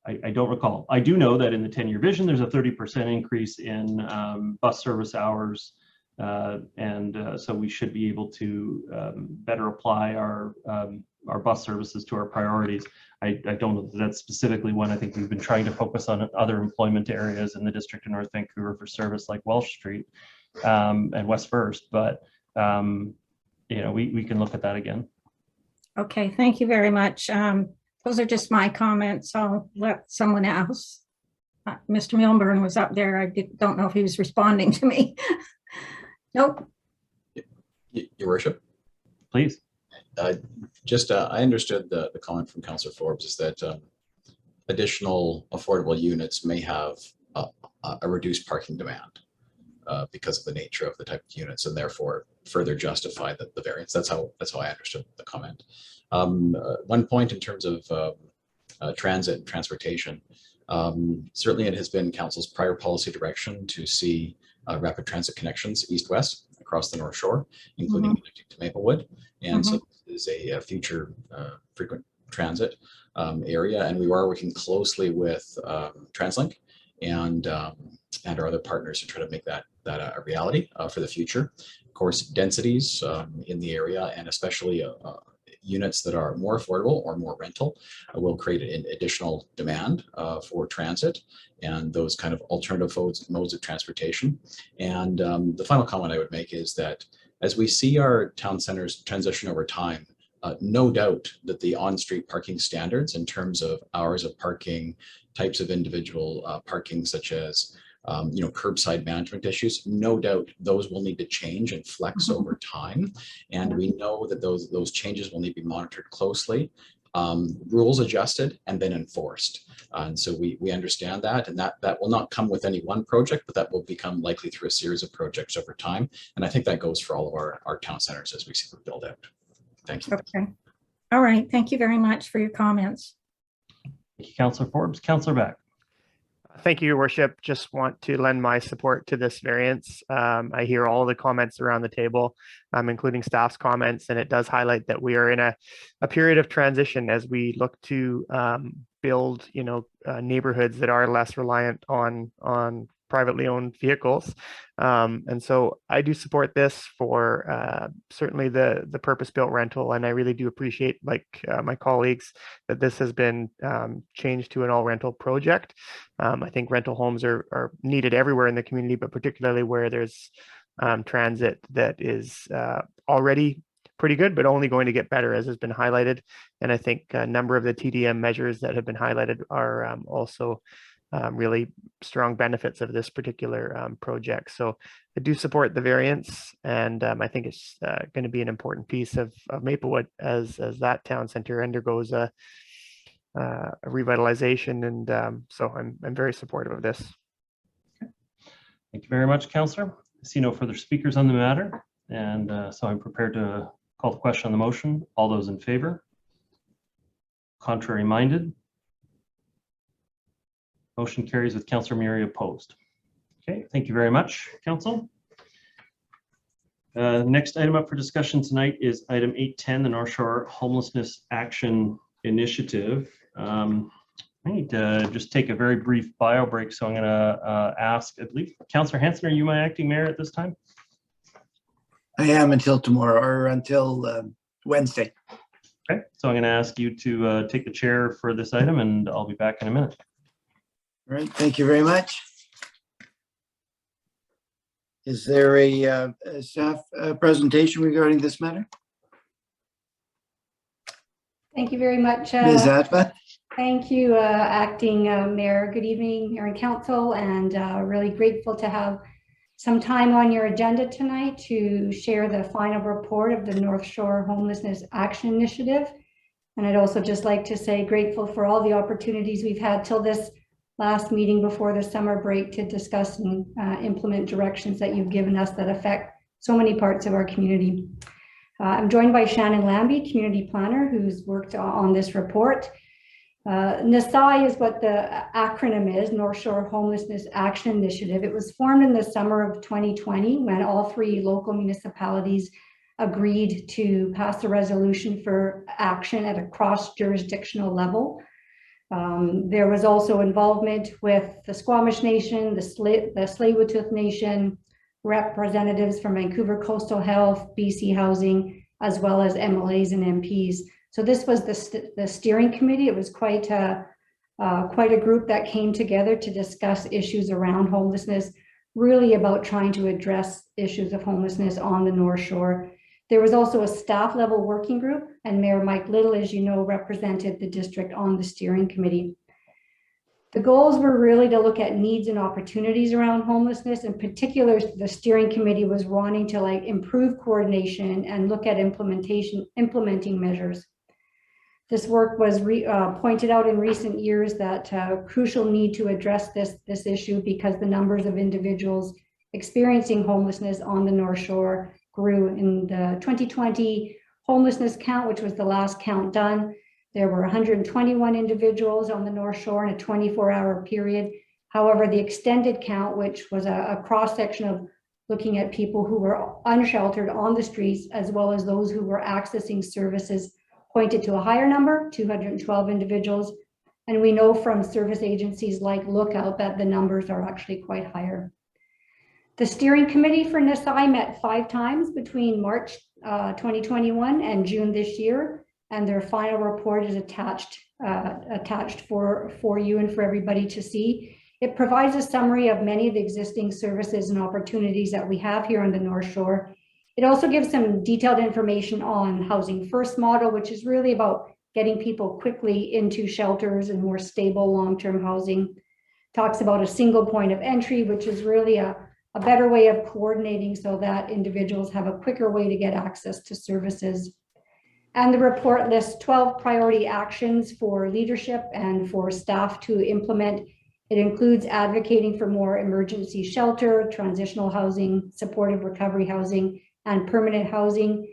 I don't recall. I do know that in the 10-year vision, there's a 30% increase in bus service hours. So we should be able to better apply our our bus services to our priorities. I don't know that that's specifically one. I think we've been trying to focus on other employment areas in the district of North Vancouver for service like Welsh Street and West First, but we can look at that again.
Okay, thank you very much. Those are just my comments. I'll let someone else. Mr. Milburn was up there. I don't know if he was responding to me. Nope.
Your worship.
Please.
I understood the comment from Councillor Forbes is that additional affordable units may have a reduced parking demand because of the nature of the type of units, and therefore further justify the variance. That's how I understood the comment. One point in terms of transit and transportation, certainly it has been Council's prior policy direction to see rapid transit connections east-west across the North Shore, including connecting to Maplewood. And so this is a future frequent transit area, and we are working closely with TransLink and our other partners to try to make that a reality for the future. Of course, densities in the area, and especially units that are more affordable or more rental will create an additional demand for transit and those kind of alternative modes of transportation. And the final comment I would make is that as we see our town centers transition over time, no doubt that the on-street parking standards in terms of hours of parking, types of individual parking, such as curbside management issues, no doubt those will need to change and flex over time. And we know that those changes will need to be monitored closely, rules adjusted and then enforced. And so we understand that, and that will not come with any one project, but that will become likely through a series of projects over time. And I think that goes for all of our town centers as we see them build out. Thank you.
Okay. All right. Thank you very much for your comments.
Thank you, Councillor Forbes. Councillor Beck.
Thank you, Your Worship. Just want to lend my support to this variance. I hear all the comments around the table, including staff's comments, and it does highlight that we are in a period of transition as we look to build, neighborhoods that are less reliant on privately owned vehicles. And so I do support this for certainly the purpose-built rental. And I really do appreciate, like my colleagues, that this has been changed to an all rental project. I think rental homes are needed everywhere in the community, but particularly where there's transit that is already pretty good, but only going to get better, as has been highlighted. And I think a number of the TDM measures that have been highlighted are also really strong benefits of this particular project. So I do support the variance, and I think it's going to be an important piece of Maplewood as that town center undergoes a revitalization, and so I'm very supportive of this.
Thank you very much, Councillor. I see no further speakers on the matter, and so I'm prepared to call the question on the motion. All those in favor? Contrary minded? Motion carries with Councillor Murray opposed. Okay, thank you very much, Council. Next item up for discussion tonight is item 810, the North Shore Homelessness Action Initiative. I need to just take a very brief bio break, so I'm going to ask, I believe, Councillor Hanson, are you my acting mayor at this time?
I am until tomorrow, or until Wednesday.
Okay, so I'm going to ask you to take the chair for this item, and I'll be back in a minute.
All right, thank you very much. Is there a staff presentation regarding this matter?
Thank you very much.
Ms. Atva?
Thank you, Acting Mayor. Good evening, Mayor and Council, and really grateful to have some time on your agenda tonight to share the final report of the North Shore Homelessness Action Initiative. And I'd also just like to say grateful for all the opportunities we've had till this last meeting before the summer break to discuss and implement directions that you've given us that affect so many parts of our community. I'm joined by Shannon Lambie, community planner, who's worked on this report. NSAI is what the acronym is, North Shore Homelessness Action Initiative. It was formed in the summer of 2020 when all 3 local municipalities agreed to pass a resolution for action at a cross-jurisdictional level. There was also involvement with the Squamish Nation, the Tsleil-Waututh Nation, representatives from Vancouver Coastal Health, BC Housing, as well as MLAs and MPs. So this was the steering committee. It was quite a group that came together to discuss issues around homelessness, really about trying to address issues of homelessness on the North Shore. There was also a staff level working group, and Mayor Mike Little, as you know, represented the district on the steering committee. The goals were really to look at needs and opportunities around homelessness. In particular, the steering committee was wanting to improve coordination and look at implementing measures. This work was pointed out in recent years that crucial need to address this issue because the numbers of individuals experiencing homelessness on the North Shore grew. In the 2020 homelessness count, which was the last count done, there were 121 individuals on the North Shore in a 24-hour period. However, the extended count, which was a cross-section of looking at people who were unsheltered on the streets, as well as those who were accessing services, pointed to a higher number, 212 individuals. And we know from service agencies like Lookout that the numbers are actually quite higher. The steering committee for NSI met 5 times between March 2021 and June this year, and their final report is attached for you and for everybody to see. It provides a summary of many of the existing services and opportunities that we have here on the North Shore. It also gives some detailed information on Housing First model, which is really about getting people quickly into shelters and more stable long-term housing. Talks about a single point of entry, which is really a better way of coordinating so that individuals have a quicker way to get access to services. And the report lists 12 priority actions for leadership and for staff to implement. It includes advocating for more emergency shelter, transitional housing, supportive recovery housing, and permanent housing.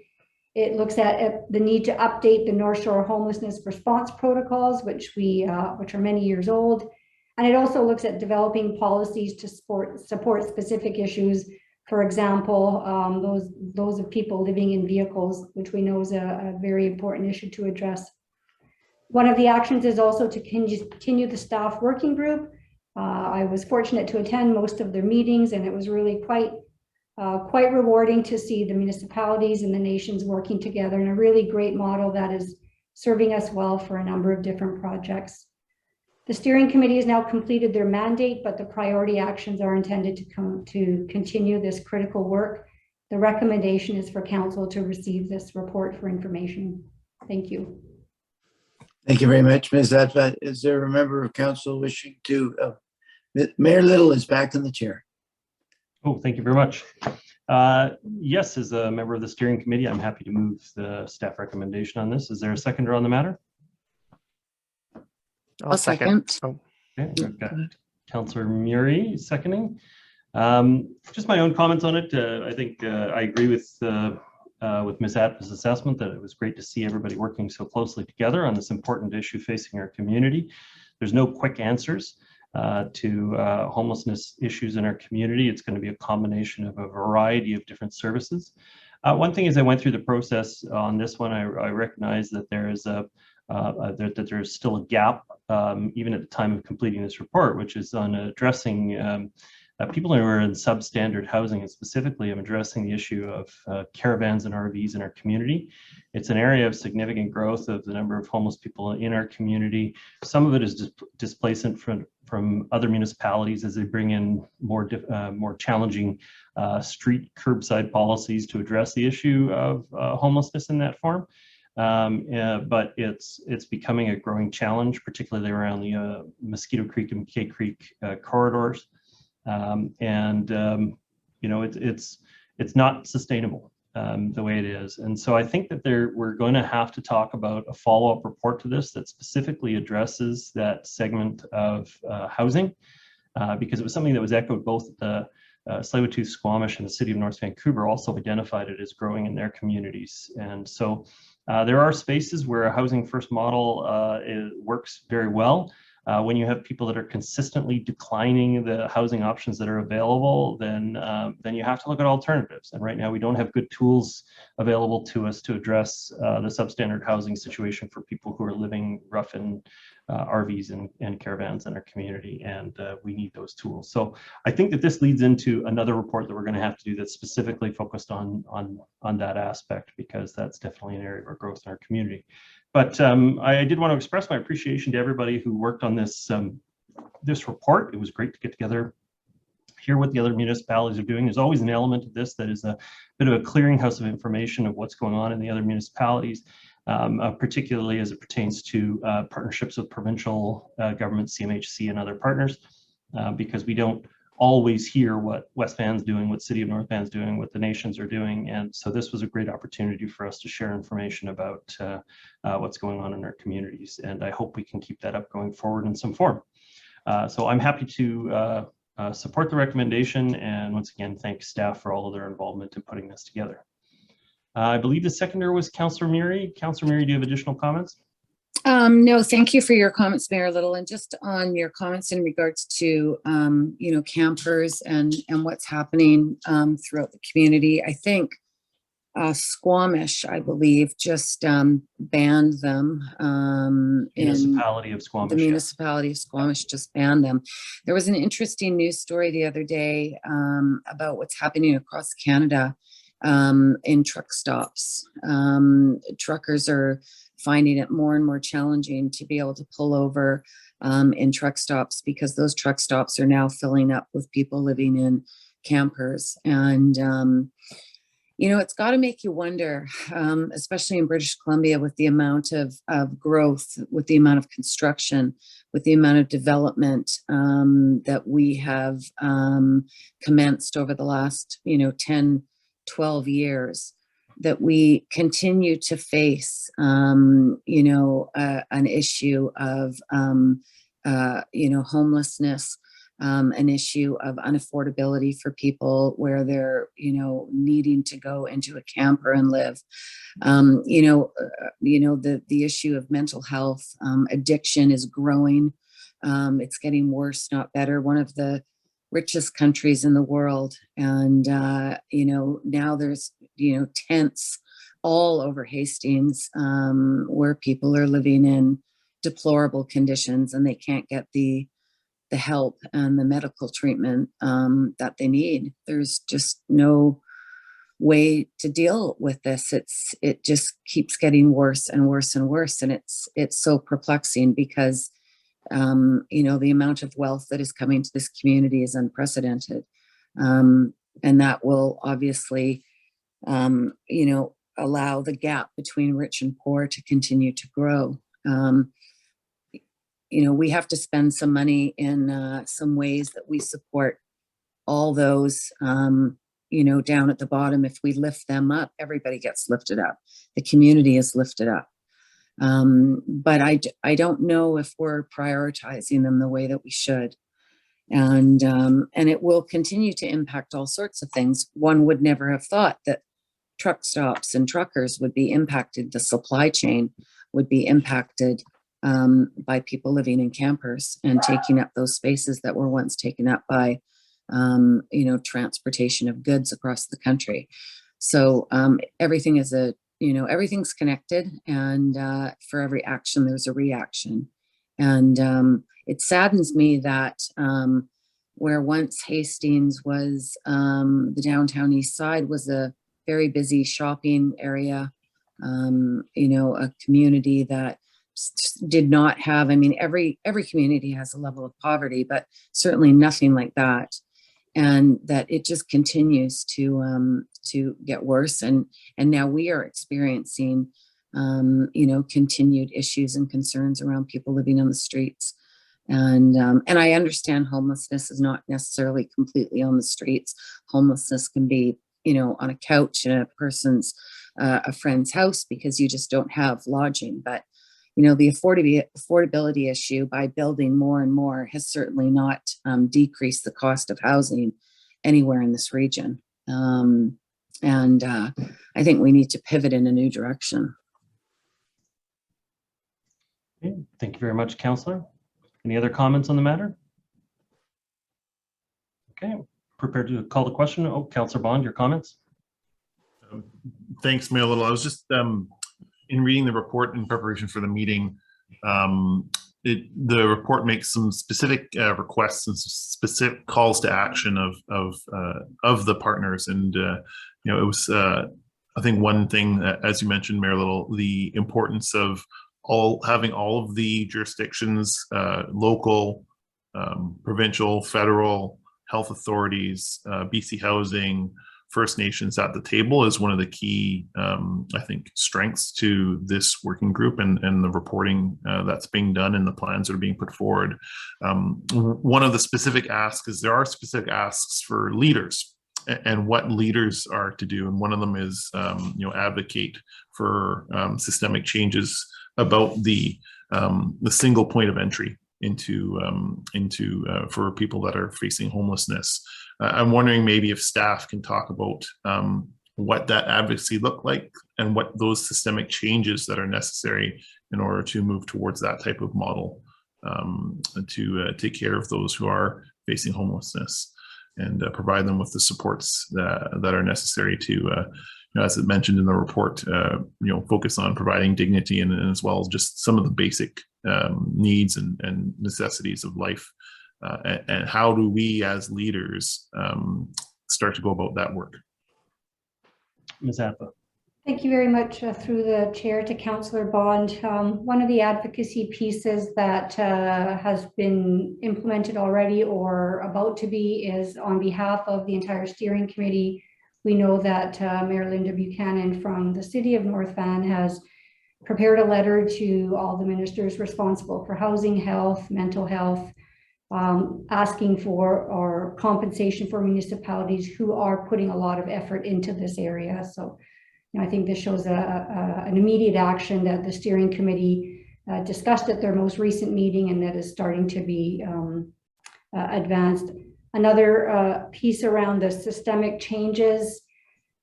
It looks at the need to update the North Shore homelessness response protocols, which are many years old. And it also looks at developing policies to support specific issues. For example, those of people living in vehicles, which we know is a very important issue to address. One of the actions is also to continue the staff working group. I was fortunate to attend most of their meetings, and it was really quite rewarding to see the municipalities and the nations working together in a really great model that is serving us well for a number of different projects. The steering committee has now completed their mandate, but the priority actions are intended to continue this critical work. The recommendation is for council to receive this report for information. Thank you.
Thank you very much, Ms. Atvat. Is there a member of council wishing to? Mayor Little is back in the chair.
Oh, thank you very much. Yes, as a member of the steering committee, I'm happy to move the staff recommendation on this. Is there a seconder on the matter?
I'll second.
Okay, we've got Councillor Murray seconding. Just my own comments on it. I think I agree with Ms. Atvat's assessment that it was great to see everybody working so closely together on this important issue facing our community. There's no quick answers to homelessness issues in our community. It's going to be a combination of a variety of different services. One thing as I went through the process on this one, I recognize that there is that there's still a gap, even at the time of completing this report, which is on addressing people who are in substandard housing, and specifically I'm addressing the issue of caravans and RVs in our community. It's an area of significant growth of the number of homeless people in our community. Some of it is displacement from other municipalities as they bring in more challenging street curbside policies to address the issue of homelessness in that form. But it's becoming a growing challenge, particularly around the Mosquito Creek and McKay Creek corridors. You know, it's not sustainable the way it is. And so I think that we're going to have to talk about a follow-up report to this that specifically addresses that segment of housing, because it was something that was echoed both at the Tsleil-Waututh, Squamish, and the City of North Vancouver also identified it as growing in their communities. And so there are spaces where a housing first model works very well. When you have people that are consistently declining the housing options that are available, then you have to look at alternatives. And right now we don't have good tools available to us to address the substandard housing situation for people who are living rough in RVs and caravans in our community, and we need those tools. So I think that this leads into another report that we're going to have to do that's specifically focused on that aspect, because that's definitely an area of growth in our community. But I did want to express my appreciation to everybody who worked on this this report. It was great to get together, hear what the other municipalities are doing. There's always an element of this that is a bit of a clearinghouse of information of what's going on in the other municipalities, particularly as it pertains to partnerships with provincial governments, CMHC, and other partners, because we don't always hear what West Van's doing, what City of North Van's doing, what the nations are doing. And so this was a great opportunity for us to share information about what's going on in our communities. And I hope we can keep that up going forward in some form. So I'm happy to support the recommendation, and once again, thank staff for all of their involvement in putting this together. I believe the seconder was Councillor Murray. Councillor Murray, do you have additional comments?
No, thank you for your comments, Mayor Little. And just on your comments in regards to, you know, campers and what's happening throughout the community, I think Squamish, I believe, just banned them.
Municipality of Squamish.
The municipality of Squamish just banned them. There was an interesting news story the other day about what's happening across Canada in truck stops. Truckers are finding it more and more challenging to be able to pull over in truck stops, because those truck stops are now filling up with people living in campers. And you know, it's got to make you wonder, especially in British Columbia, with the amount of growth, with the amount of construction, with the amount of development that we have commenced over the last, you know, 10, 12 years, that we continue to face, you know, an issue of, you know, homelessness, an issue of unaffordability for people where they're, you know, needing to go into a camper and live. You know, the issue of mental health, addiction is growing. It's getting worse, not better. One of the richest countries in the world, and you know, now there's, you know, tents all over Hastings where people are living in deplorable conditions and they can't get the help and the medical treatment that they need. There's just no way to deal with this. It just keeps getting worse and worse and worse, and it's so perplexing because you know, the amount of wealth that is coming to this community is unprecedented, and that will obviously, you know, allow the gap between rich and poor to continue to grow. You know, we have to spend some money in some ways that we support all those, you know, down at the bottom. If we lift them up, everybody gets lifted up. The community is lifted up. But I don't know if we're prioritizing them the way that we should. And it will continue to impact all sorts of things. One would never have thought that truck stops and truckers would be impacted. The supply chain would be impacted by people living in campers and taking up those spaces that were once taken up by, you know, transportation of goods across the country. So everything is you know, everything's connected, and for every action, there's a reaction. And it saddens me that where once Hastings was, the downtown east side was a very busy shopping area, you know, a community that did not have, I mean, every community has a level of poverty, but certainly nothing like that. And that it just continues to get worse. And now we are experiencing, you know, continued issues and concerns around people living on the streets. And I understand homelessness is not necessarily completely on the streets. Homelessness can be, you know, on a couch in a person's, a friend's house because you just don't have lodging. But you know, the affordability issue by building more and more has certainly not decreased the cost of housing anywhere in this region. And I think we need to pivot in a new direction.
Okay, thank you very much, Councillor. Any other comments on the matter? Okay, prepared to call the question. Oh, Councillor Bond, your comments?
Thanks, Mayor Little. I was just in reading the report in preparation for the meeting, the report makes some specific requests and specific calls to action of the partners, and you know, it was I think one thing, as you mentioned, Mayor Little, the importance of having all of the jurisdictions, local, provincial, federal, health authorities, BC Housing, First Nations at the table is one of the key, I think, strengths to this working group and the reporting that's being done and the plans that are being put forward. One of the specific asks is there are specific asks for leaders and what leaders are to do. And one of them is, advocate for systemic changes about the single point of entry into for people that are facing homelessness. I'm wondering maybe if staff can talk about what that advocacy look like and what those systemic changes that are necessary in order to move towards that type of model to take care of those who are facing homelessness and provide them with the supports that are necessary to, as it mentioned in the report, focus on providing dignity and as well as just some of the basic needs and necessities of life. And how do we as leaders start to go about that work?
Ms. Appa.
Thank you very much through the chair to Councillor Bond. One of the advocacy pieces that has been implemented already or about to be is on behalf of the entire steering committee. We know that Mayor Linda Buchanan from the city of North Van has prepared a letter to all the ministers responsible for housing, health, mental health, asking for or compensation for municipalities who are putting a lot of effort into this area. So, I think this shows an immediate action that the steering committee discussed at their most recent meeting and that is starting to be advanced. Another piece around the systemic changes,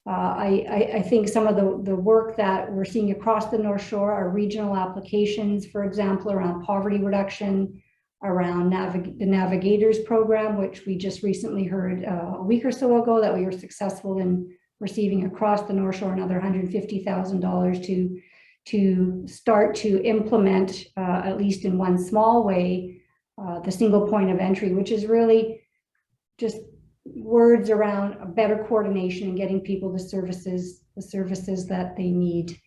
I think some of the work that we're seeing across the North Shore are regional applications, for example, around poverty reduction, around the Navigators program, which we just recently heard a week or so ago that we were successful in receiving across the North Shore another $150,000 to start to implement, at least in one small way, the single point of entry, which is really just words around a better coordination and getting people the services that they need.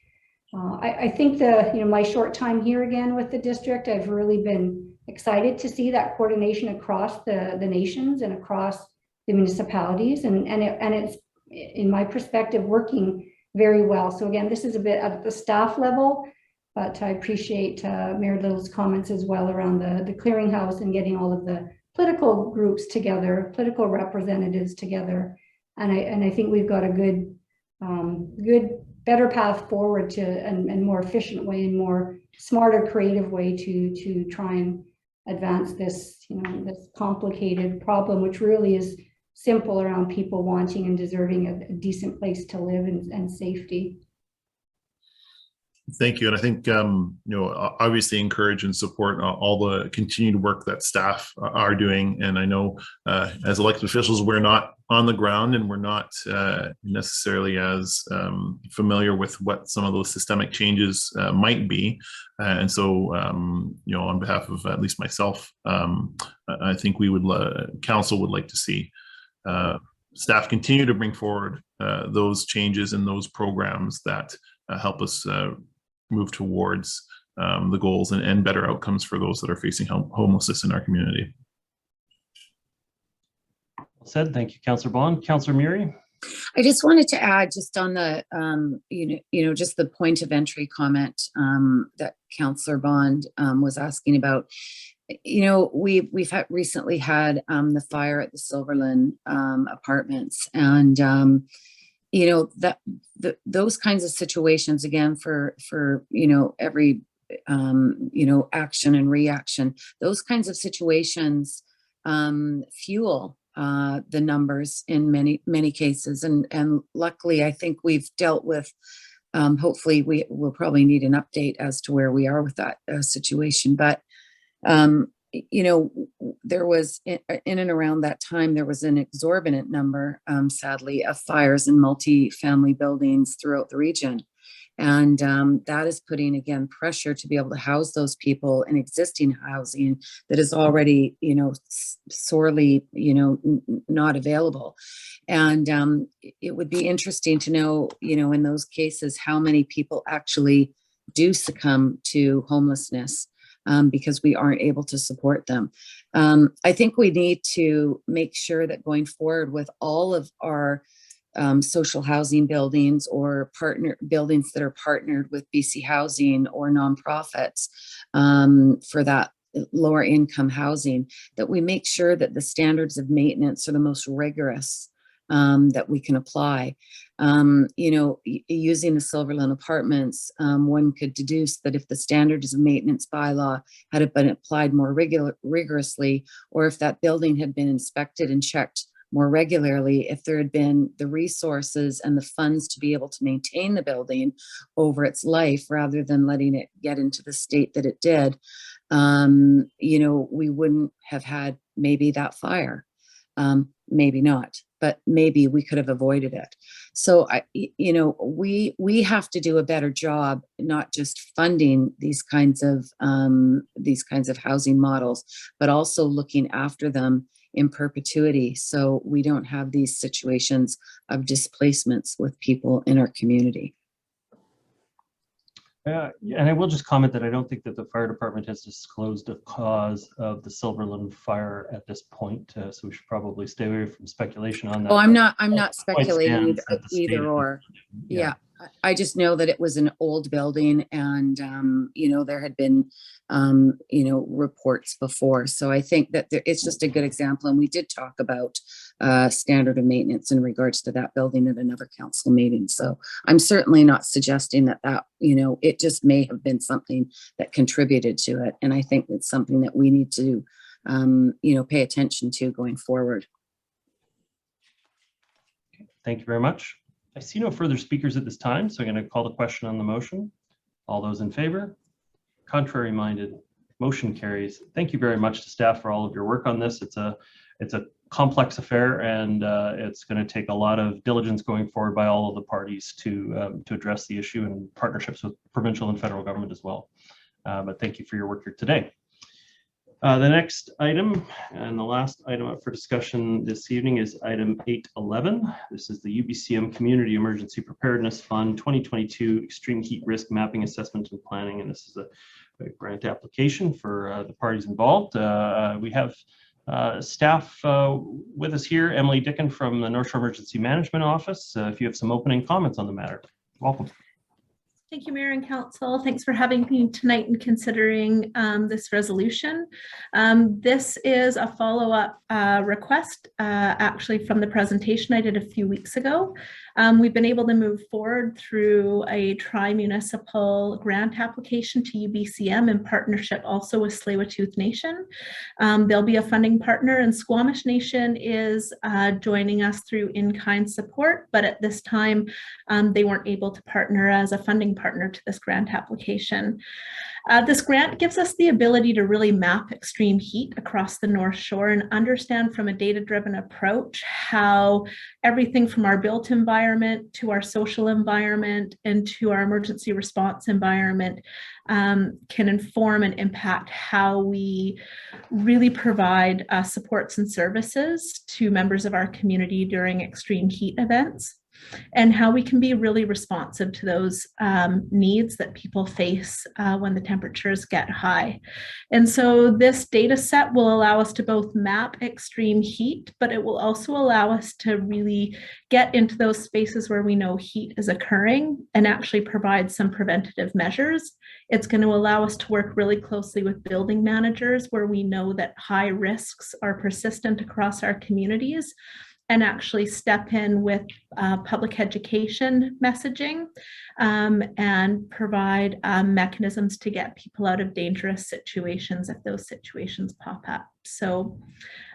I think my short time here again with the district, I've really been excited to see that coordination across the nations and across the municipalities, and it's, in my perspective, working very well. So again, this is a bit at the staff level, but I appreciate Mayor Little's comments as well around the clearinghouse and getting all of the political groups together, political representatives together. And I think we've got a good, better path forward to and more efficient way and more smarter, creative way to try and advance this, this complicated problem, which really is simple around people wanting and deserving a decent place to live and safety.
Thank you. And I think, obviously encourage and support all the continued work that staff are doing. And I know as elected officials, we're not on the ground and we're not necessarily as familiar with what some of those systemic changes might be. And so, on behalf of at least myself, I think we would, council would like to see staff continue to bring forward those changes and those programs that help us move towards the goals and better outcomes for those that are facing homelessness in our community.
Well said. Thank you, Councillor Bond. Councillor Murray.
I just wanted to add just on the, just the point of entry comment that Councillor Bond was asking about. We've recently had the fire at the Silverland apartments, and those kinds of situations, again, for every action and reaction, those kinds of situations fuel the numbers in many cases, and luckily I think we've dealt with, hopefully we will probably need an update as to where we are with that situation, but there was in and around that time, there was an exorbitant number, sadly, of fires in multi-family buildings throughout the region. And that is putting, again, pressure to be able to house those people in existing housing that is already, sorely, not available. And it would be interesting to know, in those cases, how many people actually do succumb to homelessness because we aren't able to support them. I think we need to make sure that going forward with all of our social housing buildings or partner buildings that are partnered with BC Housing or nonprofits for that lower income housing, that we make sure that the standards of maintenance are the most rigorous that we can apply. Using the Silverland Apartments, one could deduce that if the standards of maintenance bylaw had been applied more rigorously, or if that building had been inspected and checked more regularly, if there had been the resources and the funds to be able to maintain the building over its life, rather than letting it get into the state that it did, we wouldn't have had maybe that fire. Maybe not, but maybe we could have avoided it. So we have to do a better job, not just funding these kinds of housing models, but also looking after them in perpetuity, so we don't have these situations of displacements with people in our community.
And I will just comment that I don't think that the fire department has disclosed a cause of the Silverland fire at this point, so we should probably stay away from speculation on that.
Oh, I'm not speculating
either
or. Yeah. I just know that it was an old building, and there had been reports before. So I think that it's just a good example, and we did talk about standard of maintenance in regards to that building at another council meeting. So I'm certainly not suggesting that it just may have been something that contributed to it, and I think it's something that we need to pay attention to going forward.
Thank you very much. I see no further speakers at this time, so I'm going to call the question on the motion. All those in favor? Contrary minded? Motion carries. Thank you very much to staff for all of your work on this. It's a complex affair, and it's going to take a lot of diligence going forward by all of the parties to address the issue, and partnerships with provincial and federal government as well. But thank you for your work here today. The next item and the last item up for discussion this evening is item 811. This is the UBCM Community Emergency Preparedness Fund 2022 Extreme Heat Risk Mapping Assessment and Planning. And this is a grant application for the parties involved. We have staff with us here, Emily Dicken from the North Shore Emergency Management Office. If you have some opening comments on the matter, welcome.
Thank you, Mayor and Council. Thanks for having me tonight and considering this resolution. This is a follow-up request actually from the presentation I did a few weeks ago. We've been able to move forward through a tri-municipal grant application to UBCM in partnership also with Tsleil-Waututh Nation. There'll be a funding partner, and Squamish Nation is joining us through in-kind support, but at this time they weren't able to partner as a funding partner to this grant application. This grant gives us the ability to really map extreme heat across the North Shore and understand from a data-driven approach how everything from our built environment to our social environment and to our emergency response environment can inform and impact how we really provide supports and services to members of our community during extreme heat events, and how we can be really responsive to those needs that people face when the temperatures get high. And so this data set will allow us to both map extreme heat, but it will also allow us to really get into those spaces where we know heat is occurring and actually provide some preventative measures. It's going to allow us to work really closely with building managers where we know that high risks are persistent across our communities, and actually step in with public education messaging and provide mechanisms to get people out of dangerous situations if those situations pop up. So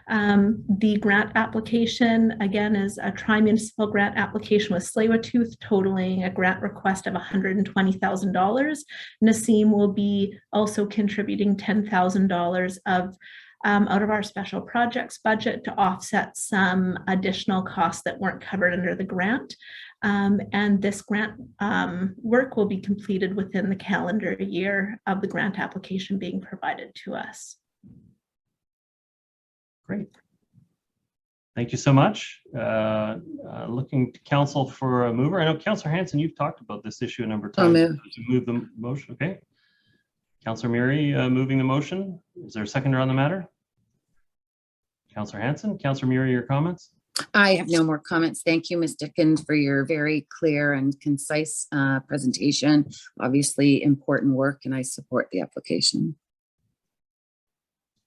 the grant application, again, is a tri-municipal grant application with Tsleil-Waututh, totaling a grant request of $120,000. Nasim will be also contributing $10,000 out of our special projects budget to offset some additional costs that weren't covered under the grant. And this grant work will be completed within the calendar year of the grant application being provided to us.
Great. Thank you so much. Looking to council for a mover. I know Councillor Hanson, you've talked about this issue a number of times. To move the motion, okay. Councillor Murray moving the motion. Is there a seconder on the matter? Councillor Hanson, Councillor Murray, your comments?
I have no more comments. Thank you, Ms. Dickens, for your very clear and concise presentation. Obviously important work, and I support the application.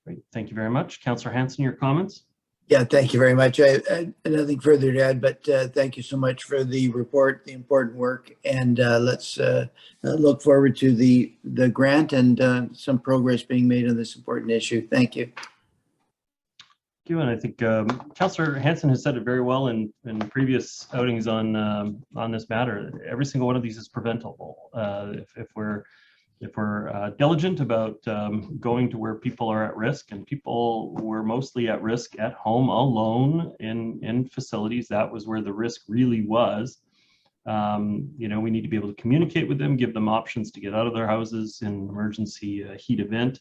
Great. Thank you very much. Councillor Hanson, your comments?
Yeah, thank you very much. I nothing further to add, but thank you so much for the report, the important work, and let's look forward to the grant and some progress being made on this important issue. Thank you.
Thank you, and I think Councillor Hanson has said it very well in previous outings on this matter. Every single one of these is preventable if we're diligent about going to where people are at risk, and people were mostly at risk at home alone in facilities. That was where the risk really was. You know, we need to be able to communicate with them, give them options to get out of their houses in an emergency heat event,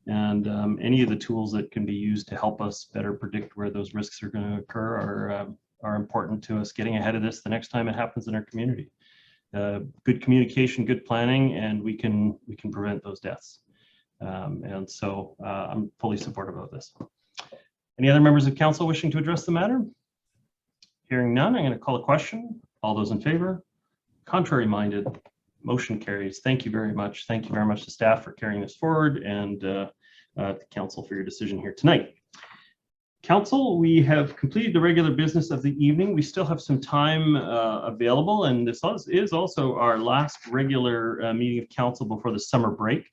and any of the tools that can be used to help us better predict where those risks are going to occur are important to us getting ahead of this the next time it happens in our community. Good communication, good planning, and we can prevent those deaths. And so I'm fully supportive of this. Any other members of council wishing to address the matter? Hearing none, I'm going to call a question. All those in favor? Contrary minded? Motion carries. Thank you very much. Thank you very much to staff for carrying this forward, and to council for your decision here tonight. Council, we have completed the regular business of the evening. We still have some time available, and this is also our last regular meeting of council before the summer break.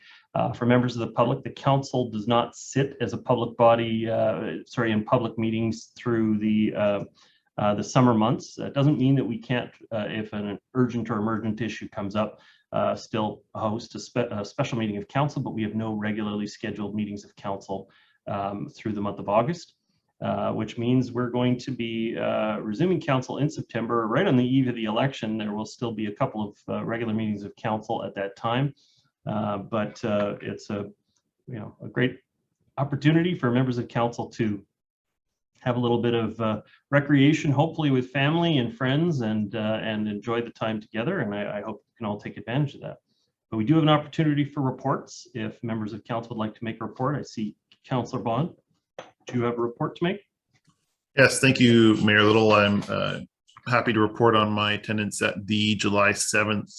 For members of the public, the council does not sit as a public body, in public meetings through the summer months. It doesn't mean that we can't, if an urgent or emergent issue comes up, still host a special meeting of council, but we have no regularly scheduled meetings of council through the month of August. Which means we're going to be resuming council in September, right on the eve of the election. There will still be a couple of regular meetings of council at that time, but it's a great opportunity for members of council to have a little bit of recreation, hopefully with family and friends, and enjoy the time together. And I hope you can all take advantage of that. But we do have an opportunity for reports. If members of council would like to make a report, I see Councillor Bond. Do you have a report to make?
Yes, thank you, Mayor Little. I'm happy to report on my attendance at the July 7th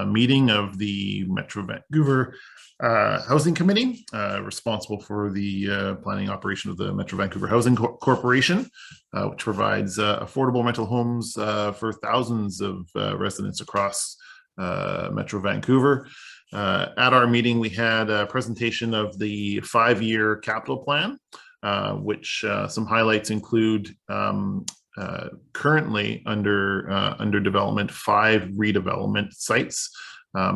meeting of the Metro Vancouver Housing Committee, responsible for the planning operation of the Metro Vancouver Housing Corporation, which provides affordable rental homes for thousands of residents across Metro Vancouver. At our meeting, we had a presentation of the 5-year capital plan, which some highlights include currently under development 5 redevelopment sites.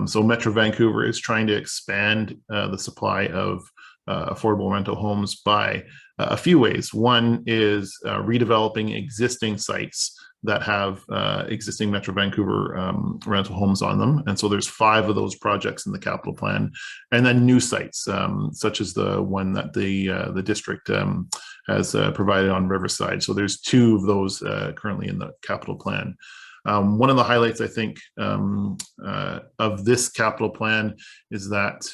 So Metro Vancouver is trying to expand the supply of affordable rental homes by a few ways. One is redeveloping existing sites that have existing Metro Vancouver rental homes on them. And so there's 5 of those projects in the capital plan, and then new sites, such as the one that the district has provided on Riverside. So there's 2 of those currently in the capital plan. One of the highlights, I think, of this capital plan is that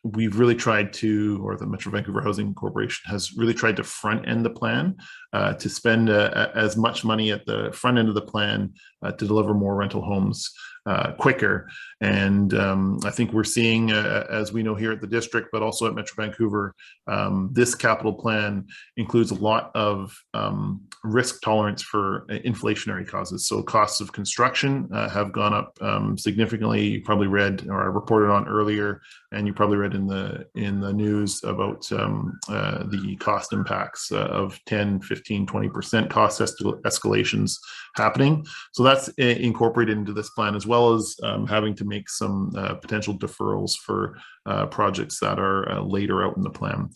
we've really tried to, or the Metro Vancouver Housing Corporation has really tried to front end the plan, to spend as much money at the front end of the plan to deliver more rental homes quicker. And I think we're seeing, as we know here at the district, but also at Metro Vancouver, this capital plan includes a lot of risk tolerance for inflationary causes. So costs of construction have gone up significantly. You probably read, or I reported on earlier, and you probably read in the news about the cost impacts of 10, 15, 20% cost escalations happening. So that's incorporated into this plan, as well as having to make some potential deferrals for projects that are later out in the plan.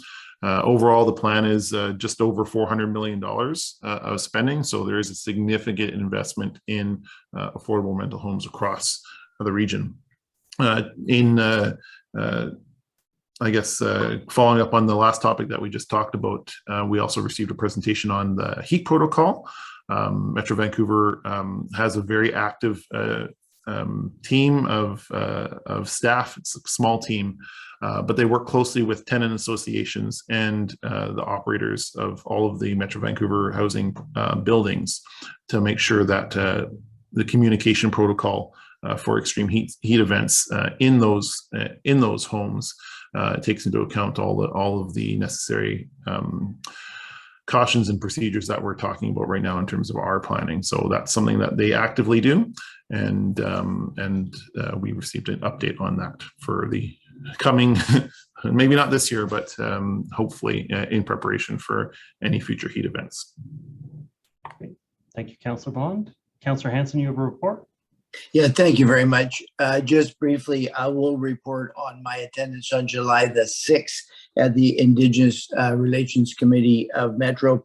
Overall, the plan is just over $400 million of spending. So there is a significant investment in affordable rental homes across the region. I guess following up on the last topic that we just talked about, we also received a presentation on the heat protocol. Metro Vancouver has a very active team of staff. It's a small team, but they work closely with tenant associations and the operators of all of the Metro Vancouver housing buildings to make sure that the communication protocol for extreme heat events in those homes takes into account all of the necessary cautions and procedures that we're talking about right now in terms of our planning. So that's something that they actively do, and we received an update on that for the coming, maybe not this year, but hopefully in preparation for any future heat events.
Great. Thank you, Councillor Bond. Councillor Hanson, you have a report?
Yeah, thank you very much. Just briefly, I will report on my attendance on July the 6th at the Indigenous Relations Committee of Metro.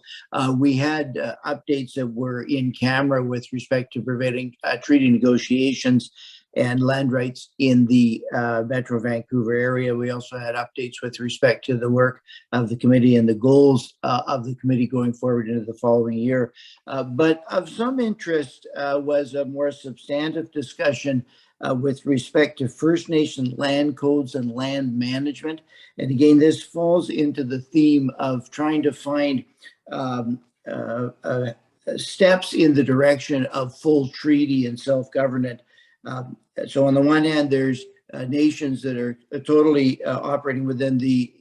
We had updates that were in camera with respect to prevailing treaty negotiations and land rights in the Metro Vancouver area. We also had updates with respect to the work of the committee and the goals of the committee going forward into the following year. But of some interest was a more substantive discussion with respect to First Nation land codes and land management. And again, this falls into the theme of trying to find steps in the direction of full treaty and self-government. So on the one hand, there's nations that are totally operating within the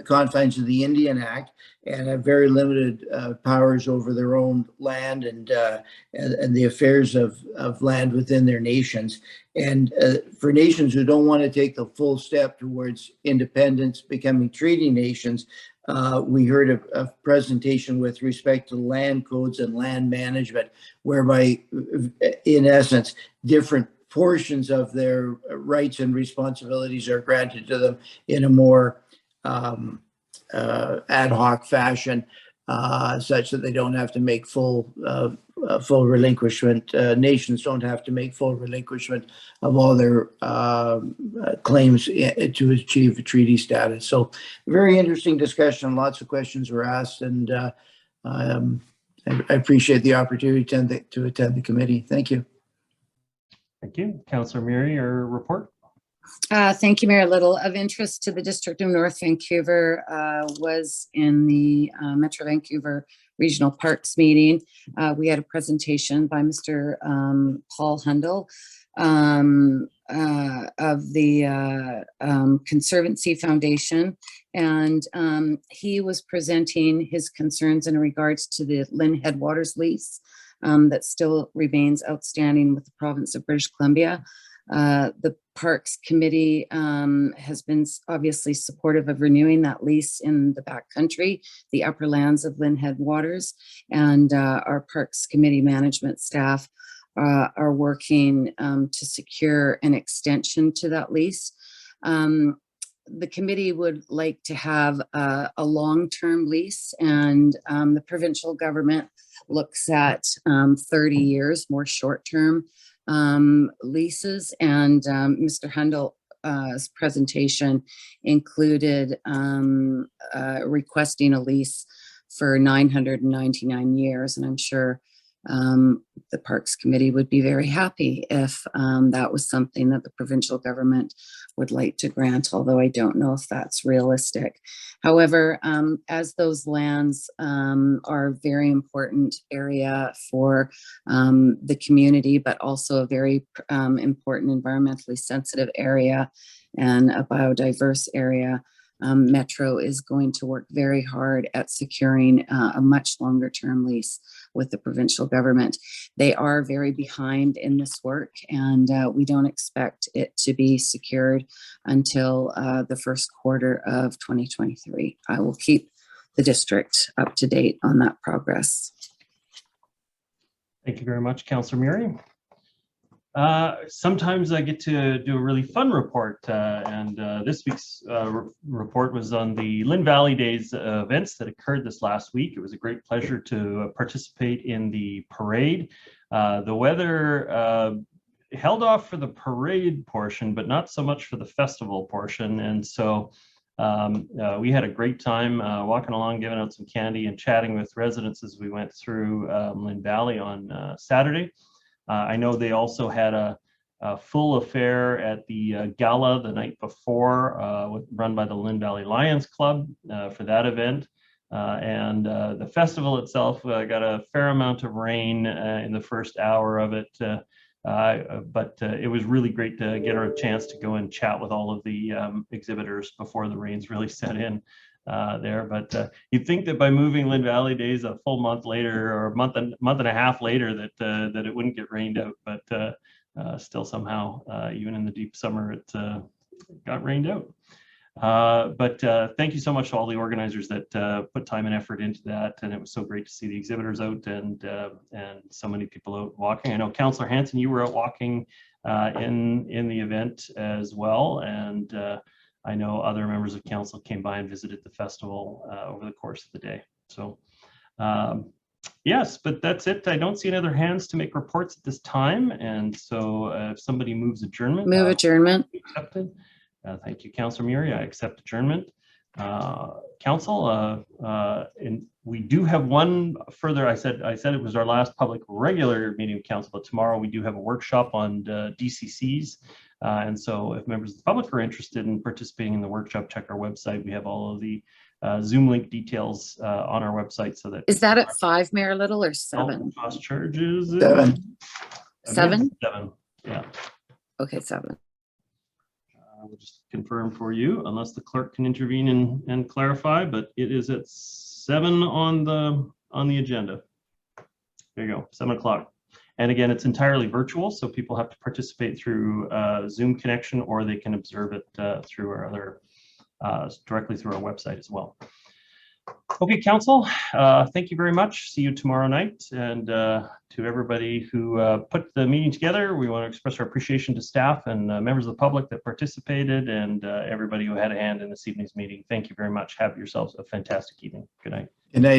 confines of the Indian Act and have very limited powers over their own land and the affairs of land within their nations. And for nations who don't want to take the full step towards independence, becoming treaty nations, we heard a presentation with respect to land codes and land management, whereby, in essence, different portions of their rights and responsibilities are granted to them in a more ad hoc fashion, such that they don't have to make full relinquishment. Nations don't have to make full relinquishment of all their claims to achieve a treaty status. So, very interesting discussion. Lots of questions were asked, and I appreciate the opportunity to attend the committee. Thank you.
Thank you. Councillor Murray, your report?
Thank you, Mayor Little. Of interest to the District of North Vancouver was in the Metro Vancouver Regional Parks meeting. We had a presentation by Mr. Paul Hundle of the Conservancy Foundation, and he was presenting his concerns in regards to the Lynn Headwaters lease that still remains outstanding with the province of British Columbia. The Parks Committee has been obviously supportive of renewing that lease in the backcountry, the upper lands of Lynn Headwaters, and our Parks Committee management staff are working to secure an extension to that lease. The committee would like to have a long-term lease, and the provincial government looks at 30 years, more short-term leases. And Mr. Hundel's presentation included requesting a lease for 999 years, and I'm sure the Parks Committee would be very happy if that was something that the provincial government would like to grant, although I don't know if that's realistic. However, as those lands are a very important area for the community, but also a very important environmentally sensitive area and a biodiverse area, Metro is going to work very hard at securing a much longer term lease with the provincial government. They are very behind in this work, and we don't expect it to be secured until the first quarter of 2023. I will keep the district up to date on that progress.
Thank you very much, Councillor Murray. Sometimes I get to do a really fun report, and this week's report was on the Lynn Valley Days events that occurred this last week. It was a great pleasure to participate in the parade. The weather held off for the parade portion, but not so much for the festival portion. And so we had a great time walking along, giving out some candy and chatting with residents as we went through Lynn Valley on Saturday. I know they also had a full affair at the gala the night before, run by the Lynn Valley Lions Club for that event. And the festival itself got a fair amount of rain in the first hour of it. But it was really great to get a chance to go and chat with all of the exhibitors before the rains really set in there. But you'd think that by moving Lynn Valley Days a full month later, or a month and a half later, that it wouldn't get rained out. But still somehow, even in the deep summer, it got rained out. But thank you so much to all the organizers that put time and effort into that, and it was so great to see the exhibitors out and so many people out walking. I know Councillor Hanson, you were out walking in the event as well, and I know other members of council came by and visited the festival over the course of the day. So yes, but that's it. I don't see any other hands to make reports at this time, and so if somebody moves adjournment.
Move adjournment.
Accepted. Thank you, Councillor Muri. I accept adjournment. Council, and we do have one further. I said it was our last public regular meeting of council, but tomorrow we do have a workshop on DCCs. And so if members of the public are interested in participating in the workshop, check our website. We have all of the Zoom link details on our website. So that
is that at 5, Mayor Little, or 7?
Cost charges.
7.
7?
7. Yeah.
Okay, 7.
We'll just confirm for you, unless the clerk can intervene and clarify, but it is at 7 on the agenda. There you go, 7 o'clock. And again, it's entirely virtual, so people have to participate through Zoom connection, or they can observe it through our other, directly through our website as well. Okay, council, thank you very much. See you tomorrow night. And to everybody who put the meeting together, we want to express our appreciation to staff and members of the public that participated, and everybody who had a hand in this evening's meeting. Thank you very much. Have yourselves a fantastic evening. Good night.